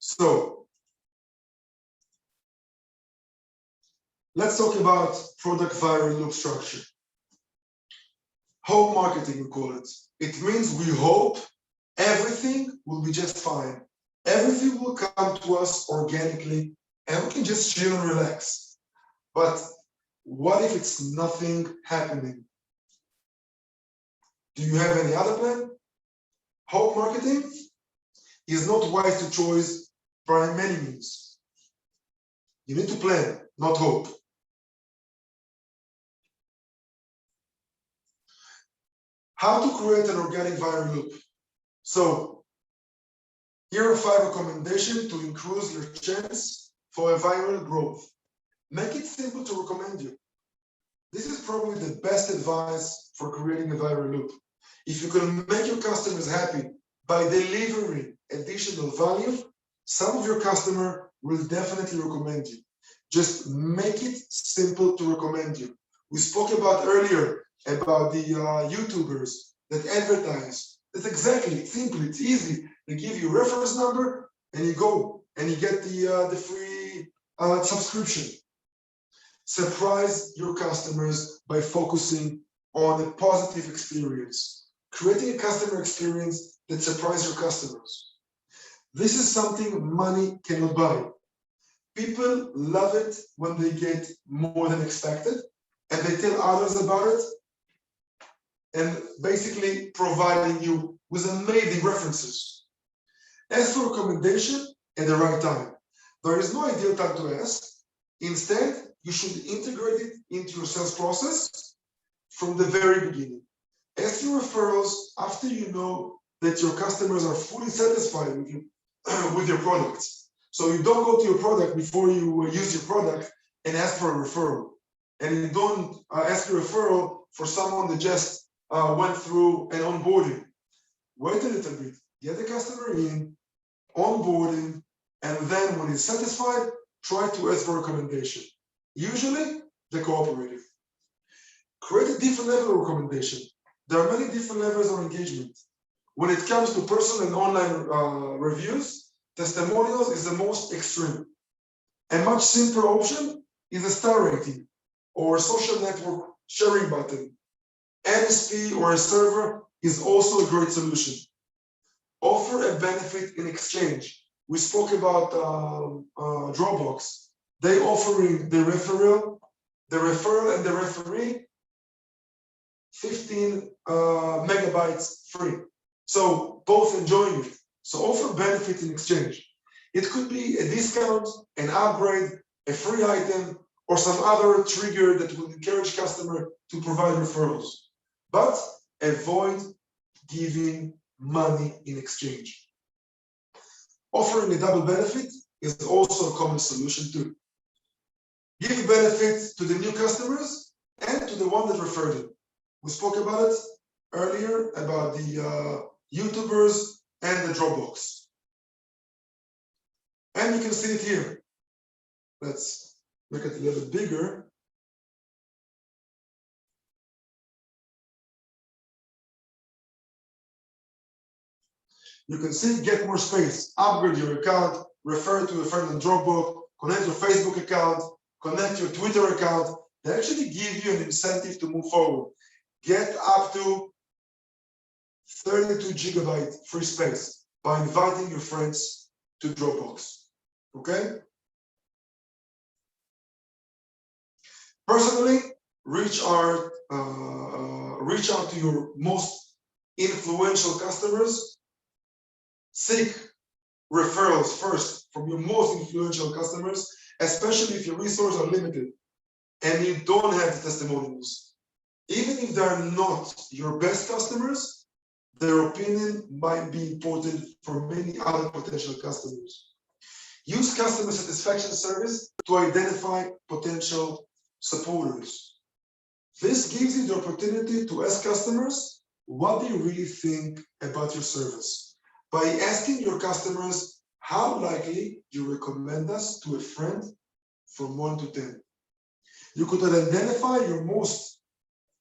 So Let's talk about product viral loop structure. Hope marketing, we call it. It means we hope everything will be just fine. Everything will come to us organically and we can just chill and relax. But what if it's nothing happening? Do you have any other plan? Hope marketing is not wise to choose by many means. You need to plan, not hope. How to create an organic viral loop. So here are 5 recommendations to increase your chance for a viral growth. Make it simple to recommend you. This is probably the best advice for creating a viral loop. If you can make your customers happy by delivering additional value, some of your customers will definitely recommend you. Just make it simple to recommend you. We spoke about earlier about the YouTubers that advertise. That's exactly, it's simple, it's easy. They give you a reference number and you go and you get the free subscription. Surprise your customers by focusing on a positive experience. Creating a customer experience that surprises your customers. This is something money cannot buy. People love it when they get more than expected and they tell others about it and basically providing you with amazing references. Ask for recommendation at the right time. There is no ideal time to ask. Instead, you should integrate it into your sales process from the very beginning. Ask your referrals after you know that your customers are fully satisfied with you, with your products. So you don't go to your product before you use your product and ask for a referral. And you don't ask a referral for someone that just went through an onboarding. Wait a little bit, get the customer in, onboarding, and then when he's satisfied, try to ask for a recommendation. Usually, they're cooperative. Create a different level of recommendation. There are many different levels of engagement. When it comes to personal and online reviews, testimonials is the most extreme. A much simpler option is a star rating or a social network sharing button. MSP or a server is also a great solution. Offer a benefit in exchange. We spoke about Dropbox. They offering the referral and the referee 15 megabytes free. So both enjoying it. So offer benefit in exchange. It could be a discount, an upgrade, a free item, or some other trigger that will encourage customer to provide referrals. But avoid giving money in exchange. Offering a double benefit is also a common solution too. Give benefits to the new customers and to the one that referred them. We spoke about it earlier about the YouTubers and the Dropbox. And you can see it here. Let's make it a little bit bigger. You can see get more space, upgrade your account, refer to a friend on Dropbox, connect your Facebook account, connect your Twitter account. They actually give you an incentive to move forward. Get up to 32 gigabyte free space by inviting your friends to Dropbox. Okay? Personally, reach out to your most influential customers. Seek referrals first from your most influential customers, especially if your resources are limited and you don't have the testimonials. Even if they are not your best customers, their opinion might be important for many other potential customers. Use customer satisfaction service to identify potential supporters. This gives you the opportunity to ask customers what they really think about your service. By asking your customers how likely you recommend us to a friend from 1 to 10. You could identify your most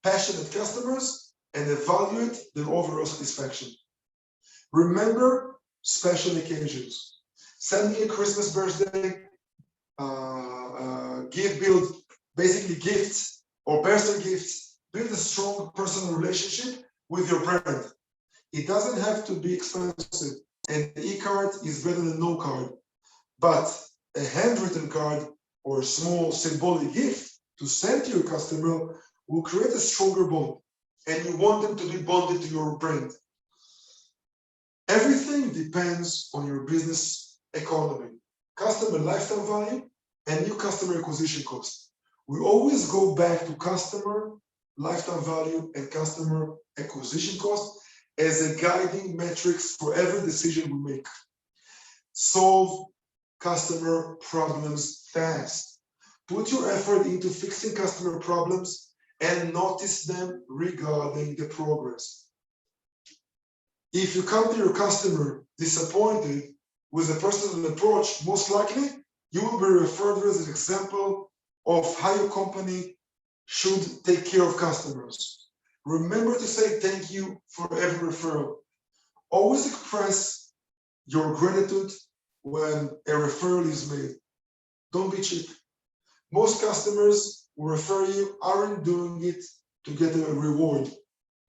passionate customers and evaluate their overall satisfaction. Remember special occasions. Sending a Christmas birthday, gift build basically gifts or personal gifts. Build a strong personal relationship with your brand. It doesn't have to be expensive. An e-card is better than no card. But a handwritten card or a small symbolic gift to send to your customer will create a stronger bond. And you want them to be bonded to your brand. Everything depends on your business economy, customer lifetime value, and new customer acquisition cost. We always go back to customer lifetime value and customer acquisition cost as a guiding metrics for every decision we make. Solve customer problems fast. Put your effort into fixing customer problems and notice them regarding the progress. If you come to your customer disappointed with a personal approach, most likely you will be referred to as an example of how your company should take care of customers. Remember to say thank you for every referral. Always express your gratitude when a referral is made. Don't be cheap. Most customers who refer you aren't doing it to get a reward,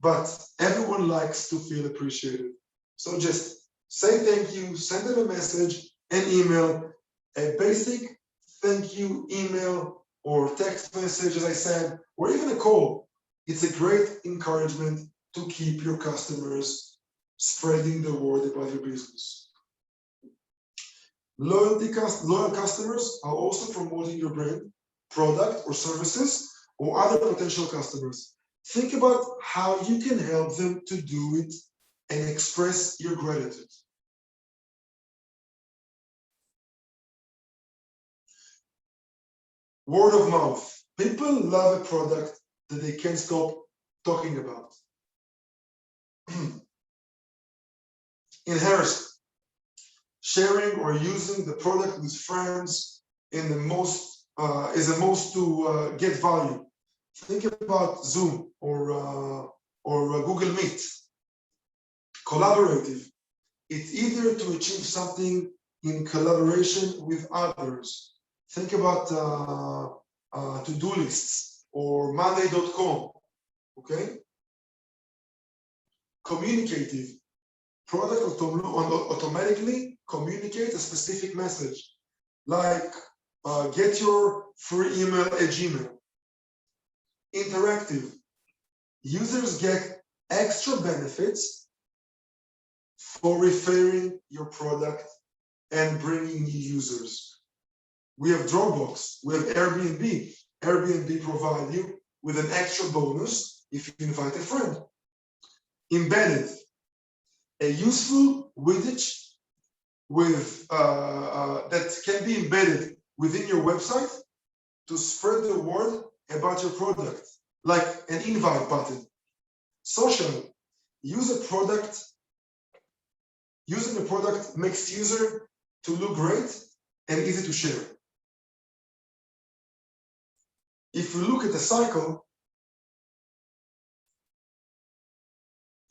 but everyone likes to feel appreciated. So just say thank you, send them a message, an email, a basic thank you email or text message, as I said, or even a call. It's a great encouragement to keep your customers spreading the word about your business. Loyal customers are also promoting your brand, product or services, or other potential customers. Think about how you can help them to do it and express your gratitude. Word of mouth. People love a product that they can't stop talking about. Inherit. Sharing or using the product with friends is the most to get value. Think about Zoom or Google Meet. Collaborative. It's easier to achieve something in collaboration with others. Think about to-do lists or Monday.com. Okay. Communicative. Product automatically communicate a specific message, like get your free email at Gmail. Interactive. Users get extra benefits for referring your product and bringing new users. We have Dropbox, we have Airbnb. Airbnb provide you with an extra bonus if you invite a friend. Embedded. A useful widget with that can be embedded within your website to spread the word about your product, like an invite button. Social. Using a product makes user to look great and easy to share. If you look at the cycle,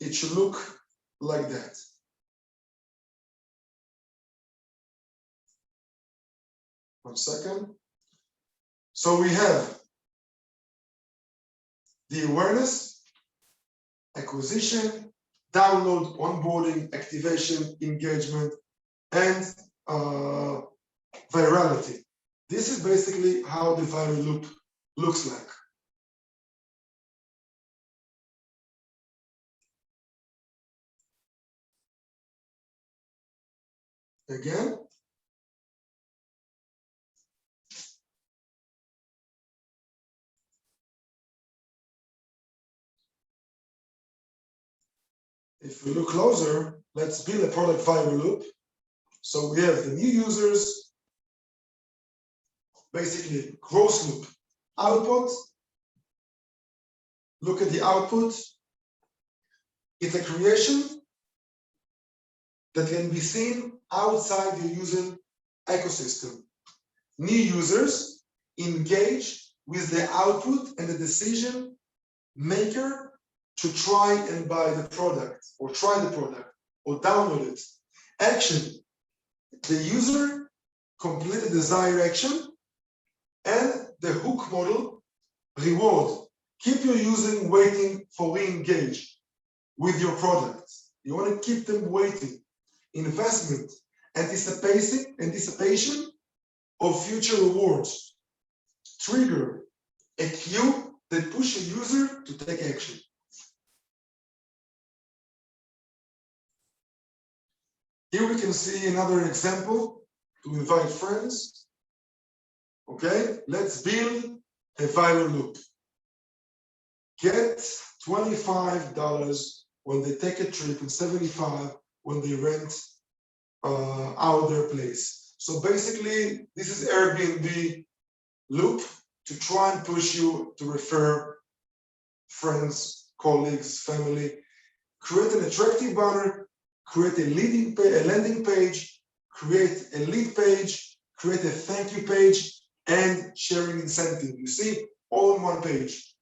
it should look like that. One second. So we have the awareness, acquisition, download, onboarding, activation, engagement, and virality. This is basically how the viral loop looks like. Again. If we look closer, let's build a product viral loop. So we have the new users, basically growth loop, output. Look at the output. It's a creation that can be seen outside the user ecosystem. New users engage with the output and the decision maker to try and buy the product or try the product or download it. Action. The user complete the desired action and the hook model, reward. Keep your user waiting for re-engage with your product. You want to keep them waiting. Investment, anticipation of future rewards. Trigger, a cue that pushes a user to take action. Here we can see another example to invite friends. Okay, let's build a viral loop. Get $25 when they take a trip and $75 when they rent out their place. So basically, this is Airbnb loop to try and push you to refer friends, colleagues, family. Create an attractive banner, create a landing page, create a lead page, create a thank you page, and sharing incentive. You see, all on one page.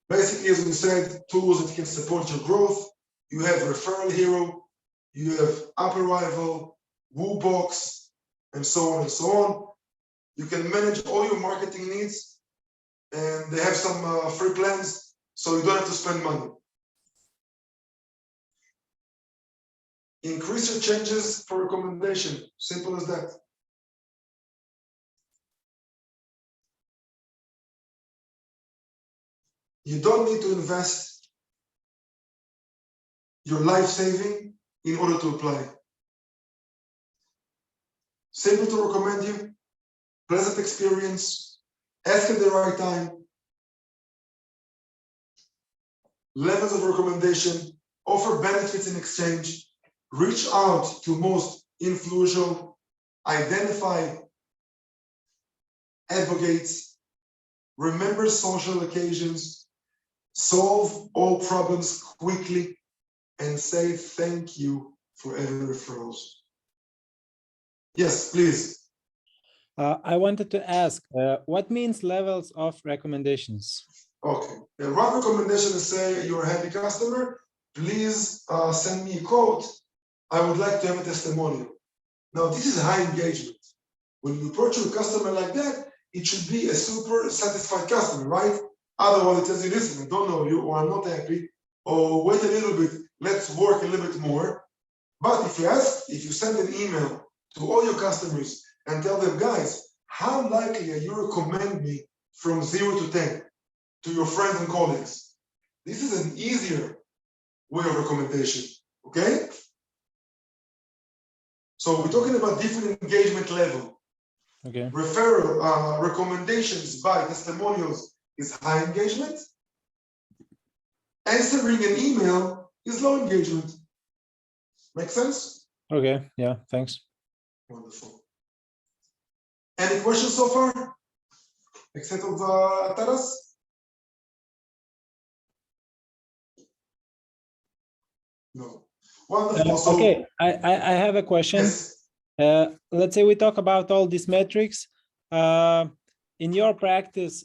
Basically, as we said, tools that can support your growth. You have Referral Hero, you have App Arrival, WooBox, and so on and so on. You can manage all your marketing needs, and they have some free plans, so you don't have to spend money. Increase your changes for recommendation, simple as that. You don't need to invest your life saving in order to apply. Simple to recommend you, pleasant experience, ask at the right time, levels of recommendation, offer benefits in exchange, reach out to most influential, identify advocates, remember social occasions, solve all problems quickly, and say thank you for every referrals. Yes, please. I wanted to ask, what means levels of recommendations? Okay, the one recommendation is say you're a happy customer, please send me a quote. I would like to have a testimonial. Now, this is high engagement. When you approach your customer like that, it should be a super satisfied customer, right? Otherwise, it tells you, listen, I don't know you, or I'm not happy, or wait a little bit, let's work a little bit more. But if you send an email to all your customers and tell them, guys, how likely are you to recommend me from 0 to 10 to your friends and colleagues? This is an easier way of recommendation, okay? So we're talking about different engagement level. Okay. Referral, recommendations by testimonials is high engagement. Answering an email is low engagement. Make sense? Okay, yeah, thanks. Wonderful. Any questions so far? Except of Taras? No. Wonderful. Okay, I have a question. Yes. Let's say we talk about all these metrics. In your practice,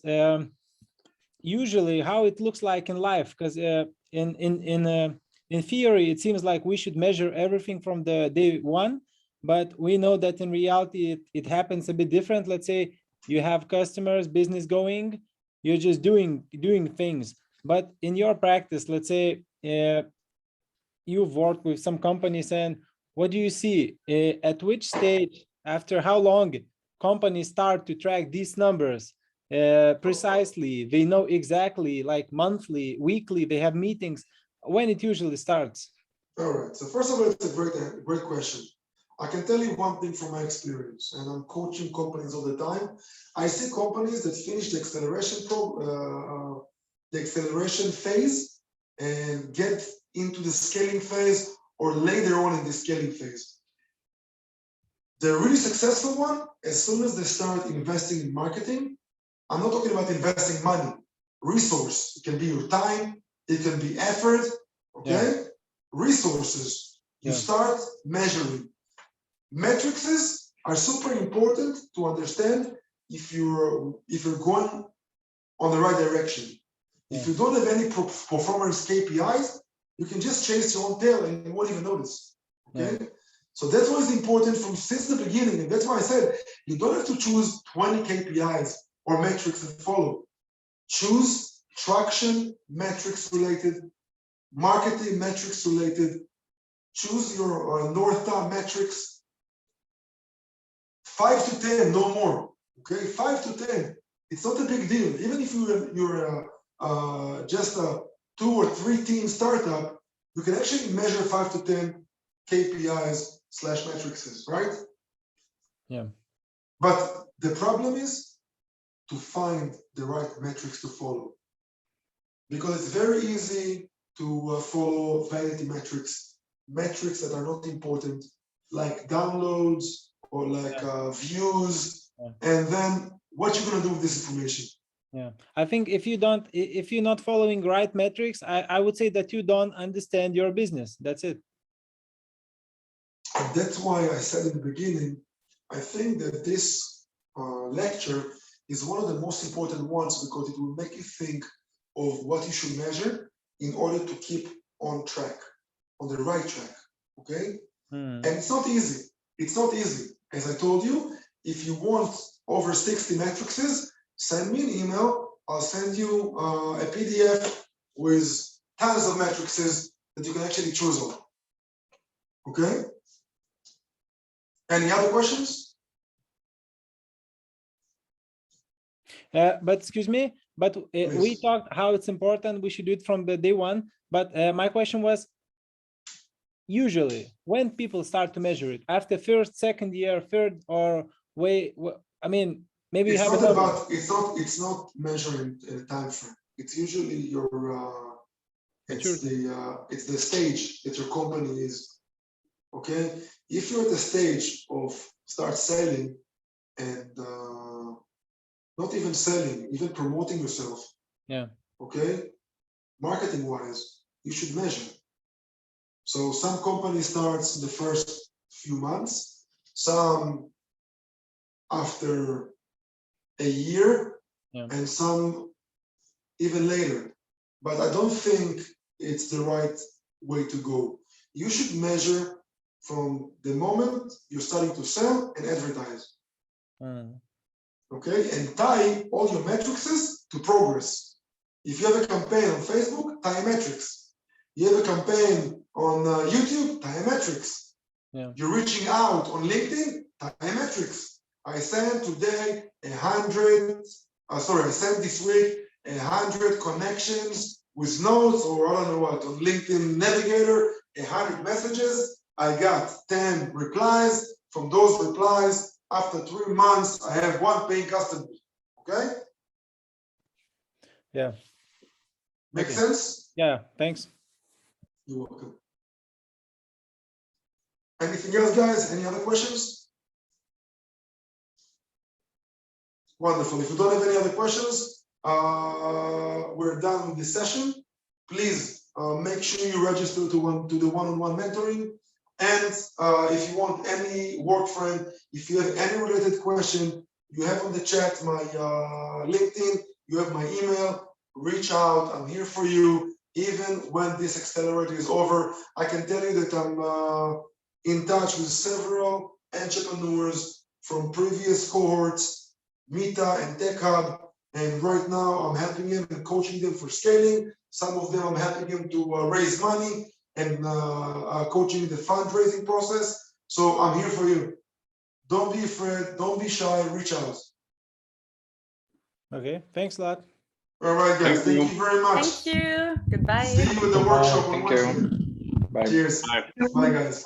usually how it looks like in life, because in theory, it seems like we should measure everything from the day one, but we know that in reality, it happens a bit different. Let's say you have customers, business going, you're just doing things. But in your practice, let's say you've worked with some companies, and what do you see? At which stage, after how long companies start to track these numbers precisely? They know exactly, like monthly, weekly, they have meetings, when it usually starts? All right. So first of all, it's a great question. I can tell you one thing from my experience, and I'm coaching companies all the time. I see companies that finish the acceleration phase and get into the scaling phase, or later on in the scaling phase. The really successful one, as soon as they start investing in marketing, I'm not talking about investing money, resource. It can be your time, it can be effort, okay? Yeah. Resources. You start measuring. Metrics are super important to understand if you're going on the right direction. Yeah. If you don't have any performance KPIs, you can just chase your own tail and you won't even notice. Okay. Yeah. So that's what is important from since the beginning. And that's why I said, you don't have to choose 20 KPIs or metrics to follow. Choose traction metrics related, marketing metrics related, choose your North Star metrics, 5 to 10, no more, okay? 5 to 10, it's not a big deal. Even if you're just a 2 or 3 team startup, you can actually measure 5 to 10 KPIs / metrics, right? Yeah. But the problem is to find the right metrics to follow. Because it's very easy to follow vanity metrics that are not important, like downloads or like views. And then what you're gonna do with this information? Yeah, I think if you're not following right metrics, I would say that you don't understand your business. That's it. And that's why I said in the beginning, I think that this lecture is one of the most important ones because it will make you think of what you should measure in order to keep on track, on the right track, okay? And it's not easy. It's not easy. As I told you, if you want over 60 metrics, send me an email. I'll send you a PDF with tons of metrics that you can actually choose on. Okay? Any other questions? But excuse me, but we talked how it's important. We should do it from the day one. But my question was, usually when people start to measure it after first, second year, third, or I mean, maybe you have it's not measuring a time frame. It's usually your it's the stage that your company is. Okay, if you're at the stage of start selling and not even selling, even promoting yourself. Yeah. Okay, marketing wise, you should measure. So some company starts the first few months, some after a year, and some even later. But I don't think it's the right way to go. You should measure from the moment you're starting to sell and advertise. Okay, and tie all your metrics to progress. If you have a campaign on Facebook, tie metrics. You have a campaign on YouTube, tie metrics. You're reaching out on LinkedIn, tie metrics. I sent today I sent this week 100 connections with notes, or I don't know what, on LinkedIn Navigator, 100 messages. I got 10 replies. From those replies, after 3 months, I have 1 paying customer. Okay? Yeah. Make sense? Yeah, thanks. You're welcome. Anything else, guys? Any other questions? Wonderful. If you don't have any other questions, we're done with this session. Please make sure you register to the one-on-one mentoring. And if you want any work friend, if you have any related question, you have on the chat my LinkedIn, you have my email, reach out. I'm here for you. Even when this accelerator is over, I can tell you that I'm in touch with several entrepreneurs from previous cohorts, Meta and Tech Hub, and right now I'm helping them and coaching them for scaling. Some of them I'm helping them to raise money and coaching the fundraising process. So I'm here for you. Don't be afraid, don't be shy, reach out. Okay, thanks a lot. All right, guys, thank you very much. Thank you. Goodbye. See you in the workshop on Wednesday. Bye. Cheers. Bye, guys.